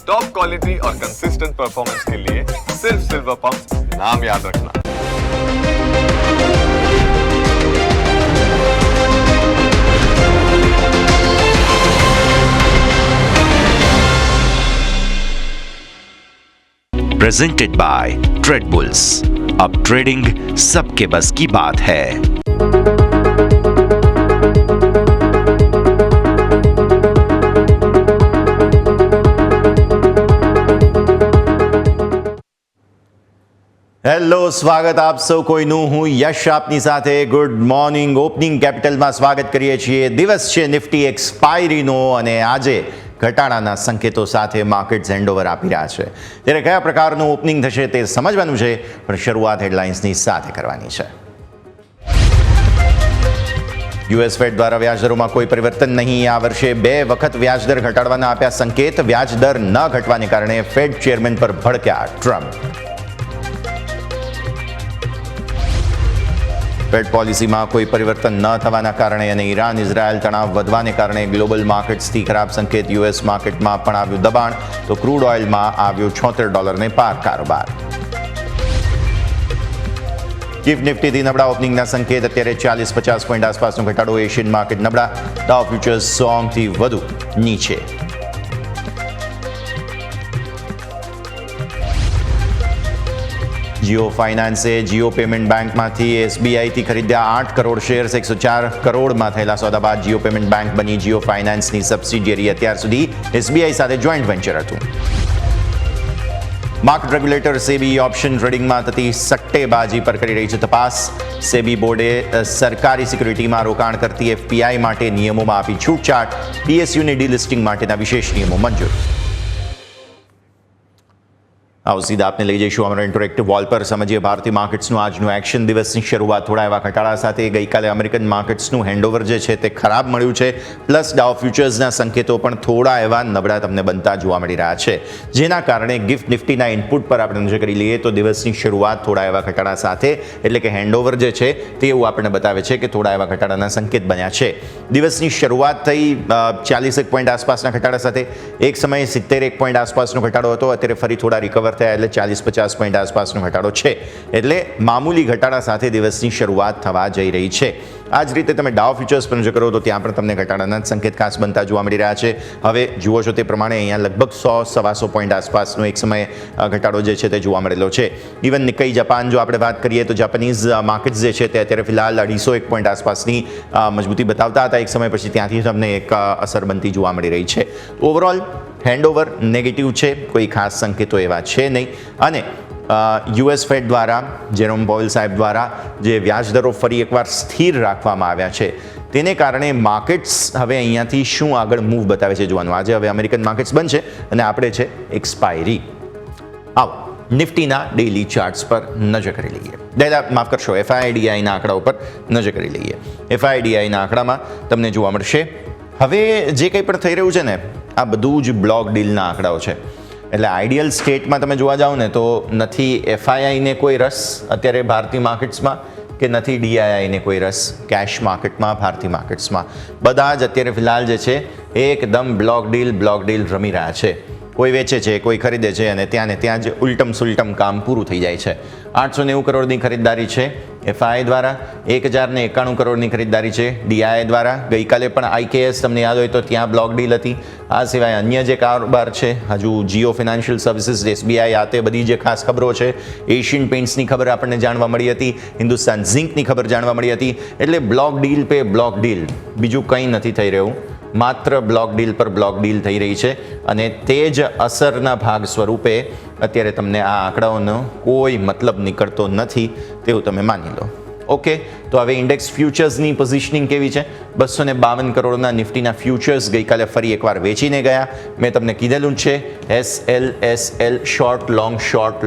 Top quality और consistent performance के लिए सिर्फ सिल्वर पंप नाम याद रखना। Presented by trade bulls. अब ट्रेडिंग सबके बस की बात है। હેલો, સ્વાગત આપ સૌ કોઈનું. હું યશ આપની સાથે. Good morning. ઓપનિંગ કેપિટલમાં સ્વાગત કરીએ છીએ. દિવસ છે નિફ્ટી એક્સપાયરીનો અને આજે ઘટાડાના સંકેતો સાથે માર્કેટ્સ હેન્ડઓવર આપી રહ્યા છે. ત્યારે કયા પ્રકારનું ઓપનિંગ થશે તે સમજવાનું છે, પણ શરૂઆત હેડલાઇન્સની સાથે કરવાની છે. યુએસ ફેડ દ્વારા વ્યાજદરોમાં કોઈ પરિવર્તન નહીં. આ વર્ષે 2 વખત વ્યાજદર ઘટાડવાના આપ્યા સંકેત. વ્યાજદર ન ઘટવાને કારણે ફેડ ચેરમેન પર ભડક્યા ટ્રમ્પ. ફેડ પોલિસીમાં કોઈ પરિવર્તન ન થવાના કારણે અને ઈરાન ઇઝરાયલ તણાવ વધવાને કારણે ગ્લોબલ માર્કેટ્સથી ખરાબ સંકેત. યુએસ માર્કેટમાં પણ આવ્યું દબાણ, તો ક્રૂડ ઓઇલમાં આવ્યો $76 પાર કારોબાર. ગિફ્ટ નિફ્ટીથી નબળા ઓપનિંગના સંકેત. અત્યારે 40-50 પોઈન્ટ આસપાસનો ઘટાડો. એશિયન માર્કેટ નબળા. ડાઉ ફ્યુચર્સ 100થી વધુ નીચે. જીઓ ફાઇનાન્સે જીઓ પેમેન્ટ બેંકમાંથી એસબીઆઈથી ખરીદ્યા 8 કરોડ શેર્સ. 104 કરોડમાં થયેલા સોદા બાદ જીઓ પેમેન્ટ બેંક બની જીઓ ફાઇનાન્સની સબસિડિયરી. અત્યાર સુધી એસબીઆઈ સાથે જોઈન્ટ વેન્ચર હતું. માર્કેટ રેગ્યુલેટર સેબી ઓપ્શન ટ્રેડિંગમાં થતી સટ્ટેબાજી પર કરી રહી છે તપાસ. સેબી બોર્ડે સરકારી સિક્યુરિટીમાં રોકાણ કરતી એફપીઆઈ માટે નિયમોમાં આપી છૂટછાટ. પીએસયુની ડીલિસ્ટિંગ માટેના વિશેષ નિયમો મંજૂર. આવો સીધા આપને લઈ જઈશું અમારા ઇન્ટરેક્ટિવ વોલ પર. સમજીએ ભારતીય માર્કેટ્સનું આજનું એક્શન. દિવસની શરૂઆત થોડા એવા ઘટાડા સાથે. ગઈકાલે અમેરિકન માર્કેટ્સનું હેન્ડઓવર જે છે તે ખરાબ મળ્યું છે. પ્લસ ડાઉ ફ્યુચર્સના સંકેતો પણ થોડા એવા નબળા તમને બનતા જોવા મળી રહ્યા છે, જેના કારણે ગિફ્ટ નિફ્ટીના ઇનપુટ પર આપણે નજર કરી લઈએ તો દિવસની શરૂઆત થોડા એવા ઘટાડા સાથે, એટલે કે હેન્ડઓવર જે છે તે એવું આપણને બતાવે છે કે થોડા એવા ઘટાડાના સંકેત બન્યા છે. દિવસની શરૂઆત થઈ 41 પોઈન્ટ આસપાસના ઘટાડા સાથે. એક સમયે 71 પોઈન્ટ આસપાસનો ઘટાડો હતો. અત્યારે ફરી થોડા રિકવર થયા એટલે 40-50 પોઈન્ટ આસપાસનો ઘટાડો છે. એટલે મામૂલી ઘટાડા સાથે દિવસની શરૂઆત થવા જઈ રહી છે. આ જ રીતે તમે ડાઉ ફ્યુચર્સ પર નજર કરો તો ત્યાં પણ તમને ઘટાડાના સંકેત ખાસ બનતા જોવા મળી રહ્યા છે. હવે જુઓ છો તે પ્રમાણે અહીંયા લગભગ 100-125 પોઈન્ટ આસપાસનો એક સમયે ઘટાડો જે છે તે જોવા મળેલો છે. ઇવન નિક્કેઈ જાપાન જો આપણે વાત કરીએ તો જાપાનીઝ માર્કેટ્સ જે છે તે અત્યારે ફિલહાલ 250 પોઈન્ટ આસપાસની મજબૂતી બતાવતા હતા. એક સમય પછી ત્યાંથી તમને એક અસર બનતી જોવા મળી રહી છે. ઓવરઓલ હેન્ડઓવર નેગેટિવ છે. કોઈ ખાસ સંકેતો એવા છે નહીં. અને યુએસ ફેડ દ્વારા, જેરોમ પોવેલ સાહેબ દ્વારા જે વ્યાજદરો ફરી એકવાર સ્થિર રાખવામાં આવ્યા છે, તેને કારણે માર્કેટ્સ હવે અહીંયાથી શું આગળ મૂવ બતાવે છે જોવાનું. આજે હવે અમેરિકન માર્કેટ્સ બનશે અને આપણે છે એક્સપાયરી. આવો નિફ્ટીના ડેઇલી ચાર્ટ્સ પર નજર કરી લઈએ. માફ કરશો, એફઆઈડીઆઈના આંકડા ઉપર નજર કરી લઈએ. એફઆઈડીઆઈના આંકડામાં તમને જોવા મળશે હવે જે કંઈ પણ થઈ રહ્યું છે ને, આ બધું જ બ્લોક ડીલના આંકડાઓ છે. એટલે આઈડિયલ સ્ટેટમાં તમે જોવા જાઓ ને તો નથી એફઆઈઆઈને કોઈ રસ અત્યારે ભારતીય માર્કેટ્સમાં, કે નથી ડીઆઈઆઈને કોઈ રસ કેશ માર્કેટમાં, ભારતીય માર્કેટ્સમાં. બધા જ અત્યારે ફિલહાલ જે છે એકદમ બ્લોક ડીલ રમી રહ્યા છે. કોઈ વેચે છે, કોઈ ખરીદે છે અને ત્યાં ને ત્યાં જ ઉલટમ સુલટમ કામ પૂરું થઈ જાય છે. 890 કરોડની ખરીદદારી છે એફઆઈ દ્વારા. 1091 કરોડની ખરીદદારી છે ડીઆઈ દ્વારા. ગઈકાલે પણ આઈકેએસ તમને યાદ હોય તો ત્યાં બ્લોક ડીલ હતી. આ સિવાય અન્ય જે કારોબાર છે, હજુ જીઓ ફાઇનાન્શિયલ સર્વિસીસ, એસબીઆઈ, આ તે બધી જે ખાસ ખબરો છે. એશિયન પેઇન્ટ્સની ખબર આપણને જાણવા મળી હતી. હિન્દુસ્તાન ઝિંકની ખબર જાણવા મળી હતી. એટલે block deal pay block deal, બીજું કંઈ નથી થઈ રહ્યું. માત્ર બ્લોક ડીલ પર બ્લોક ડીલ થઈ રહી છે અને તે જ અસરના ભાગ સ્વરૂપે અત્યારે તમને આ આંકડાઓનો કોઈ મતલબ નીકળતો નથી તેવું તમે માની લો. ઓકે, તો હવે ઇન્ડેક્સ ફ્યુચર્સની પોઝિશનિંગ કેવી છે? 252 કરોડના નિફ્ટીના ફ્યુચર્સ ગઈકાલે ફરી એકવાર વેચીને ગયા. મેં તમને કીધેલું છે SL શોર્ટ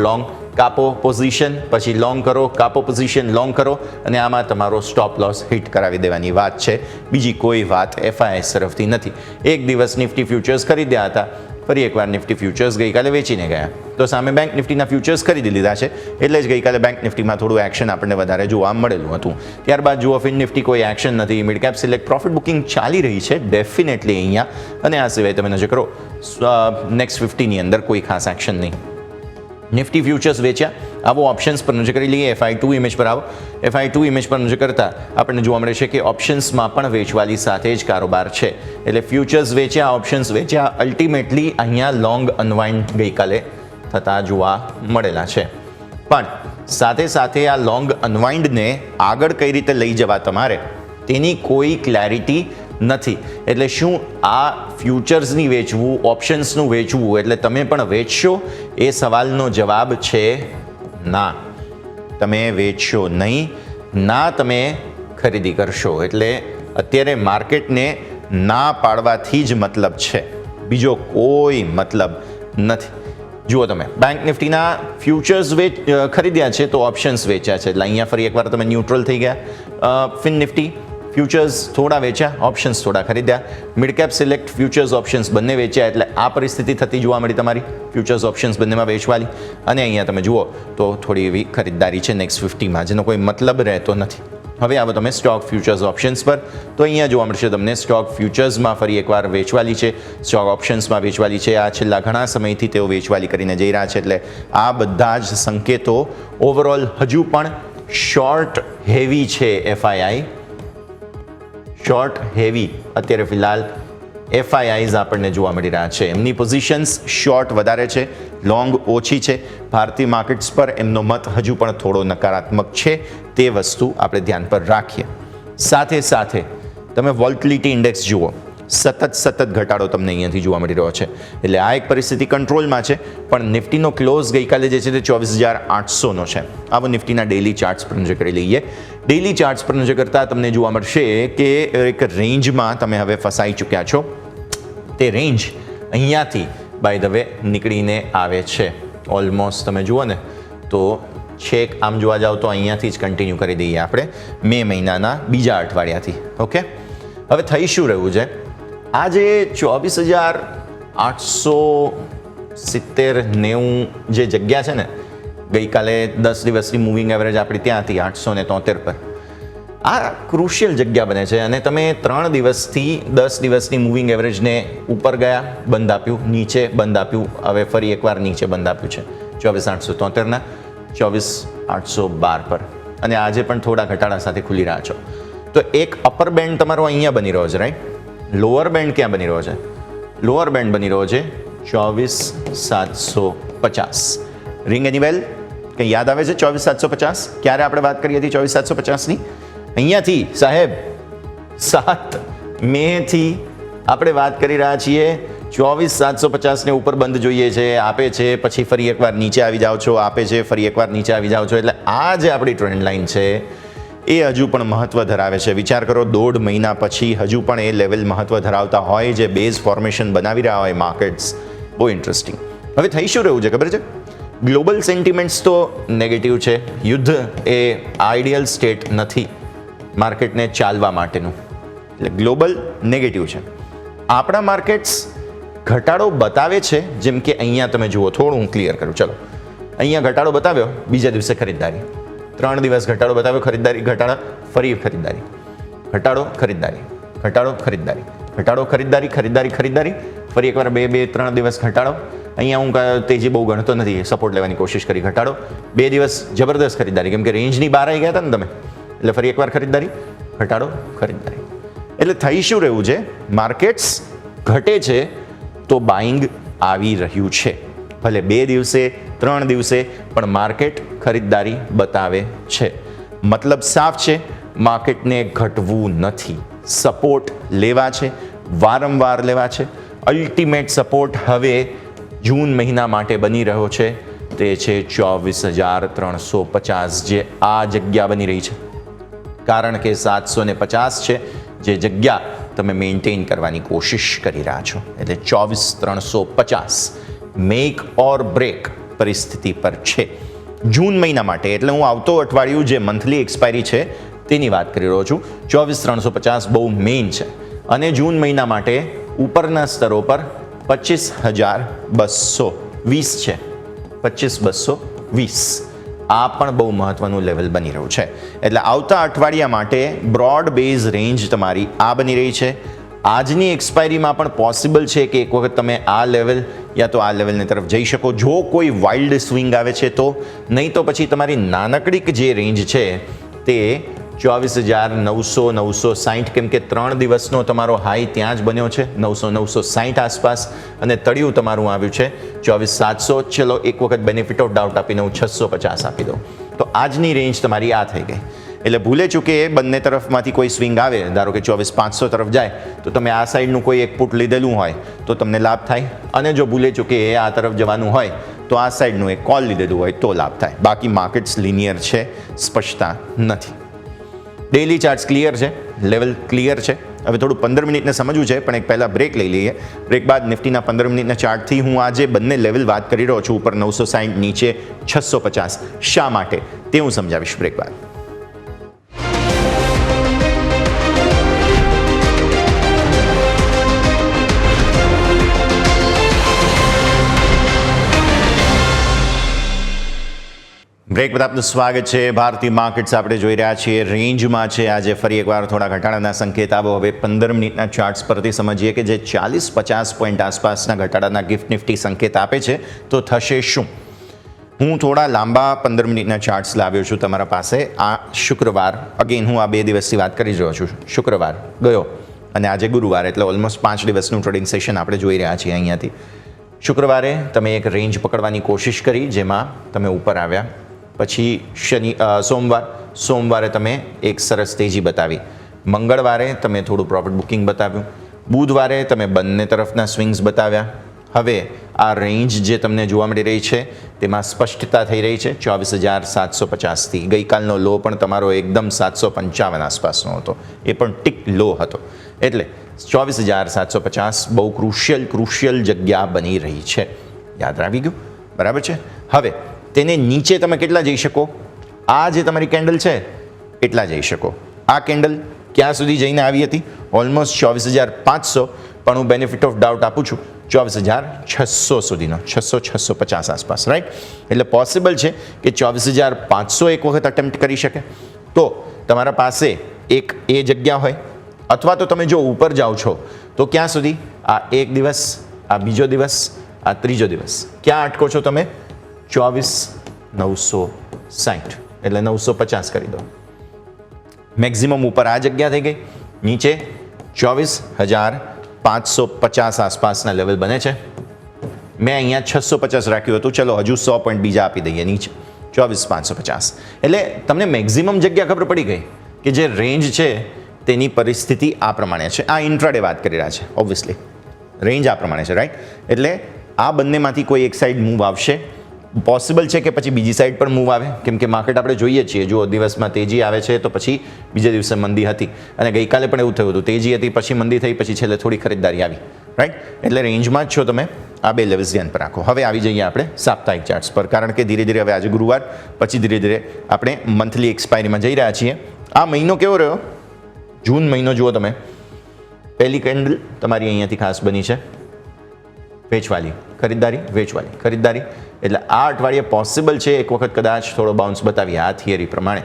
લોંગ કાપો પોઝિશન, પછી લોંગ કરો, કાપો પોઝિશન, લોંગ કરો અને આમાં તમારો સ્ટોપ લોસ હિટ કરાવી દેવાની વાત છે. બીજી કોઈ વાત એફઆઈએસ તરફથી નથી. એક દિવસ નિફ્ટી ફ્યુચર્સ ખરીદ્યા હતા ફરી એકવાર નિફ્ટી ફ્યુચર્સ ગઈકાલે વેચીને ગયા. તો સામે બેંક નિફ્ટીના ફ્યુચર્સ ખરીદી લીધા છે, એટલે જ ગઈકાલે બેંક નિફ્ટીમાં થોડું એક્શન આપણને વધારે જોવા મળેલું હતું. ત્યારબાદ જુઓ ફિન નિફ્ટી કોઈ એક્શન નથી. Mid cap select profit booking ચાલી રહી છે ડેફિનેટલી અહીંયા, અને આ સિવાય તમે નજર કરો નેક્સ્ટ 50ની અંદર કોઈ ખાસ એક્શન નહીં. નિફ્ટી ફ્યુચર્સ વેચ્યા. આવો ઓપ્શન્સ પર નજર કરી લઈએ. FI2 ઇમેજ પર આવો. FI2 ઇમેજ પર નજર કરતા આપણને જોવા મળે છે કે ઓપ્શન્સમાં પણ વેચવાલી સાથે જ કારોબાર છે. એટલે ફ્યુચર્સ વેચ્યા, ઓપ્શન્સ વેચ્યા, અલ્ટિમેટલી અહીંયા લોંગ અનવાઇન્ડ ગઈકાલે થતા જોવા મળેલા છે. પણ સાથે સાથે આ લોંગ અનવાઇન્ડને આગળ કઈ રીતે લઈ જવા તમારે તેની કોઈ ક્લેરિટી નથી. એટલે શું આ ફ્યુચર્સની વેચવું, ઓપ્શન્સનું વેચવું એટલે તમે પણ વેચશો? એ સવાલનો જવાબ છે ના, તમે વેચશો નહીં, ના તમે ખરીદી કરશો. એટલે અત્યારે માર્કેટને ના પાડવાથી જ મતલબ છે, બીજો કોઈ મતલબ નથી. જુઓ તમે બેંક નિફ્ટીના ફ્યુચર્સ ખરીદ્યા છે તો ઓપ્શન્સ વેચ્યા છે, એટલે અહીંયા ફરી એકવાર તમે ન્યુટ્રલ થઈ ગયા. ફિન નિફ્ટી ફ્યુચર્સ થોડા વેચ્યા, ઓપ્શન્સ થોડા ખરીદ્યા. Mid cap select futures options બંને વેચ્યા, એટલે આ પરિસ્થિતિ થતી જોવા મળી તમારી ફ્યુચર્સ ઓપ્શન્સ બંનેમાં વેચવાલી. અને અહીંયા તમે જુઓ તો થોડી એવી ખરીદદારી છે નેક્સ્ટ 50માં, જેનો કોઈ મતલબ રહેતો નથી. હવે આવો તમે સ્ટોક ફ્યુચર્સ ઓપ્શન્સ પર, તો અહીંયા જોવા મળશે તમને સ્ટોક ફ્યુચર્સમાં ફરી એકવાર વેચવાલી છે, સ્ટોક ઓપ્શન્સમાં વેચવાલી છે. આ છેલ્લા ઘણા સમયથી તેઓ વેચવાલી કરીને જઈ રહ્યા છે, એટલે આ બધા જ સંકેતો ઓવરઓલ હજુ પણ શોર્ટ હેવી છે. FII શોર્ટ હેવી અત્યારે ફિલહાલ FIIs આપણને જોવા મળી રહ્યા છે. એમની પોઝિશન્સ શોર્ટ વધારે છે, લોંગ ઓછી છે. ભારતીય માર્કેટ્સ પર એમનો મત હજુ પણ થોડો નકારાત્મક છે, તે વસ્તુ આપણે ધ્યાન પર રાખીએ. સાથે સાથે તમે વોલ્ટિલિટી ઇન્ડેક્સ જુઓ, સતત ઘટાડો તમને અહીંયાથી જોવા મળી રહ્યો છે. એટલે આ એક પરિસ્થિતિ કંટ્રોલમાં છે, પણ નિફ્ટીનો ક્લોઝ ગઈકાલે જે છે તે 24,800નો છે. આવો નિફ્ટીના ડેઇલી ચાર્ટ્સ પર નજર કરી લઈએ. ડેઇલી ચાર્ટ્સ પર નજર કરતાં તમને જોવા મળશે કે એક રેન્જમાં તમે હવે ફસાઈ ચૂક્યા છો. તે રેન્જ અહીંયાથી બાય ધ વે નીકળીને આવે છે. ઓલમોસ્ટ તમે જુઓ ને તો છેક આમ જોવા જાવ તો અહીંયાથી જ કન્ટિન્યુ કરી દઈએ આપણે મે મહિનાના બીજા અઠવાડિયાથી. ઓકે, હવે થઈ શું રહ્યું છે? આજે 24,870-90 જે જગ્યા છે ને, ગઈકાલે 10 દિવસની મૂવિંગ એવરેજ આપણી ત્યાં હતી 873 પર. આ ક્રુશિયલ જગ્યા બને છે, અને તમે 3 દિવસથી 10 દિવસની મૂવિંગ એવરેજને ઉપર ગયા, બંધ આપ્યું, નીચે બંધ આપ્યું, હવે ફરી એકવાર નીચે બંધ આપ્યું છે 24,873ના 24,812 પર, અને આજે પણ થોડા ઘટાડા સાથે ખુલી રહ્યા છો. તો એક અપર બેન્ડ તમારો અહીંયા બની રહ્યો છે, રાઈટ? લોઅર બેન્ડ ક્યાં બની રહ્યો છે? લોઅર બેન્ડ બની રહ્યો છે 24,750. રિંગ એની બેલ? કંઈ યાદ આવે છે 24,750? ક્યારે આપણે વાત કરી હતી 24,750ની? અહીંયાથી સાહેબ 7 મેથી આપણે વાત કરી રહ્યા છીએ. 24,750ને ઉપર બંધ જોઈએ છે, આપે છે, પછી ફરી એકવાર નીચે આવી જાઓ છો, આપે છે, ફરી એકવાર નીચે આવી જાઓ છો. એટલે આ જે આપણી ટ્રેન્ડ લાઇન છે એ હજુ પણ મહત્વ ધરાવે છે. વિચાર કરો, 1.5 મહિના પછી હજુ પણ એ લેવલ મહત્વ ધરાવતા હોય, જે બેઝ ફોર્મેશન બનાવી રહ્યા હોય માર્કેટ્સ. બહુ ઇન્ટરેસ્ટિંગ. હવે થઈ શું રહ્યું છે ખબર છે? ગ્લોબલ સેન્ટિમેન્ટ્સ તો નેગેટિવ છે. યુદ્ધ એ આઈડિયલ સ્ટેટ નથી માર્કેટને ચાલવા માટેનું, એટલે ગ્લોબલ નેગેટિવ છે. આપણા માર્કેટ્સ ઘટાડો બતાવે છે, જેમ કે અહીંયા તમે જુઓ, થોડું હું ક્લિયર કરું. ચલો, અહીંયા ઘટાડો બતાવ્યો, બીજા દિવસે ખરીદદારી. 3 દિવસ ઘટાડો બતાવ્યો, ખરીદદારી, ઘટાડા, ફરી ખરીદદારી, ઘટાડો, ખરીદદારી, ઘટાડો, ખરીદદારી, ઘટાડો, ખરીદદારી, ખરીદદારી, ખરીદદારી, ફરી એકવાર 2-3 દિવસ ઘટાડો. અહીંયા હું તેજી બહુ ગણતો નથી, સપોર્ટ લેવાની કોશિશ કરી, ઘટાડો. 2 દિવસ જબરદસ્ત ખરીદદારી, કેમ કે રેન્જની બહાર આવી ગયા હતા ને તમે, એટલે ફરી એકવાર ખરીદદારી, ઘટાડો, ખરીદદારી. એટલે થઈ શું રહ્યું છે? માર્કેટ્સ ઘટે છે તો બાઇંગ આવી રહ્યું છે. ભલે 2 દિવસે, 3 દિવસે, પણ માર્કેટ ખરીદદારી બતાવે છે. મતલબ સાફ છે, માર્કેટને ઘટવું નથી, સપોર્ટ લેવા છે, વારંવાર લેવા છે. અલ્ટિમેટ સપોર્ટ હવે જૂન મહિના માટે બની રહ્યો છે, તે છે 24,350, જે આ જગ્યા બની રહી છે. કારણ કે 750 છે જે જગ્યા તમે મેન્ટેન કરવાની કોશિશ કરી રહ્યા છો. એટલે 24,350 મેક ઓર બ્રેક પરિસ્થિતિ પર છે જૂન મહિના માટે. એટલે હું આવતો અઠવાડિયું જે મંથલી એક્સપાયરી છે તેની વાત કરી રહ્યો છું. 24,350 બહુ મેઇન છે, અને જૂન મહિના માટે ઉપરના સ્તરો પર 25,220 છે, 25,220 આ પણ બહુ મહત્વનું લેવલ બની રહ્યું છે. એટલે આવતા અઠવાડિયા માટે બ્રોડ બેઝ રેન્જ તમારી આ બની રહી છે. આજની એક્સપાયરીમાં પણ પોસિબલ છે કે એક વખત તમે આ લેવલ યા તો આ લેવલની તરફ જઈ શકો જો કોઈ વાઇલ્ડ સ્વિંગ આવે છે તો, નહીં તો પછી તમારી નાનકડીક જે રેન્જ છે તે 24,900-960, કેમ કે 3 દિવસનો તમારો હાઈ ત્યાં જ બન્યો છે 900-960 આસપાસ, અને તળિયું તમારું આવ્યું છે 24,700. ચલો એક વખત બેનિફિટ ઓફ ડાઉટ આપીને હું 650 આપી દઉં. તો આજની રેન્જ તમારી આ થઈ ગઈ. એટલે ભૂલે ચૂકે એ બંને તરફમાંથી કોઈ સ્વિંગ આવે, ધારો કે 24,500 તરફ જાય તો તમે આ સાઈડનું કોઈ એક પુટ લીધેલું હોય તો તમને લાભ થાય, અને જો ભૂલે ચૂકે એ આ તરફ જવાનું હોય તો આ સાઈડનું એક કોલ લીધેલું હોય તો લાભ થાય. બાકી માર્કેટ્સ લિનિયર છે, સ્પષ્ટતા નથી. ડેઇલી ચાર્ટ્સ ક્લિયર છે, લેવલ ક્લિયર છે. હવે થોડું 15 મિનિટને સમજવું છે, પણ એક પહેલાં બ્રેક લઈ લઈએ. બ્રેક બાદ નિફ્ટીના 15 મિનિટના ચાર્ટથી હું આજે બંને લેવલ વાત કરી રહ્યો છું, ઉપર 960, નીચે 650. શા માટે તે હું સમજાવીશ બ્રેક બાદ. બ્રેક બાદ આપનું સ્વાગત છે. ભારતીય માર્કેટ્સ આપણે જોઈ રહ્યા છીએ રેન્જમાં છે. આજે ફરી એકવાર થોડા ઘટાડાના સંકેત આવો. હવે 15 મિનિટના ચાર્ટ્સ પરથી સમજીએ કે જે 40-50 પોઈન્ટ આસપાસના ઘટાડાના ગિફ્ટ નિફ્ટી સંકેત આપે છે તો થશે શું. હું થોડા લાંબા 15 મિનિટના ચાર્ટ્સ લાવ્યો છું તમારા પાસે. આ શુક્રવાર, અગેન હું આ 2 દિવસથી વાત કરી રહ્યો છું, શુક્રવાર ગયો અને આજે ગુરુવાર, એટલે ઓલમોસ્ટ 5 દિવસનું ટ્રેડિંગ સેશન આપણે જોઈ રહ્યા છીએ અહીંયાથી. શુક્રવારે તમે એક રેન્જ પકડવાની કોશિશ કરી જેમાં તમે ઉપર આવ્યા. પછી સોમવારે તમે એક સરસ તેજી બતાવી. મંગળવારે તમે થોડું પ્રોફિટ બુકિંગ બતાવ્યું. બુધવારે તમે બંને તરફના સ્વિંગ્સ બતાવ્યા. હવે આ રેન્જ જે તમને જોવા મળી રહી છે તેમાં સ્પષ્ટતા થઈ રહી છે 24,750થી. ગઈકાલનો લો પણ તમારો એકદમ 755 આસપાસનો હતો, એ પણ ટીક લો હતો. એટલે 24,750 બહુ ક્રુશિયલ જગ્યા બની રહી છે. યાદ આવી ગયું? બરાબર છે. હવે તેને નીચે તમે કેટલા જઈ શકો? આ જે તમારી કેન્ડલ છે એટલા જઈ શકો. આ કેન્ડલ ક્યાં સુધી જઈને આવી હતી? ઓલમોસ્ટ 24,500, પણ હું બેનિફિટ ઓફ ડાઉટ આપું છું 24,600 સુધીનો, 600-650 આસપાસ, રાઈટ? એટલે પોસિબલ છે કે 24,500 એક વખત અટેમ્પ્ટ કરી શકે. તો તમારા પાસે એક એ જગ્યા હોય, અથવા તો તમે જો ઉપર જાઓ છો તો ક્યાં સુધી? આ એક દિવસ, આ બીજો દિવસ, આ ત્રીજો દિવસ. ક્યાં અટકો છો તમે? 24,960, એટલે 950 કરી દો. મેક્સિમમ ઉપર આ જગ્યા થઈ ગઈ, નીચે 24,550 આસપાસના લેવલ બને છે. મેં અહીંયા 650 રાખ્યું હતું, ચલો હજુ 100 પોઈન્ટ બીજા આપી દઈએ નીચે 24,550. એટલે તમને મેક્સિમમ જગ્યા ખબર પડી ગઈ કે જે રેન્જ છે તેની પરિસ્થિતિ આ પ્રમાણે છે. આ ઇન્ટ્રાડે વાત કરી રહ્યા છે, ઓબ્વિયસલી રેન્જ આ પ્રમાણે છે, રાઈટ? એટલે આ બંનેમાંથી કોઈ એક સાઈડ મૂવ આવશે. પોસિબલ છે કે પછી બીજી સાઈડ પર મૂવ આવે, કેમ કે માર્કેટ આપણે જોઈએ છીએ, જો દિવસમાં તેજી આવે છે તો પછી બીજા દિવસે મંદી હતી, અને ગઈકાલે પણ એવું થયું હતું, તેજી હતી પછી મંદી થઈ, પછી છેલ્લે થોડી ખરીદદારી આવી, રાઈટ? એટલે રેન્જમાં જ છો તમે. આ બે લેવલ્સ ધ્યાન પર રાખો. હવે આવી જઈએ આપણે સાપ્તાહિક ચાર્ટ્સ પર, કારણ કે ધીરે ધીરે હવે આજે ગુરુવાર, પછી ધીરે ધીરે આપણે મંથલી એક્સપાયરીમાં જઈ રહ્યા છીએ. આ મહિનો કેવો રહ્યો? જૂન મહિનો જુઓ તમે. પહેલી કેન્ડલ તમારી અહીંયાથી ખાસ બની છે, વેચવાલી ખરીદદારી, વેચવાલી ખરીદદારી. એટલે આ અઠવાડિયે પોસિબલ છે એક વખત કદાચ થોડો બાઉન્સ બતાવીએ. આ થિયરી પ્રમાણે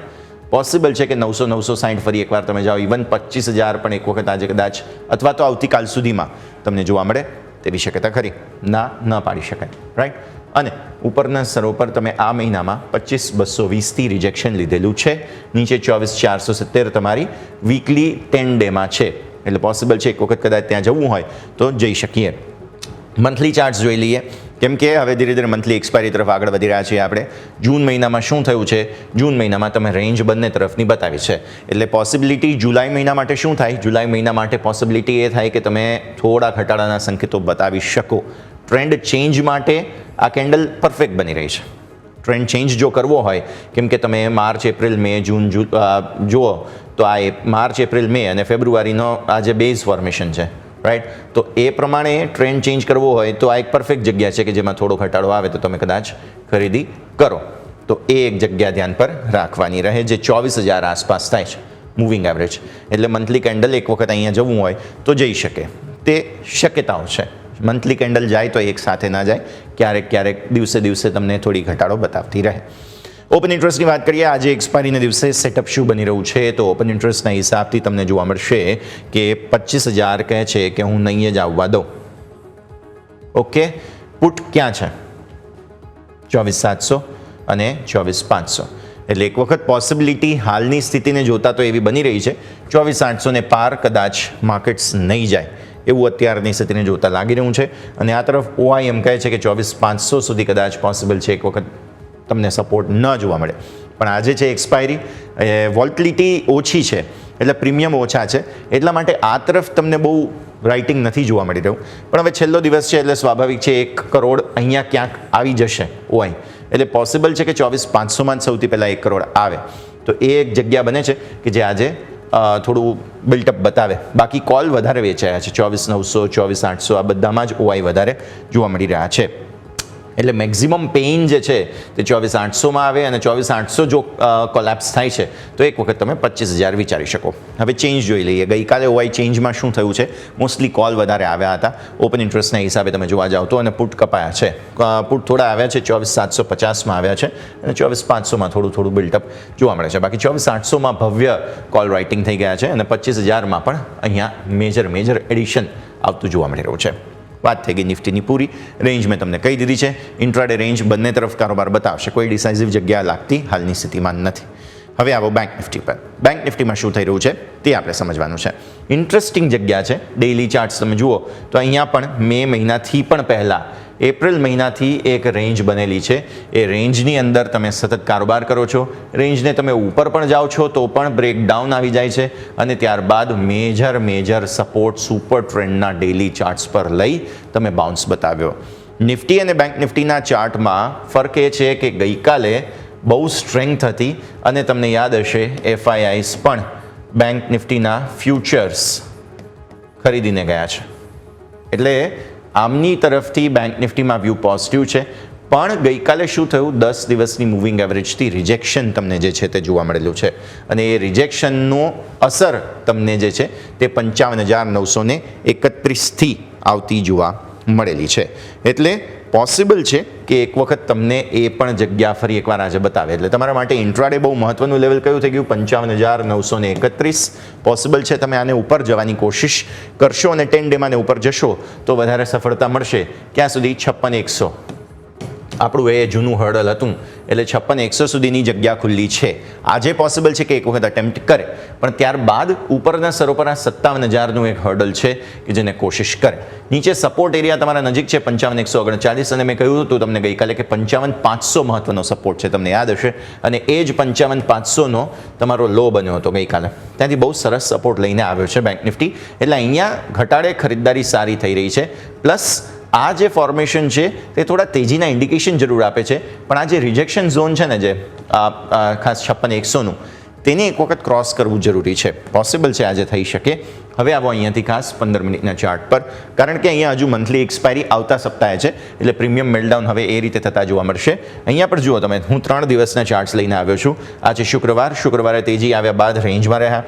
પોસિબલ છે કે 900-960 ફરી એકવાર તમે જાઓ. ઇવન 25,000 પણ એક વખત આજે કદાચ, અથવા તો આવતીકાલ સુધીમાં તમને જોવા મળે તેવી શક્યતા ખરી. ના ન પાડી શકાય, રાઈટ? અને ઉપરના સ્તરો પર તમે આ મહિનામાં 25,220થી રિજેક્શન લીધેલું છે. નીચે 24,470 તમારી વીકલી 10 ડેમાં છે. એટલે પોસિબલ છે એક વખત કદાચ ત્યાં જવું હોય તો જઈ શકીએ. મંથલી ચાર્ટ્સ જોઈ લઈએ, કેમ કે હવે ધીરે ધીરે મંથલી એક્સપાયરી તરફ આગળ વધી રહ્યા છીએ આપણે. જૂન મહિનામાં શું થયું છે? જૂન મહિનામાં તમે રેન્જ બંને તરફની બતાવી છે. એટલે પોસિબિલિટી જુલાઈ મહિના માટે શું થાય? જુલાઈ મહિના માટે પોસિબિલિટી એ થાય કે તમે થોડા ઘટાડાના સંકેતો બતાવી શકો. ટ્રેન્ડ ચેન્જ માટે આ કેન્ડલ પરફેક્ટ બની રહી છે. ટ્રેન્ડ ચેન્જ જો કરવો હોય, કેમ કે તમે માર્ચ, એપ્રિલ, મે, જૂન જુઓ તો આ માર્ચ, એપ્રિલ, મે અને ફેબ્રુઆરીનો આ જે બેઝ ફોર્મેશન છે, રાઈટ? તો એ પ્રમાણે ટ્રેન્ડ ચેન્જ કરવો હોય તો આ એક પરફેક્ટ જગ્યા છે કે જેમાં થોડો ઘટાડો આવે તો તમે કદાચ ખરીદી કરો. તો એ એક જગ્યા ધ્યાન પર રાખવાની રહે, જે 24,000 આસપાસ થાય છે મૂવિંગ એવરેજ. એટલે મંથલી કેન્ડલ એક વખત અહીંયા જવું હોય તો જઈ શકે, તે શક્યતાઓ છે. મંથલી કેન્ડલ જાય તો એક સાથે ના જાય, ક્યારેક દિવસે દિવસે તમને થોડી ઘટાડો બતાવતી રહે. ઓપન ઇન્ટરેસ્ટની વાત કરીએ, આજે એક્સપાયરીના દિવસે સેટઅપ શું બની રહ્યું છે તો ઓપન ઇન્ટરેસ્ટના હિસાબથી તમને જોવા મળશે કે 25,000 કહે છે કે હું નહીં જ આવવા દઉં. ઓકે, પુટ ક્યાં છે? 24,700 અને 24,500. એટલે એક વખત પોસિબિલિટી હાલની સ્થિતિને જોતા તો એવી બની રહી છે 24,800 ને પાર કદાચ માર્કેટ્સ નહીં જાય એવું અત્યારની સ્થિતિને જોતા લાગી રહ્યું છે. અને આ તરફ OIM કહે છે કે 24,500 સુધી કદાચ પોસિબલ છે એક વખત તમને સપોર્ટ ન જોવા મળે. પણ આજે છે એક્સપાયરી, વોલ્ટિલિટી ઓછી છે એટલે પ્રીમિયમ ઓછા છે, એટલા માટે આ તરફ તમને બહુ રાઇટિંગ નથી જોવા મળી રહ્યું. પણ હવે છેલ્લો દિવસ છે એટલે સ્વાભાવિક છે 1 કરોડ અહીંયા ક્યાંક આવી જશે OI, એટલે પોસિબલ છે કે 24,500માં જ સૌથી પહેલાં 1 કરોડ આવે. તો એ એક જગ્યા બને છે કે જે આજે થોડું બિલ્ટઅપ બતાવે. બાકી કોલ વધારે વેચાયા છે, 24,900 24,800 આ બધામાં જ OI વધારે જોવા મળી રહ્યા છે. એટલે મેક્ઝિમમ પેઇન જે છે તે 24,800માં આવે અને 24,800 જો કોલેપ્સ થાય છે તો એક વખત તમે 25,000 વિચારી શકો. હવે ચેન્જ જોઈ લઈએ. ગઈકાલે OI ચેન્જમાં શું થયું છે? મોસ્ટલી કોલ વધારે આવ્યા હતા ઓપન ઇન્ટરેસ્ટના હિસાબે તમે જોવા જાઓ તો, અને પુટ કપાયા છે. પુટ થોડા આવ્યા છે, 24,750માં આવ્યા છે અને 24,500માં થોડું બિલ્ટઅપ જોવા મળે છે. બાકી 24,800માં ભવ્ય કોલ રાઇટિંગ થઈ ગયા છે અને 25,000માં પણ અહીંયા મેજર એડિશન આવતું જોવા મળી રહ્યું છે. વાત થઈ ગઈ નિફ્ટીની પૂરી. રેન્જ મેં તમને કહી દીધી છે, ઇન્ટ્રાડે રેન્જ બંને તરફ કારોબાર બતાવશે, કોઈ ડિસાઇઝિવ જગ્યા લાગતી હાલની સ્થિતિમાં નથી. હવે આવો બેંક નિફ્ટી પર. બેંક નિફ્ટીમાં શું થઈ રહ્યું છે તે આપણે સમજવાનું છે. ઇન્ટરેસ્ટિંગ જગ્યા છે. ડેઇલી ચાર્ટ્સ તમે જુઓ તો અહીંયા પણ મે મહિનાથી પણ પહેલાં એપ્રિલ મહિનાથી એક રેન્જ બનેલી છે. એ રેન્જની અંદર તમે સતત કારોબાર કરો છો, રેન્જને તમે ઉપર પણ જાઓ છો તો પણ બ્રેકડાઉન આવી જાય છે અને ત્યારબાદ મેજર સપોર્ટ સુપર ટ્રેન્ડના ડેઇલી ચાર્ટ્સ પર લઈ તમે બાઉન્સ બતાવ્યો. નિફ્ટી અને બેંક નિફ્ટીના ચાર્ટમાં ફરક એ છે કે ગઈકાલે બહુ સ્ટ્રેન્થ હતી અને તમને યાદ હશે FIIs પણ બેંક નિફ્ટીના ફ્યુચર્સ ખરીદીને ગયા છે. એટલે આમની તરફથી બેંક નિફ્ટીમાં વ્યૂ પોઝિટિવ છે. પણ ગઈકાલે શું થયું? 10 દિવસની મૂવિંગ એવરેજથી રિજેક્શન તમને જે છે તે જોવા મળેલું છે અને એ રિજેક્શનનો અસર તમને જે છે તે 55,931થી આવતી જોવા મળેલી છે. એટલે પોસિબલ છે કે એક વખત તમને એ પણ જગ્યા ફરી એકવાર આજે બતાવે. એટલે તમારા માટે ઇન્ટ્રાડે બહુ મહત્વનું લેવલ કયું થઈ ગયું? 55,931 પોસિબલ છે. તમે આને ઉપર જવાની કોશિશ કરશો અને 10 ડેમાં ઉપર જશો તો વધારે સફળતા મળશે. ક્યાં સુધી? 56,100 આપણું એ જૂનું હર્ડલ હતું, એટલે 56,100 સુધીની જગ્યા ખુલ્લી છે. આજે પોસિબલ છે કે એક વખત અટેમ્પ્ટ કરે, પણ ત્યારબાદ ઉપરના સ્તરો પર આ 57,000નું એક હર્ડલ છે કે જેને કોશિશ કરે. નીચે સપોર્ટ એરિયા તમારા નજીક છે 55,139 અને મેં કહ્યું હતું તમને ગઈકાલે કે 55,500 મહત્વનો સપોર્ટ છે, તમને યાદ હશે. અને એ જ 55,500નો તમારો લો બન્યો હતો ગઈકાલે. ત્યાંથી બહુ સરસ સપોર્ટ લઈને આવ્યો છે બેંક નિફ્ટી. એટલે અહીંયા ઘટાડે ખરીદદારી સારી થઈ રહી છે. પ્લસ આ જે ફોર્મેશન છે તે થોડા તેજીના ઇન્ડિકેશન જરૂર આપે છે, પણ આ જે રિજેક્શન ઝોન છે ને જે ખાસ 56,100નું, તેને એક વખત ક્રોસ કરવું જરૂરી છે. પોસિબલ છે આજે થઈ શકે. હવે આવો અહીંયાથી ખાસ 15 મિનિટના ચાર્ટ પર, કારણ કે અહીંયા હજુ મંથલી એક્સપાયરી આવતા સપ્તાહે છે એટલે પ્રીમિયમ મેલ્ટડાઉન હવે એ રીતે થતા જોવા મળશે. અહીંયા પર જુઓ તમે, હું 3 દિવસના ચાર્ટ્સ લઈને આવ્યો છું. આજે શુક્રવારે તેજી આવ્યા બાદ રેન્જમાં રહ્યા.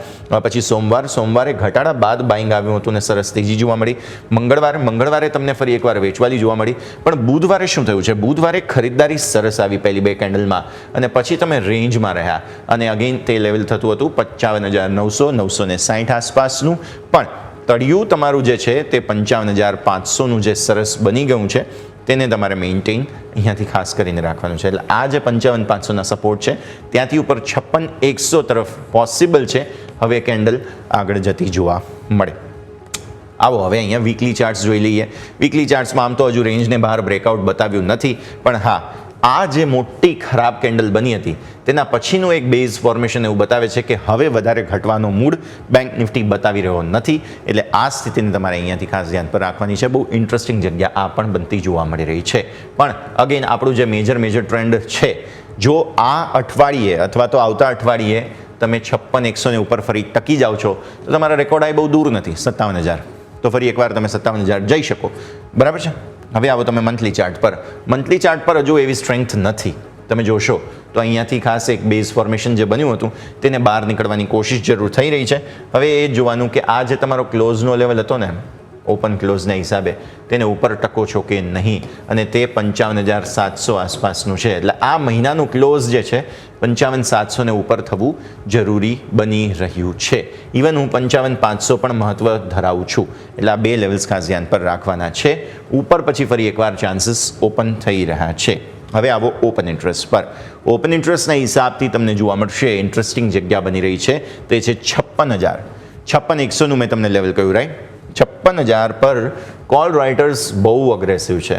પછી સોમવારે ઘટાડા બાદ બાઇંગ આવ્યું હતું અને સરસ તેજી જોવા મળી. મંગળવારે તમને ફરી એકવાર વેચવાલી જોવા મળી. પણ બુધવારે શું થયું છે? બુધવારે ખરીદદારી સરસ આવી પહેલી 2 કેન્ડલમાં અને પછી તમે રેન્જમાં રહ્યા અને અગેન તે લેવલ થતું હતું 55,900 960 આસપાસનું. પણ તળિયું તમારું જે છે તે 55,500નું જે સરસ બની ગયું છે તેને તમારે મેઇન્ટેન અહીંયાથી ખાસ કરીને રાખવાનું છે. એટલે આ જે 55,500ના સપોર્ટ છે ત્યાંથી ઉપર 56,100 તરફ પોસિબલ છે હવે કેન્ડલ આગળ જતી જોવા મળે. આવો હવે અહીંયા વીકલી ચાર્ટ્સ જોઈ લઈએ. વીકલી ચાર્ટ્સમાં આમ તો હજુ રેન્જને બહાર બ્રેકઆઉટ બતાવ્યું નથી, પણ હા, આ જે મોટી ખરાબ કેન્ડલ બની હતી તેના પછીનું એક બેઝ ફોર્મેશન એવું બતાવે છે કે હવે વધારે ઘટવાનો મૂડ બેંક નિફ્ટી બતાવી રહ્યો નથી. એટલે આ સ્થિતિને તમારે અહીંયાથી ખાસ ધ્યાન પર રાખવાની છે. બહુ ઇન્ટરેસ્ટિંગ જગ્યા આ પણ બનતી જોવા મળી રહી છે. પણ અગેન આપણું જે મેજર ટ્રેન્ડ છે, જો આ અઠવાડિયે અથવા તો આવતા અઠવાડિયે તમે 56,100 ઉપર ફરી ટકી જાઓ છો તો તમારા રેકોર્ડ આ બહુ દૂર નથી, 57,000. તો ફરી એકવાર તમે 57,000 જઈ શકો. બરાબર છે. હવે આવો તમે મંથલી ચાર્ટ પર. મંથલી ચાર્ટ પર હજુ એવી સ્ટ્રેન્થ નથી. તમે જોશો તો અહીંયાથી ખાસ એક બેઝ ફોર્મેશન જે બન્યું હતું તેને બહાર નીકળવાની કોશિશ જરૂર થઈ રહી છે. હવે એ જોવાનું કે આ જે તમારો ક્લોઝનો લેવલ હતો ને ઓપન ક્લોઝના હિસાબે તેને ઉપર ટકો છો કે નહીં, અને તે 55,700 આસપાસનું છે. એટલે આ મહિનાનું ક્લોઝ જે છે 55,700 ને ઉપર થવું જરૂરી બની રહ્યું છે. ઇવન હું 55,500 પણ મહત્વ ધરાવું છું. એટલે આ બે લેવલ્સ ખાસ ધ્યાન પર રાખવાના છે. ઉપર પછી ફરી એકવાર ચાન્સીસ ઓપન થઈ રહ્યા છે. હવે આવો ઓપન ઇન્ટરેસ્ટ પર. ઓપન ઇન્ટરેસ્ટના હિસાબથી તમને જોવા મળશે ઇન્ટરેસ્ટિંગ જગ્યા બની રહી છે, તે છે 56,000. 56,100નું મેં તમને લેવલ કહ્યું, રાઈટ. 56,000 પર કોલ રાઇટર્સ બહુ અગ્રેસિવ છે.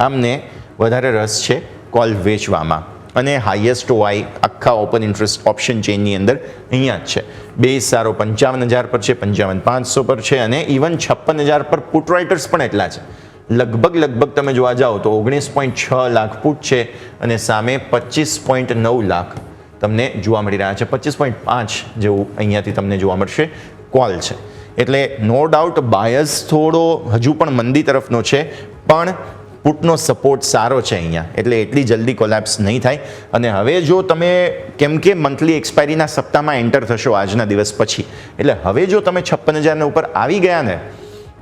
આમને વધારે રસ છે કોલ વેચવામાં, અને હાઈએસ્ટ ઓઆઈ આખા ઓપન ઇન્ટરેસ્ટ ઓપ્શન ચેઇનની અંદર અહીંયા જ છે. બેઝ સારો 55,000 પર છે, 55,500 પર છે, અને ઇવન 56,000 પર પુટ રાઇટર્સ પણ એટલા છે. લગભગ તમે જોવા જાઓ તો 19.6 લાખ પુટ છે, અને સામે 25.9 લાખ તમને જોવા મળી રહ્યા છે. 25.5 જેવું અહીંયાથી તમને જોવા મળશે કોલ છે. એટલે નો ડાઉટ બાયસ થોડો હજુ પણ મંદી તરફનો છે, પણ પુટનો સપોર્ટ સારો છે અહીંયા, એટલે એટલી જલ્દી કોલેપ્સ નહીં થાય. અને હવે જો તમે, કેમ કે મંથલી એક્સપાયરીના સપ્તાહમાં એન્ટર થશો આજના દિવસ પછી, એટલે હવે જો તમે 56,000 ઉપર આવી ગયા ને,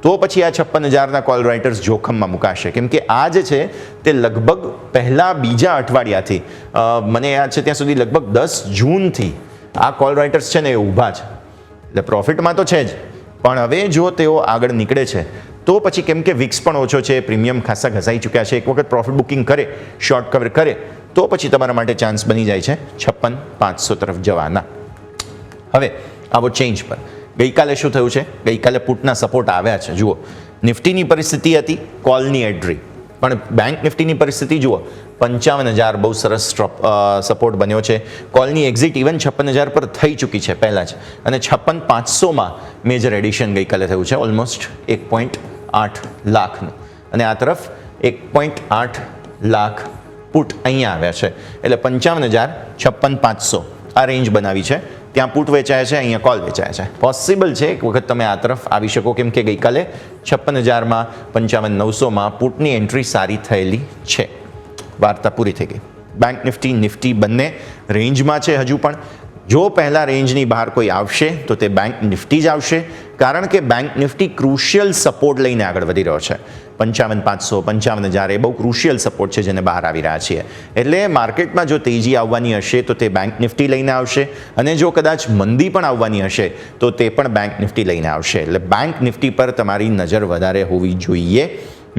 તો પછી આ 56,000ના કોલ રાઇટર્સ જોખમમાં મુકાશે. કેમ કે આ જે છે તે લગભગ બીજા અઠવાડિયાથી, મને યાદ છે ત્યાં સુધી લગભગ 10 જૂનથી આ કોલ રાઇટર્સ છે ને એ ઊભા છે. એટલે પ્રોફિટમાં તો છે જ, પણ હવે જો તેઓ આગળ નીકળે છે તો પછી, કેમ કે વિક્સ પણ ઓછો છે, પ્રીમિયમ ખાસા ઘસાઈ ચૂક્યા છે, એક વખત પ્રોફિટ બુકિંગ કરે, શોર્ટ કવર કરે, તો પછી તમારા માટે ચાન્સ બની જાય છે 56,500 તરફ જવાના. હવે આવો ચેન્જ પર. ગઈકાલે શું થયું છે? ગઈકાલે પુટના સપોર્ટ આવ્યા છે. જુઓ, નિફ્ટીની પરિસ્થિતિ હતી કોલની એન્ટ્રી, પણ બેંક નિફ્ટીની પરિસ્થિતિ જુઓ, 55,000 બહુ સરસ સપોર્ટ બન્યો છે. કોલની એક્ઝિટ ઇવન 56,000 પર થઈ ચૂકી છે પહેલાં જ, અને 56,500માં મેજર એડિશન ગઈકાલે થયું છે, ઓલમોસ્ટ 1.8 લાખનું, અને આ તરફ 1.8 લાખ પુટ અહીંયા આવ્યા છે. એટલે 55,000, 56,500 આ રેન્જ બનાવી છે. ત્યાં પુટ વેચાય છે, અહીંયા કોલ વેચાય છે. પોસિબલ છે એક વખત તમે આ તરફ આવી શકો, કેમ કે ગઈકાલે 56,000માં 55,900માં પુટની એન્ટ્રી સારી થયેલી છે. વાર્તા પૂરી થઈ ગઈ. બેંક નિફ્ટી બંને રેન્જમાં છે હજુ પણ. જો પહેલા રેન્જની બહાર કોઈ આવશે તો તે બેંક નિફ્ટી જ આવશે, કારણ કે બેંક નિફ્ટી ક્રુશિયલ સપોર્ટ લઈને આગળ વધી રહ્યો છે. 55,500, 55,000 એ બહુ ક્રુશિયલ સપોર્ટ છે જેને બહાર આવી રહ્યા છીએ. એટલે માર્કેટમાં જો તેજી આવવાની હશે તો તે બેંક નિફ્ટી લઈને આવશે, અને જો કદાચ મંદી પણ આવવાની હશે તો તે પણ બેંક નિફ્ટી લઈને આવશે. એટલે બેંક નિફ્ટી પર તમારી નજર વધારે હોવી જોઈએ.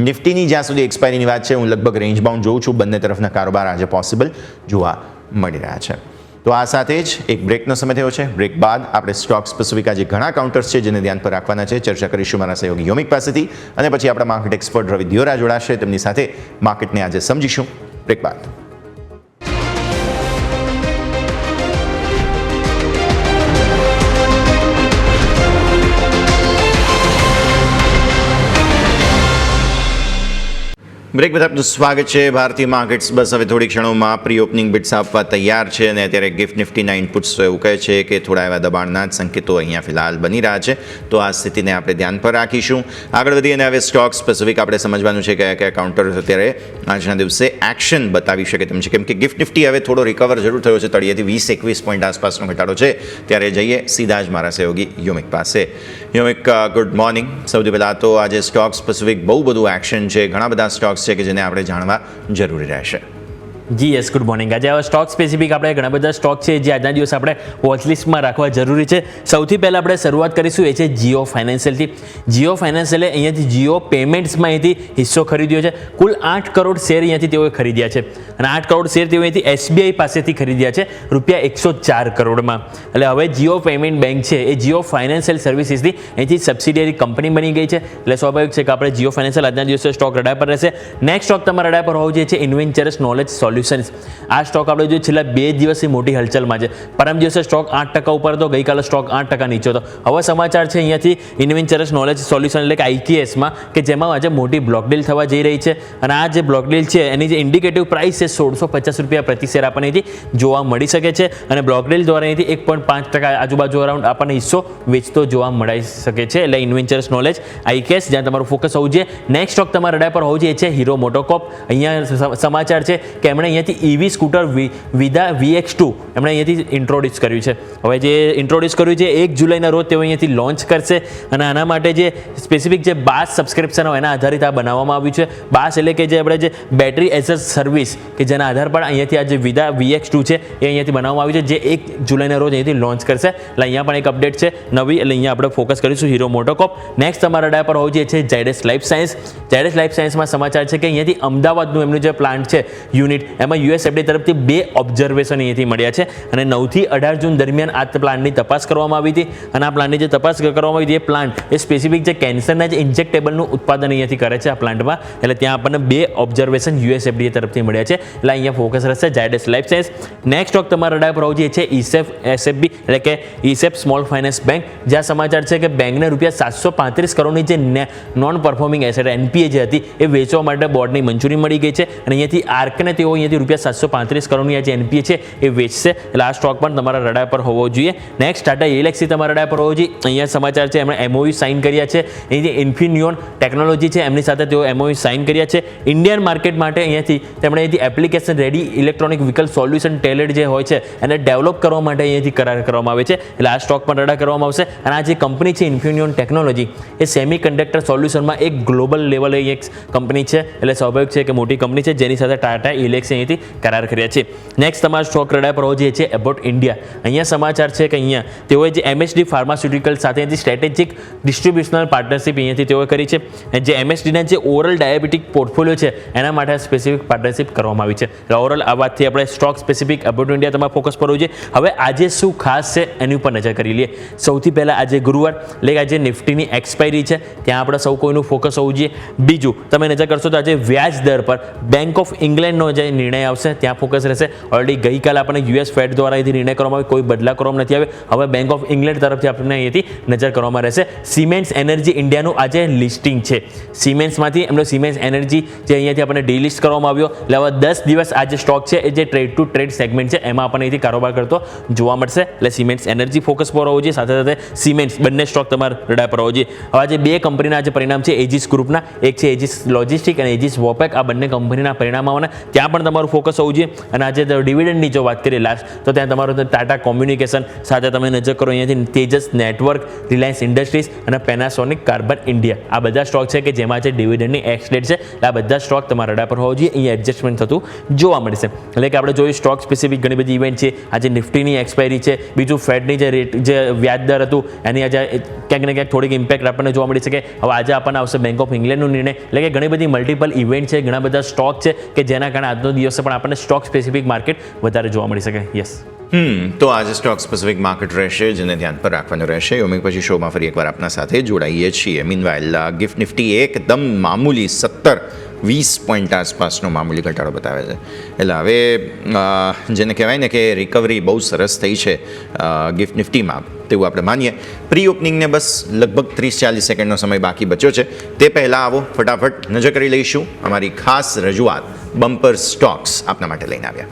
નિફ્ટીની જ્યાં સુધી એક્સપાયરીની વાત છે, હું લગભગ રેન્જ બાઉન્ડ જોઉં છું. બંને તરફના કારોબાર આજે પોસિબલ જોવા મળી રહ્યા છે. તો આ સાથે જ એક બ્રેકનો સમય થયો છે. બ્રેક બાદ આપણે સ્ટોક સ્પેસિફિક આજે ઘણા કાઉન્ટર્સ છે જેને ધ્યાન પર રાખવાના છે, ચર્ચા કરીશું મારા સહયોગી યોમિક પાસેથી, અને પછી આપણા માર્કેટ એક્સપર્ટ રવિ દિયોરા જોડાશે. તેમની સાથે માર્કેટને આજે સમજીશું. બ્રેક બાદ. બ્રેક બાદ આપનું સ્વાગત છે. ભારતીય માર્કેટ્સ બસ હવે થોડી ક્ષણોમાં પ્રી ઓપનિંગ બિટ્સ આપવા તૈયાર છે, અને અત્યારે ગિફ્ટ નિફ્ટીના ઇનપુટ્સ તો એવું કહે છે કે થોડા એવા દબાણના જ સંકેતો અહીંયા ફિલહાલ બની રહ્યા છે. તો આ સ્થિતિને આપણે ધ્યાન પર રાખીશું. આગળ વધી અને હવે સ્ટોક સ્પેસિફિક આપણે સમજવાનું છે કયા કયા કાઉન્ટર્સ અત્યારે આજના દિવસે એક્શન બતાવી શકે તેમ છે. કેમ કે ગિફ્ટ નિફ્ટી હવે થોડો રિકવર જરૂર થયો છે, તળિયેથી 20-21 પોઈન્ટ આસપાસનો ઘટાડો છે. ત્યારે જઈએ સીધા જ મારા સહયોગી યોમિક પાસે. યોમિક, ગુડ મોર્નિંગ. સૌથી પહેલાં તો આજે સ્ટોક સ્પેસિફિક બહુ બધું એક્શન છે, ઘણા બધા સ્ટોક્સ છે કે જેને આપણે જાણવા જરૂરી રહેશે. જી યસ, ગુડ મોર્નિંગ. આજે આવા સ્ટોક સ્પેસિફિક આપણે ઘણા બધા સ્ટોક છે જે આજના દિવસે આપણે વોચલિસ્ટમાં રાખવા જરૂરી છે. સૌથી પહેલાં આપણે શરૂઆત કરીશું એ છે જીઓ ફાઇનાન્શિયલથી. જીઓ ફાઇનાન્શિયલે અહીંયાથી જીઓ પેમેન્ટ્સમાં અહીંથી હિસ્સો ખરીદ્યો છે. કુલ 8 કરોડ શેર અહીંયાથી તેઓએ ખરીદ્યા છે, અને 8 કરોડ શેર તેઓ અહીંથી એસબીઆઈ પાસેથી ખરીદ્યા છે ₹104 કરોડમાં. એટલે હવે જીઓ પેમેન્ટ બેંક છે એ જીઓ ફાઇનાન્શિયલ સર્વિસીસની અહીંથી સબસિડિયરી કંપની બની ગઈ છે. એટલે સ્વાભાવિક છે કે આપણે જીઓ ફાઇનાન્શિયલ આજના દિવસે સ્ટોક રડાર પર રહેશે. નેક્સ્ટ સ્ટોક તમારા રડાર પર હોવો જોઈએ છે ઇન્વેન્ચરસ નોલેજ સોલ્યુશન્સ. આ સ્ટોક આપણે જોઈએ છેલ્લા 2 દિવસથી મોટી હલચલમાં છે. પરમ દિવસે સ્ટોક 8% ઉપર હતો, ગઈકાલે સ્ટોક 8% નીચે હતો. હવે સમાચાર છે અહીંયાથી ઇન્વેન્ચરસ નોલેજ સોલ્યુશન એટલે કે IKSમાં, કે જેમાં આજે મોટી બ્લોક ડીલ થવા જઈ રહી છે. અને આ જે બ્લોક ડીલ છે એની જે ઇન્ડિકેટિવ પ્રાઇસ છે ₹1,650 પ્રતિ શેર આપણને અહીંથી જોવા મળી શકે છે, અને બ્લોક ડીલ દ્વારા અહીંથી 1.5% આજુબાજુ અરાઉન્ડ આપણને હિસ્સો વેચતો જોવા મળી શકે છે. એટલે ઇન્વેન્ચરસ નોલેજ IKS જ્યાં તમારું ફોકસ હોવું જોઈએ. નેક્સ્ટ સ્ટોક તમારા રડાર પર હોવું જોઈએ છે હીરો મોટોકોર્પ. અહીંયા સમાચાર છે કે એમણે જેમણે અહીંયાથી EV સ્કૂટર વિદા VX2 એમણે અહીંયાથી ઇન્ટ્રોડ્યુસ કર્યું છે. હવે જે ઇન્ટ્રોડ્યુસ કર્યું છે 1 જુલાઈના રોજ તેઓ અહીંયાથી લોન્ચ કરશે અને આના માટે જે સ્પેસિફિક જે બાસ સબસ્ક્રિપ્શન હોય એના આધારિત આ બનાવવામાં આવ્યું છે. બાસ એટલે કે જે આપણે જે બેટરી એઝ અ સર્વિસ કે જેના આધાર પર અહીંયાથી આ જે વિદા VX2 છે એ અહીંયાથી બનાવવામાં આવ્યું છે, જે 1 જુલાઈના રોજ અહીંયાથી લોન્ચ કરશે. એટલે અહીંયા પણ એક અપડેટ છે નવી, એટલે અહીંયા આપણે ફોકસ કરીશું હીરો મોટોકોર્પ. નેક્સ્ટ તમારા રડાર પર હોવું છે Zydus life science. Zydus life સાયન્સમાં સમાચાર છે કે અહીંયાથી અમદાવાદનું એમનું જે પ્લાન્ટ છે યુનિટ, એમાં USFDA તરફથી 2 ઓબ્ઝર્વેશન અહીંયાથી મળ્યા છે અને 9 થી 18 જૂન દરમિયાન આ પ્લાન્ટની તપાસ કરવામાં આવી હતી. અને આ પ્લાન્ટની જે તપાસ કરવામાં આવી હતી એ પ્લાન્ટ એ સ્પેસિફિક જે કેન્સરના જે ઇન્જેક્ટેબલનું ઉત્પાદન અહીંયાથી કરે છે આ પ્લાન્ટમાં. એટલે ત્યાં આપણને 2 ઓબ્ઝર્વેશન USFDA તરફથી મળ્યા છે. એટલે અહીંયા ફોકસ રહેશે Zydus life science. Next stock તમારા રડાર પર હોવું છે SFB એટલે કે ESEF સ્મોલ ફાઇનાન્સ બેંક. જ્યાં સમાચાર છે કે બેંકને ₹735 કરોડની જે નોન પરફોર્મિંગ એસેટ NPA જે હતી એ વેચવા માટે બોર્ડની મંજૂરી મળી ગઈ છે અને અહીંયાથી આર્કને તેઓ અહીંયાથી ₹735 કરોડની જે NPA છે એ વેચશે. એટલે આ સ્ટોક પણ તમારા રડાર પર હોવો જોઈએ. નેક્સ્ટ ટાટા એલેક્સી તમારા રડાર પર હોવો જોઈએ. અહીંયા સમાચાર છે એમણે MOU સાઇન કર્યા છે. એ જે ઇન્ફિનિયોન ટેકનોલોજી છે એમની સાથે તેઓ MOU સાઇન કર્યા છે. ઇન્ડિયન માર્કેટ માટે અહીંયાથી તેમણે અહીંયાથી application ready electronic vehicle solution ટેલેડ જે હોય છે એને ડેવલપ કરવા માટે અહીંયાથી કરાર કરવામાં આવે છે. એટલે આ સ્ટોક પણ રડા કરવામાં આવશે. અને આ જે કંપની છે ઇન્ફિનિયોન ટેકનોલોજી એ સેમી કન્ડક્ટર સોલ્યુશનમાં એક ગ્લોબલ લેવલે એક કંપની છે. એટલે સ્વાભાવિક છે કે મોટી કંપની છે જેની સાથે ટાટા એલેક્સી અહીંયાથી કરાર કર્યા છે. નેક્સ્ટ તમારા સ્ટોક રડા પર હોવો છે એબોટ ઇન્ડિયા. અહીંયા સમાચાર છે કે અહીંયા તેઓએ જે MSD ફાર્માસ્યુટિકલ સાથેથી સ્ટ્રેટેજિક ડિસ્ટ્રીબ્યુશનલ પાર્ટનરશિપ અહીંયાથી તેઓએ કરી છે. જે MSDના જે ઓરલ ડાયાબિટીક પોર્ટફોલિયો છે એના માટે સ્પેસિફિક પાર્ટનરશિપ કરવામાં આવી છે. ઓરલ આ વાતથી આપણે સ્ટોક સ્પેસિફિક એબોટ ઇન્ડિયા તમારે ફોકસ કરવું છે. હવે આજે શું ખાસ છે એની ઉપર નજર કરી લઈએ. સૌથી પહેલાં આજે ગુરુવાર એટલે કે આજે નિફ્ટીની એક્સપાયરી છે, ત્યાં આપણે સૌ કોઈનું ફોકસ હોવું જોઈએ. બીજું તમે નજર કરશો તો આજે વ્યાજ દર પર બેંક ઓફ ઇંગ્લેન્ડનો જે નિર્ણય આવશે ત્યાં ફોકસ રહેશે. ઓલરેડી ગઈકાલે આપણને US ફેડ દ્વારા અહીંથી નિર્ણય કરવામાં આવ્યો, કોઈ બદલાવ કરવામાં નથી આવ્યો. હવે બેંક ઓફ ઇંગ્લેન્ડ તરફથી આપણને અહીંયાથી નજર કરવામાં રહેશે. સિમેન્ટ્સ એનર્જી ઇન્ડિયાનું આજે લિસ્ટિંગ છે. સિમેન્ટ્સમાંથી એમનો સિમેન્ટ્સ એનર્જી જે અહીંયાથી આપણને ડીલિસ્ટ કરવામાં આવ્યો. એટલે હવે 10 દિવસ આ જે સ્ટોક છે એ જે ટ્રેડ ટુ ટ્રેડ સેગમેન્ટ છે એમાં આપણને અહીંથી કારોબાર કરતો જોવા મળશે. એટલે સિમેન્ટ્સ એનર્જી ફોકસ પર હોવું જોઈએ, સાથે સાથે સિમેન્ટ્સ બંને સ્ટોક તમારા રડાર પર હોવો જોઈએ. હવે આજે 2 કંપનીના જે પરિણામ છે એજીસ ગ્રુપના, એક છે એજીસ લોજિસ્ટિક અને એજીસ વોપેક. આ બંને કંપનીના પરિણામ આવવાના ત્યાં પણ તમારું ફોકસ હોવું જોઈએ. અને આજે ડિવિડન્ડની જો વાત કરીએ લાસ્ટ તો ત્યાં તમારું ટાટા કોમ્યુનિકેશન, સાથે તમે નજર કરો અહીંયાથી તેજસ નેટવર્ક, રિલાયન્સ ઇન્ડસ્ટ્રીઝ અને પેનાસોનિક કાર્બન ઇન્ડિયા. આ બધા સ્ટોક છે કે જેમાં જે ડિવિડન્ડની એક્સ ડેટ છે. એટલે આ બધા સ્ટોક તમારા રડાર પર હોવો જોઈએ. અહીંયા એડજસ્ટમેન્ટ થતું જોવા મળશે. એટલે કે આપણે જોયું સ્ટોક સ્પેસિફિક ઘણી બધી ઇવેન્ટ છે. આજે નિફ્ટીની એક્સપાયરી છે, બીજું ફેડની જે રેટ જે વ્યાજ દર હતું એની આજે ક્યાંક ને ક્યાંક થોડીક ઇમ્પેક્ટ આપણને જોવા મળી શકે. હવે આજે આપણને આવશે બેંક ઓફ ઇંગ્લેન્ડનો નિર્ણય. એટલે કે ઘણી બધી મલ્ટિપલ ઇવેન્ટ છે, ઘણા બધા સ્ટોક છે કે જેના કારણે આજનો દિવસે પણ આપણને સ્ટોક સ્પેસિફિક માર્કેટ વધારે જોવા મળી શકે. યસ, તો આજે સ્ટોક સ્પેસિફિક માર્કેટ રહેશે જેને ધ્યાન પર રાખવાનું રહેશે. ઓમિક પછી શોમાં ફરી એકવાર આપના સાથે જોડાઈએ છીએ. મીનવાઇલ ગિફ્ટ નિફ્ટી એકદમ મામૂલી 17-20 પોઈન્ટ આસપાસનો મામૂલી ઘટાડો બતાવે છે. એટલે હવે જેને કહેવાય ને કે રિકવરી બહુ સરસ થઈ છે ગિફ્ટ નિફ્ટીમાં તેવું આપણે માનીએ. પ્રી ઓપનિંગને બસ લગભગ 30-40 સેકન્ડનો સમય બાકી બચ્યો છે. તે પહેલાં આવો ફટાફટ નજર કરી લઈશું અમારી ખાસ રજૂઆત બમ્પર સ્ટોક્સ આપના માટે લઈને આવ્યા.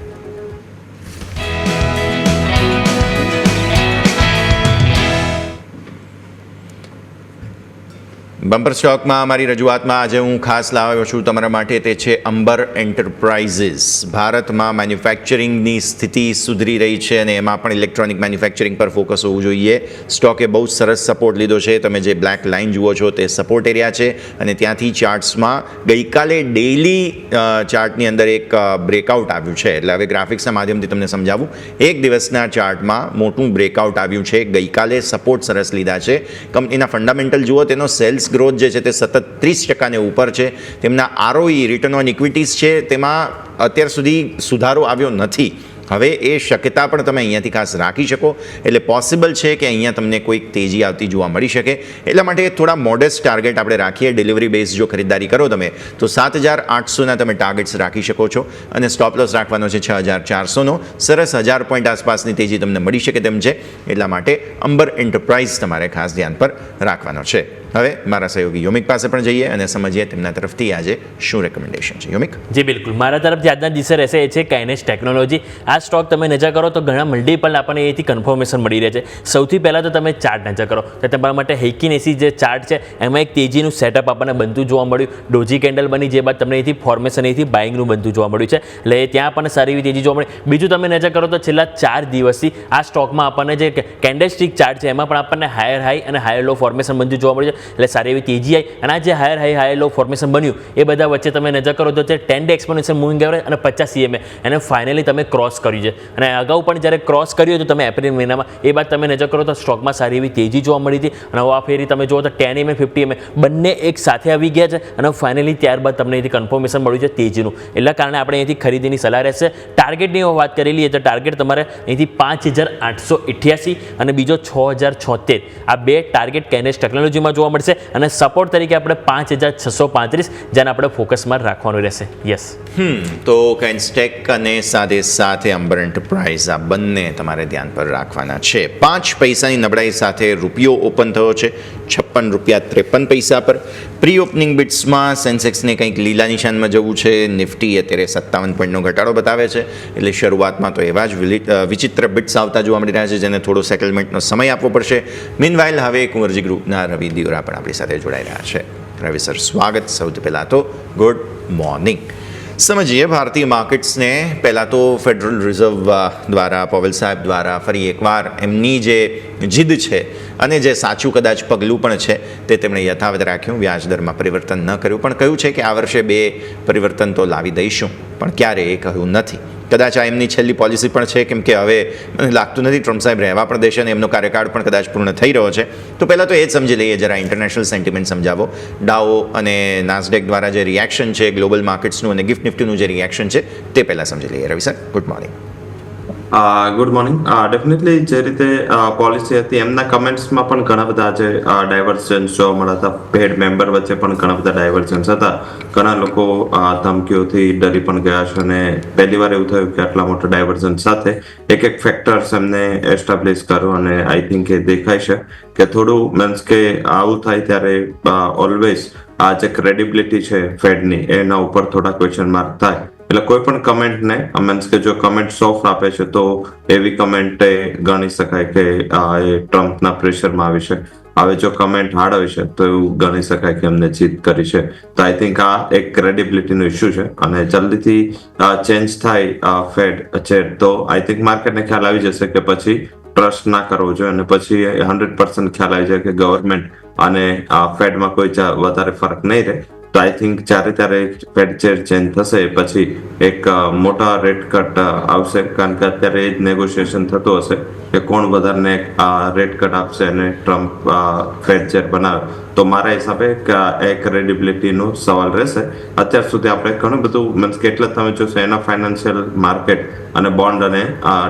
બમ્પર સ્ટોકમાં અમારી રજૂઆતમાં આજે હું ખાસ લાવ્યો છું તમારા માટે, તે છે અંબર એન્ટરપ્રાઇઝિસ. ભારતમાં મેન્યુફેક્ચરિંગની સ્થિતિ સુધરી રહી છે અને એમાં પણ ઇલેક્ટ્રોનિક મેન્યુફેક્ચરિંગ પર ફોકસ હોવું જોઈએ. સ્ટોકે બહુ સરસ સપોર્ટ લીધો છે. તમે જે બ્લેક લાઇન જુઓ છો તે સપોર્ટ એરિયા છે અને ત્યાંથી ચાર્ટ્સમાં ગઈકાલે ડેઇલી ચાર્ટની અંદર એક બ્રેકઆઉટ આવ્યું છે. એટલે હવે ગ્રાફિક્સના માધ્યમથી તમને સમજાવું. એક દિવસના ચાર્ટમાં મોટું બ્રેકઆઉટ આવ્યું છે. ગઈકાલે સપોર્ટ સરસ લીધા છે. કંપનીના ફંડામેન્ટલ જુઓ, તેનો સેલ્સ ગ્રોથ જે છે તે સતત 30% ઉપર છે. તેમના ROE રિટર્ન ઓન ઇક્વિટીઝ છે તેમાં અત્યાર સુધી સુધારો આવ્યો નથી. હવે એ શક્યતા પણ તમે અહીંયાથી ખાસ રાખી શકો. એટલે પોસિબલ છે કે અહીંયા તમને કોઈક તેજી આવતી જોવા મળી શકે. એટલા માટે થોડા મોડેસ્ટ ટાર્ગેટ આપણે રાખીએ. ડિલિવરી બેઝ જો ખરીદદારી કરો તમે તો 7,800ના તમે ટાર્ગેટ્સ રાખી શકો છો અને સ્ટોપ લોસ રાખવાનો છે 6,400નો. સરસ 1000 પોઈન્ટ આસપાસની તેજી તમને મળી શકે તેમ છે. એટલા માટે અંબર એન્ટરપ્રાઇઝ તમારે ખાસ ધ્યાન પર રાખવાનો છે. હવે મારા સહયોગી યોમિક પાસે પણ જઈએ અને સમજીએ તેમના તરફથી આજે શું રેકમેન્ડેશન છે. યોમિક, જી બિલકુલ, મારા તરફથી આજના દિવસે રહેશે એ છે કાઇનેસ્ટ ટેકનોલોજી. આ સ્ટોક તમે નજર કરો તો ઘણા મલ્ટિપલ આપણને એથી કન્ફર્મેશન મળી રહે છે. સૌથી પહેલાં તો તમે ચાર્ટ નજર કરો તો તમારા માટે હેઇકિન એસી જે ચાર્ટ છે એમાં એક તેજીનું સેટઅપ આપણને બનતું જોવા મળ્યું. ડોજી કેન્ડલ બની, જે બાદ તમને એથી ફોર્મેશન એથી બાઇંગનું બનતું જોવા મળ્યું છે, એટલે ત્યાં આપણને સારી એવી તેજી જોવા મળી. બીજું તમે નજર કરો તો છેલ્લા 4 દિવસથી આ સ્ટોકમાં આપણને જે કેન્ડલસ્ટિક ચાર્ટ છે એમાં પણ આપણને હાયર હાઈ અને હાયર લો ફોર્મેશન બનતું જોવા મળ્યું છે, એટલે સારી એવી તેજી આવી. અને આ જે હાયર હાઈ હાયર લો ફોર્મેશન બન્યું એ બધા વચ્ચે તમે નજર કરો તો 10 ડે એક્સપોનેન્શિયલ મૂવિંગ એવરેજ અને 50 EMA એને ફાઇનલી તમે ક્રોસ કર્યું છે. અને અગાઉ પણ જ્યારે ક્રોસ કર્યું હતું તમે એપ્રિલ મહિનામાં, એ બાદ તમે નજર કરો તો સ્ટોકમાં સારી એવી તેજી જોવા મળી હતી. અને આ ફેરી તમે જુઓ તો 10 EMA 50 EMA બંને એક સાથે આવી ગયા છે અને ફાઇનલી ત્યારબાદ તમને અહીંથી કન્ફર્મેશન મળ્યું છે તેજીનું. એટલા કારણે આપણે અહીંથી ખરીદીની સલાહ રહેશે. ટાર્ગેટની વાત કરેલી તો ટાર્ગેટ તમારે અહીંથી 5888 અને બીજો 6076 આ બે ટાર્ગેટ કાઇનેસ્ટ ટેકનોલોજીમાં જોવા મળશે. અને સપોર્ટ તરીકે આપણે 5635 જેને આપણે ફોકસમાં રાખવાનું રહેશે. યસ, તો કાઇન્સ્ટેક અને સાથે અંબર એન્ટરપ્રાઇઝ આ બંને તમારે ધ્યાન પર રાખવાના છે. 5 પૈસાની નબળાઈ સાથે રૂપિયો ઓપન થયો છે ₹56.53 પર. પ્રી ઓપનિંગ બિટ્સમાં સેન્સેક્સને કંઈક લીલા નિશાનમાં જવું છે. નિફ્ટી અત્યારે 57 પોઈન્ટનો ઘટાડો બતાવે છે, એટલે શરૂઆતમાં તો એવા જ વિચિત્ર બિટ્સ આવતા જોવા મળી રહ્યા છે જેને થોડો સેટલમેન્ટનો સમય આપવો પડશે. મીનવાઇલ હવે કુંવરજી ગ્રુપના રવિ દિયોરા પણ આપણી સાથે જોડાઈ રહ્યા છે. રવિ સર, સ્વાગત. સૌથી પહેલાં તો ગુડ મોર્નિંગ. સમજીએ ભારતીય માર્કેટ્સને. પહેલાં તો ફેડરલ રિઝર્વ દ્વારા, પવેલ સાહેબ દ્વારા ફરી એકવાર એમની જે જીદ છે અને જે સાચું કદાચ પગલું પણ છે તે તેમણે યથાવત રાખ્યું. વ્યાજદરમાં પરિવર્તન ન કર્યું, પણ કહ્યું છે કે આ વર્ષે 2 પરિવર્તન તો લાવી દઈશું, પણ ક્યારે એ કહ્યું નથી. કદાચ આ એમની છેલ્લી પોલિસી પણ છે, કેમ કે હવે મને લાગતું નથી ટ્રમ્પ સાહેબ રહેવા પણ દેશે અને એમનો કાર્યકાળ પણ કદાચ પૂર્ણ થઈ રહ્યો છે. તો પહેલાં તો એ જ સમજી લઈએ, જરા ઇન્ટરનેશનલ સેન્ટિમેન્ટ સમજાવો. ડાઓ અને નાસ્ડેક દ્વારા જે રિએક્શન છે ગ્લોબલ માર્કેટ્સનું અને ગિફ્ટ નિફ્ટીનું જે રિએક્શન છે તે પહેલાં સમજી લઈએ. Ravi sir, good morning. Good morning. Definitely જે રીતે પોલિસી હતી એમના કમેન્ટ્સમાં પણ ઘણા બધા આજે ડાયવર્જન્સ જોવા મળ્યા હતા. પેડ મેમ્બર વચ્ચે પણ ઘણા બધા ડાયવર્જન્સ હતા. ઘણા લોકો ધમકીઓથી ડરી પણ ગયા છે અને પહેલી વાર એવું થયું કે આટલા મોટા ડાયવર્જન્સ સાથે એક ફેક્ટર્સ એમને એસ્ટાબ્લિશ કર્યો. અને આઈ થિંક એ દેખાય છે કે થોડું મીન્સ કે આવું થાય ત્યારે ઓલવેઝ આ જે ક્રેડિબિલિટી છે ફેડની એના ઉપર થોડા ક્વેશ્ચન માર્ક થાય. એટલે કોઈ પણ કમેન્ટને મીન્સ કે જો કમેન્ટ સોફ્ટ આપે છે તો એવી કમેન્ટ ગણી શકાય કે એ ટ્રમ્પના પ્રેશરમાં આવી છે. હવે જો કમેન્ટ હાર્ડ આવી છે તો એવું ગણી શકાય કે એમને જીત કરી છે. તો આઈ થિંક આ એક ક્રેડિબિલિટીનો ઇસ્યુ છે અને જલ્દીથી ચેન્જ થાય ફેડ છે તો આઈ થિંક માર્કેટને ખ્યાલ આવી જશે કે પછી ટ્રસ્ટ ના કરવો જોઈએ અને પછી 100% ખ્યાલ આવી જાય કે ગવર્મેન્ટ અને ફેડમાં કોઈ વધારે ફરક નહીં રહે. તો આઈ થિંક ત્યારે ફેડ ચેર ચેન્જ થશે પછી એક મોટા રેટ કટ આવશે, કારણ કે અત્યારે એ જ નેગોશિએશન થતું હશે કે કોણ વધારે રેટ કટ આપશે અને ટ્રમ્પ ફેડ ચેર બનાવે. તો મારા હિસાબે એ ક્રેડિબિલિટીનો સવાલ રહેશે. અત્યાર સુધી આપણે ઘણું બધું મીન્સ કે એટલે તમે જોશો એના ફાઇનાન્શિયલ માર્કેટ અને બોન્ડ અને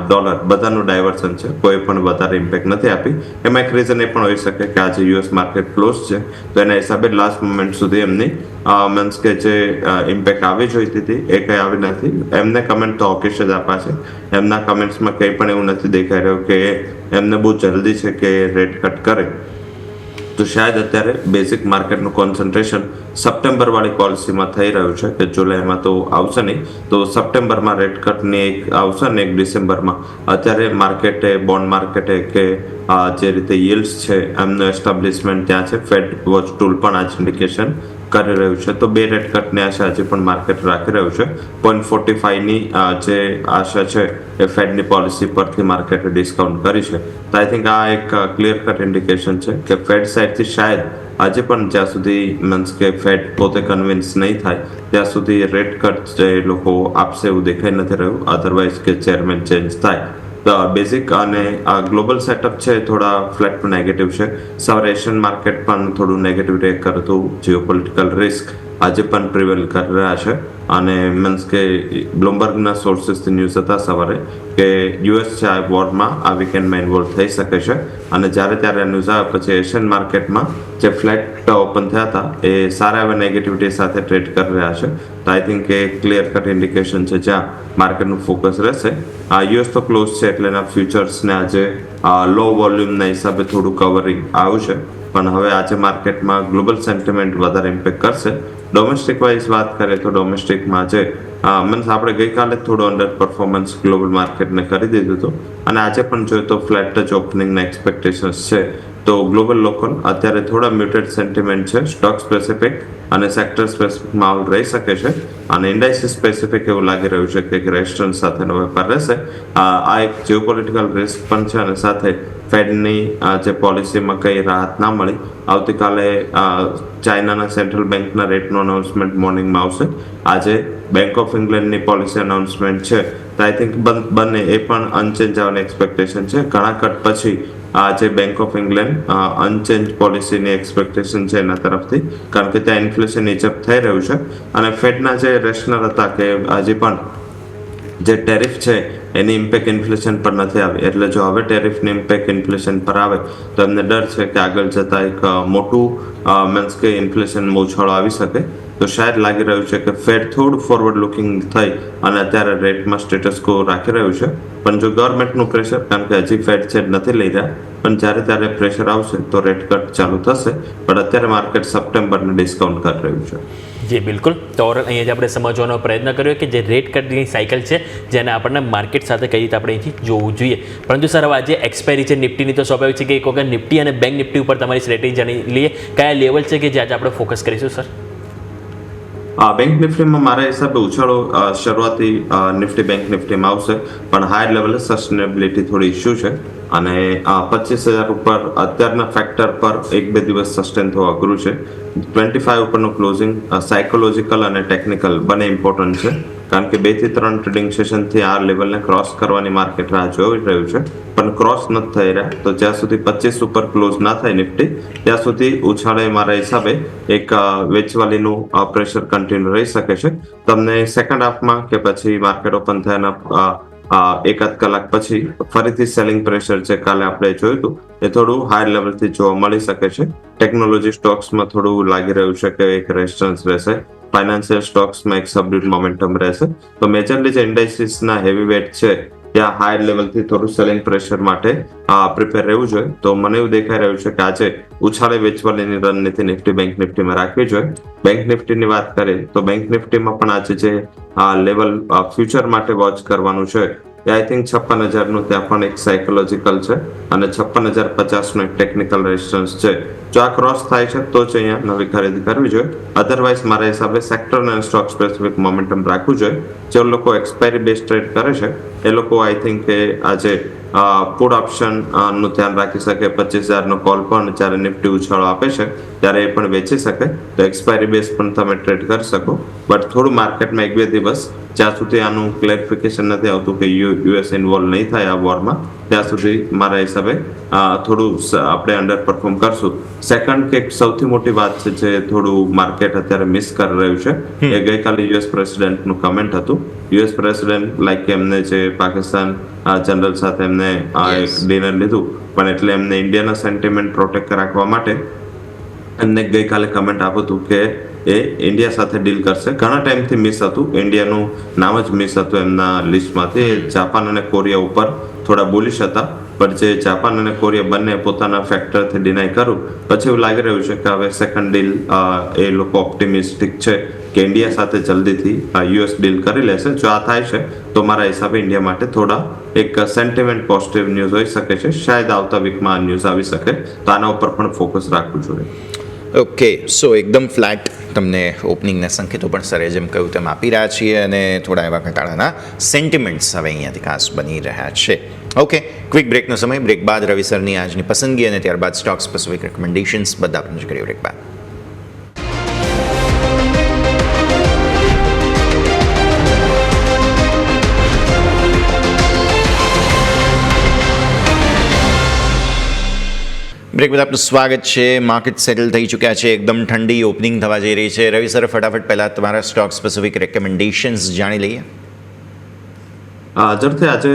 ડોલર બધાનું ડાયવર્સન છે, કોઈ પણ વધારે ઇમ્પેક્ટ નથી આપી. એમાં એક રીઝન એ પણ હોઈ શકે કે આજે યુએસ માર્કેટ ક્લોઝ છે તો એના હિસાબે લાસ્ટ મોમેન્ટ સુધી એમની મીન્સ કે જે ઇમ્પેક્ટ આવી જોઈતી હતી એ કંઈ આવી નથી. એમને કમેન્ટ તો ઓકેશ જ આપ્યા છે. એમના કમેન્ટ્સમાં કંઈ પણ એવું નથી દેખાઈ રહ્યું કે એમને બહુ જલ્દી છે કે રેટ કટ કરે. તો શાયદ અત્યારે બેઝિક માર્કેટનું કોન્સન્ટ્રેશન સપ્ટેમ્બર વાળી પોલિસીમાં થઈ રહ્યું છે કે જુલાઈમાં તો આવશે નહીં. તો સપ્ટેમ્બરમાં રેટ કટની એક આવશે ને એક ડિસેમ્બરમાં. અત્યારે માર્કેટે બોન્ડ માર્કેટે કે જે રીતે yields છે એમનું એસ્ટાબ્લિશમેન્ટ ત્યાં છે. ફેડ વોચ ટૂલ પણ આ ઇન્ડિકેશન કરી રહ્યું છે. તો 2 રેટ કટની આશા હજી પણ માર્કેટ રાખી રહ્યું છે. 0.45ની જે આશા છે એ ફેડની પોલિસી પરથી માર્કેટે ડિસ્કાઉન્ટ કરી છે. તો આઈ થિંક આ એક ક્લિયર કટ ઇન્ડિકેશન છે કે ફેડ સાઇડથી શાયદ આજે પણ જ્યાં સુધી મીન્સ કે ફેડ પોતે કન્વિન્સ નહીં થાય ત્યાં સુધી રેટ કટ જે લોકો આપશે એવું દેખાઈ નથી રહ્યું. અધરવાઇઝ કે ચેરમેન ચેન્જ થાય. બેઝિક અને ગ્લોબલ સેટઅપ છે થોડા ફ્લેટ ટુ નેગેટિવ છે. સવારે એશિયન માર્કેટ પણ થોડું નેગેટિવ રિએક્ટ કરતું. જીઓપોલિટિકલ રિસ્ક આજે પણ પ્રિવેલ કરી રહ્યા છે અને મીન્સ કે બ્લુમબર્ગના સોર્સિસથી ન્યૂઝ હતા સવારે કે યુએસ છે આ વોરમાં આ વીકેન્ડમાં ઇન્વોલ્વ થઈ શકે છે. અને જ્યારે ત્યારે ન્યૂઝ આવે પછી એશિયન માર્કેટમાં જે ફ્લેટ ઓપન થયા હતા એ સારા એવા નેગેટિવિટી સાથે ટ્રેડ કરી રહ્યા છે. તો I think A clear cut indication છે જ્યાં માર્કેટનું ફોકસ રહેશે. યુએસ તો ક્લોઝ છે એટલે એના ફ્યુચર્સને આજે લો વોલ્યુમના હિસાબે થોડું કવરિંગ આવ્યું છે. પણ હવે આજે માર્કેટમાં ગ્લોબલ સેન્ટિમેન્ટ વધારે ઇમ્પેક્ટ કરશે. ડોમેસ્ટિક વાઇઝ વાત કરીએ તો ડોમેસ્ટિકમાં જે મીન્સ આપણે ગઈકાલે થોડું અંડર પરફોર્મન્સ ગ્લોબલ માર્કેટને કરી દીધું હતું અને આજે પણ જોઈએ તો ફ્લેટ ટચ ઓપનિંગના એક્સપેક્ટેશન્સ છે. તો ગ્લોબલ લોકલ અત્યારે થોડા મ્યુટેડ સેન્ટિમેન્ટ છે. સ્ટોક સ્પેસિફિક અને સેક્ટર સ્પેસિફિક માહોલ રહી શકે છે અને ઇન્ડાઇસીસ સ્પેસિફિક એવું લાગી રહ્યું છે કે એક રેસ્ટોરન્ટ સાથેનો વેપાર રહેશે. આ એક જીઓપોલિટિકલ રિસ્ક પણ છે અને સાથે ફેડની જે પોલિસીમાં કંઈ રાહત ના મળી. આવતીકાલે ચાઇનાના સેન્ટ્રલ બેંકના રેટનું અનાઉન્સમેન્ટ મોર્નિંગમાં આવશે. આજે બેંક ઓફ ઇંગ્લેન્ડની પોલિસી અનાઉન્સમેન્ટ છે તો આઈ થિંક બંને એ પણ અનચેન્જ આવવાની એક્સપેક્ટેશન છે. ઘણા કટ પછી આજે બેંક ઓફ ઇંગ્લેન્ડ અનચેન્જ પોલિસીની એક્સપેક્ટેશન છે એના તરફથી, કારણ કે ત્યાં ઇન્ફ્લેશન નીચપ થઈ રહ્યું છે અને ફેડના જે રેશનલ હતા કે હજી પણ જે ટેરિફ છે એની ઇમ્પેક્ટ ઇન્ફ્લેશન પર નથી આવી, એટલે જો હવે ટેરિફની ઇમ્પેક્ટ ઇન્ફ્લેશન પર આવે તો એમને ડર છે કે આગળ જતા એક મોટું મીન્સ કે ઇન્ફ્લેશનમાં ઉછાળો આવી શકે. તો શાયદ લાગી રહ્યું છે કે ફેડ થોડું ફોરવર્ડ લુકિંગ થઈ અને અત્યારે રેટમાં સ્ટેટસ કો રાખી રહ્યું છે. પણ જો ગવર્મેન્ટનું પ્રેશર, કારણ કે હજી ફેડ છે નથી લઈ રહ્યા, પણ જ્યારે ત્યારે પ્રેશર આવશે તો રેટ કટ ચાલુ થશે. પણ અત્યારે માર્કેટ સપ્ટેમ્બરને ડિસ્કાઉન્ટ કરી રહ્યું છે. જી બિલકુલ. તો ઓવરઓલ અહીંયા જ આપણે સમજવાનો પ્રયત્ન કર્યો કે જે રેટ કટની સાયકલ છે જેને આપણને માર્કેટ સાથે કઈ રીતે આપણે અહીંથી જોવું જોઈએ. પરંતુ સર હવે આજે એક્સપાયરી છે નિફ્ટીની, તો સ્વાભાવિક છે કે એક વખત નિફ્ટી અને બેંક નિફ્ટી ઉપર તમારી સ્ટ્રેટેજી જાણી લઈએ. કયા લેવલ છે કે જે આજે આપણે ફોકસ કરીશું સર? બેંક નિફ્ટીમાં મારા હિસાબે ઉછાળો શરૂઆતી નિફ્ટી બેંક નિફ્ટીમાં આવશે, પણ હાયર લેવલે સસ્ટેનેબિલિટી થોડી ઇશ્યુ છે અને 25,000 ઉપર અત્યારના ફેક્ટર પર 1-2 દિવસ સસ્ટેન થવું અઘરું છે. 25 ઉપરનું ક્લોઝિંગ સાયકોલોજીકલ અને ટેકનિકલ બંને ઇમ્પોર્ટન્ટ છે, કારણ કે 2 થી 3 ટ્રેડિંગ સેશનથી આ લેવલને ક્રોસ કરવાની માર્કેટ રાહ જોઈ રહ્યું છે, પણ ક્રોસ નથી થઈ રહ્યા. તો જ્યાં સુધી 25 ઉપર ક્લોઝ ના થાય નિફ્ટી ત્યાં સુધી ઉછાળે મારા હિસાબે એક વેચવાલીનું પ્રેશર કન્ટિન્યુ રહી શકે છે. તમને સેકન્ડ હાફમાં કે પછી માર્કેટ ઓપન થયાના એકાદ કલાક પછી ફરીથી સેલિંગ પ્રેશર છે કાલે આપણે જોયું હતું એ થોડું હાયર લેવલથી જોવા મળી શકે છે. ટેકનોલોજી સ્ટોક્સમાં થોડું લાગી રહ્યું છે કે એક રેસ્ટન્સ રહેશે. ફાઇનાન્શિયલ સ્ટોક્સમાં એક સબડ્યુટ મોમેન્ટમ રહેશે. તો મેજરલી જે ઇન્ડાઇસીસના હેવી વેટ છે ત્યાં હાયર લેવલથી થોડું સેલિંગ પ્રેશર માટે પ્રિપેર રહેવું જોઈએ. તો મને એવું દેખાઈ રહ્યું છે કે આજે ઉછાળે વેચવાલીની રણનીતિ નિફ્ટી બેંક નિફ્ટીમાં રાખવી જોઈએ. બેંક નિફ્ટીની વાત કરીએ તો બેંક નિફ્ટીમાં પણ આજે જે લેવલ ફ્યુચર માટે વોચ કરવાનું છે એ આઈ થિંક 56,000નું ત્યાં પણ એક સાયકોલોજીકલ છે અને 56,050નું એક ટેકનિકલ રેઝિસ્ટન્સ છે. જો આ ક્રોસ થાય છે તો જ અહીંયા નવી ખરીદી કરવી જોઈએ. અધરવાઇઝ મારા હિસાબે સેક્ટર અને સ્ટોક સ્પેસિફિક મોમેન્ટમ રાખવું જોઈએ. જે લોકો એક્સપાયરી બેઝ ટ્રેડ કરે છે એ લોકો આઈ થિંક કે આજે પુટ ઓપ્શન નું ધ્યાન રાખી શકે. 25,000નો કોલ પણ જ્યારે નિફ્ટી ઉછાળો આપે છે ત્યારે એ પણ વેચી શકે. તો એક્સપાયરી બેઝ પણ તમે ટ્રેડ કરી શકો. બટ થોડું માર્કેટમાં 1-2 દિવસ જ્યાં સુધી આનું ક્લેરિફિકેશન નથી આવતું કે યુએસ ઇન્વોલ્વ નહીં થાય આ વોરમાં, ત્યાં સુધી મારા હિસાબે થોડું આપણે અંડર પરફોર્મ કરશું. સેકન્ડ કે સૌથી મોટી વાત છે જે થોડું માર્કેટ અત્યારે મિસ કરી રહ્યું છે એ ગઈકાલે યુએસ પ્રેસિડેન્ટનું કમેન્ટ હતું. યુએસ પ્રેસિડેન્ટ લાઈક એમને જે પાકિસ્તાન જનરલ સાથે એમને એક ડિનર લીધું, પણ એટલે એમને ઇન્ડિયાના સેન્ટિમેન્ટ પ્રોટેક્ટ રાખવા માટે એમને ગઈકાલે કમેન્ટ આપ્યું હતું કે એ ઇન્ડિયા સાથે ડીલ કરશે. ઘણા ટાઈમથી મિસ હતું, ઇન્ડિયાનું નામ જ મિસ હતું એમના લિસ્ટમાંથી. જાપાન અને કોરિયા ઉપર થોડા બોલિશ હતા, પણ જે જાપાન અને કોરિયા બંને પોતાના ફેક્ટરથી ડિનાય કર્યું પછી એવું લાગી રહ્યું છે કે હવે સેકન્ડ ડીલ એ લોકો ઓપ્ટિમિસ્ટિક છે કે ઇન્ડિયા સાથે જલ્દીથી યુએસ ડીલ કરી લેશે. જો આ થાય છે તો મારા હિસાબે ઇન્ડિયા માટે થોડા એક સેન્ટિમેન્ટ પોઝિટિવ ન્યૂઝ હોઈ શકે છે. શાયદ આવતા વીકમાં આ ન્યૂઝ આવી શકે, તો આના ઉપર પણ ફોકસ રાખવું જોઈએ. ઓકે, સો એકદમ ફ્લેટ તમને ઓપનિંગના સંકેતો પણ સરે જેમ કહ્યું તેમ આપી રહ્યા છીએ અને થોડા એવા ઘટાડાના સેન્ટિમેન્ટ્સ હવે અહીંયાથી ખાસ બની રહ્યા છે. ઓકે, ક્વિક બ્રેકનો સમય. બ્રેક બાદ રવિ સરની આજની પસંદગી અને ત્યારબાદ સ્ટોક સ્પેસિફિક રેકમેન્ડેશન્સ બધા આપણે કરીએ બ્રેક બાદ. બ્રેક બાદ આપનું સ્વાગત છે. માર્કેટ સેટલ થઈ ચૂક્યા છે, એકદમ ઠંડી ઓપનિંગ થવા જઈ રહી છે. રવિ સર, ફટાફટ પહેલાં તમારા સ્ટોક સ્પેસિફિક રેકમેન્ડેશન્સ જાણી લઈએ. ઝડપથી આજે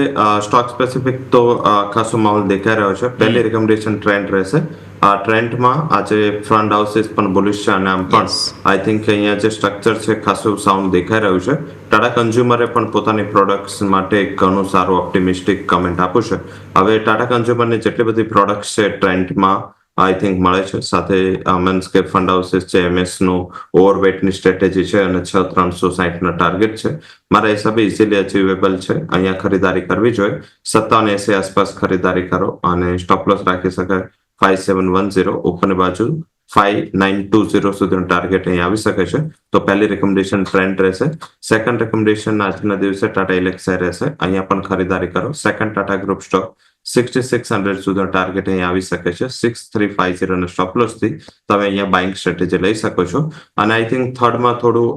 સ્ટોક સ્પેસિફિક તો ખાસો માહોલ દેખાઈ રહ્યો છે. પહેલી રેકમેન્ડેશન ટ્રેન્ડ રહેશે. આ ટ્રેન્ડમાં આજે ફ્રન્ટ હાઉસીસ પણ બુલિશ છે અને આમ પણ આઈ થિંક અહીંયા જે સ્ટ્રક્ચર છે ખાસું સાઉન્ડ દેખાઈ રહ્યું છે. ટાટા કન્ઝ્યુમરે પણ પોતાની પ્રોડક્ટ્સ માટે ઘણું સારું ઓપ્ટિમિસ્ટિક કમેન્ટ આપ્યું છે. હવે ટાટા કન્ઝ્યુમરની જેટલી બધી પ્રોડક્ટ્સ છે ટ્રેન્ડમાં આઈ થિંક મળે છે. સાથે મીન્સ કે ફંડ હાઉસીસ છે, MS નું ઓવરવેટની સ્ટ્રેટેજી છે અને 6,360 ટાર્ગેટ છે. મારા હિસાબે ઇઝીલી અચીવેબલ છે. અહીંયા ખરીદારી કરવી જોઈએ. 57.80 આસપાસ ખરીદારી કરો અને સ્ટોપ લોસ રાખી શકાય 5710. ઉપરની બાજુ 5920 સુધીનો ટાર્ગેટ અહીં આવી શકે છે. તો પહેલી રેકમેન્ડેશન ટ્રેન્ડ રહેશે. સેકન્ડ રેકમેન્ડેશન આજના દિવસે ટાટા એલેક્સાઈ રહેશે. અહીંયા પણ ખરીદારી કરો. સેકન્ડ ટાટા ગ્રુપ સ્ટોક 6600 સુધીનો ટાર્ગેટ અહીં આવી શકે છે. 6350 ના સ્ટોપ લોસ થી તમે અહીંયા બાઇંગ સ્ટ્રેટેજી લઈ શકો છો. અને આઈ થિંક થર્ડમાં થોડું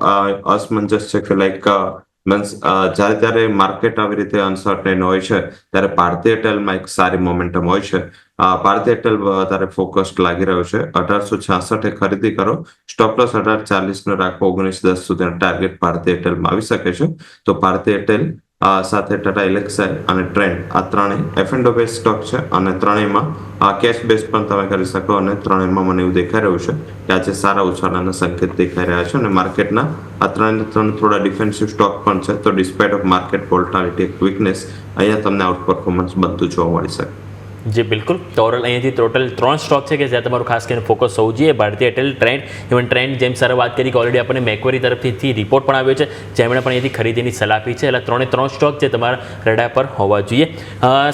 અસમંજસ છે કે લાઈક મીન્સ જ્યારે ત્યારે માર્કેટ આવી રીતે અનસર્ટેન હોય છે ત્યારે ભારતીય એરટેલમાં એક સારી મોમેન્ટમ હોય છે. ભારતીય એરટેલ વધારે ફોકસ્ડ લાગી રહ્યો છે. 1866 ખરીદી કરો. સ્ટોપ લોસ 1840 રાખો. 1910 સુધીનો ટાર્ગેટ ભારતીય એરટેલમાં આવી શકે છે. તો ભારતીય એરટેલ સાથે ટાટા એલેક્સાઈ અને ટ્રેન્ડ આ ત્રણેય F&O બેઝ સ્ટોક છે અને ત્રણેયમાં કેશ બેઝ પણ તમે કરી શકો. અને ત્રણેયમાં મને એવું દેખાઈ રહ્યું છે કે આજે સારા ઉછાળાના સંકેત દેખાઈ રહ્યા છે અને માર્કેટના આ ત્રણ થોડા ડિફેન્સિવ સ્ટોક પણ છે. તો despite of market volatility weakness અહીંયા તમને આઉટ પરફોર્મન્સ બનતું જોવા મળી શકે. જી બિલકુલ. તો ઓવરઓલ અહીંયાથી ટોટલ 3 સ્ટોક છે કે જ્યાં તમારું ખાસ કરીને ફોકસ હોવું જોઈએ. ભારતીય એરટેલ, ટ્રેન્ડ. ઇવન ટ્રેન્ડ જેમ સર વાત કરી કે ઓલરેડી આપણને મેક્વેરી તરફથી રિપોર્ટ પણ આવ્યો છે જેમણે પણ અહીંયાથી ખરીદીની સલાહ આપી છે. એટલે 3 સ્ટોક જે તમારા રડાર પર હોવા જોઈએ.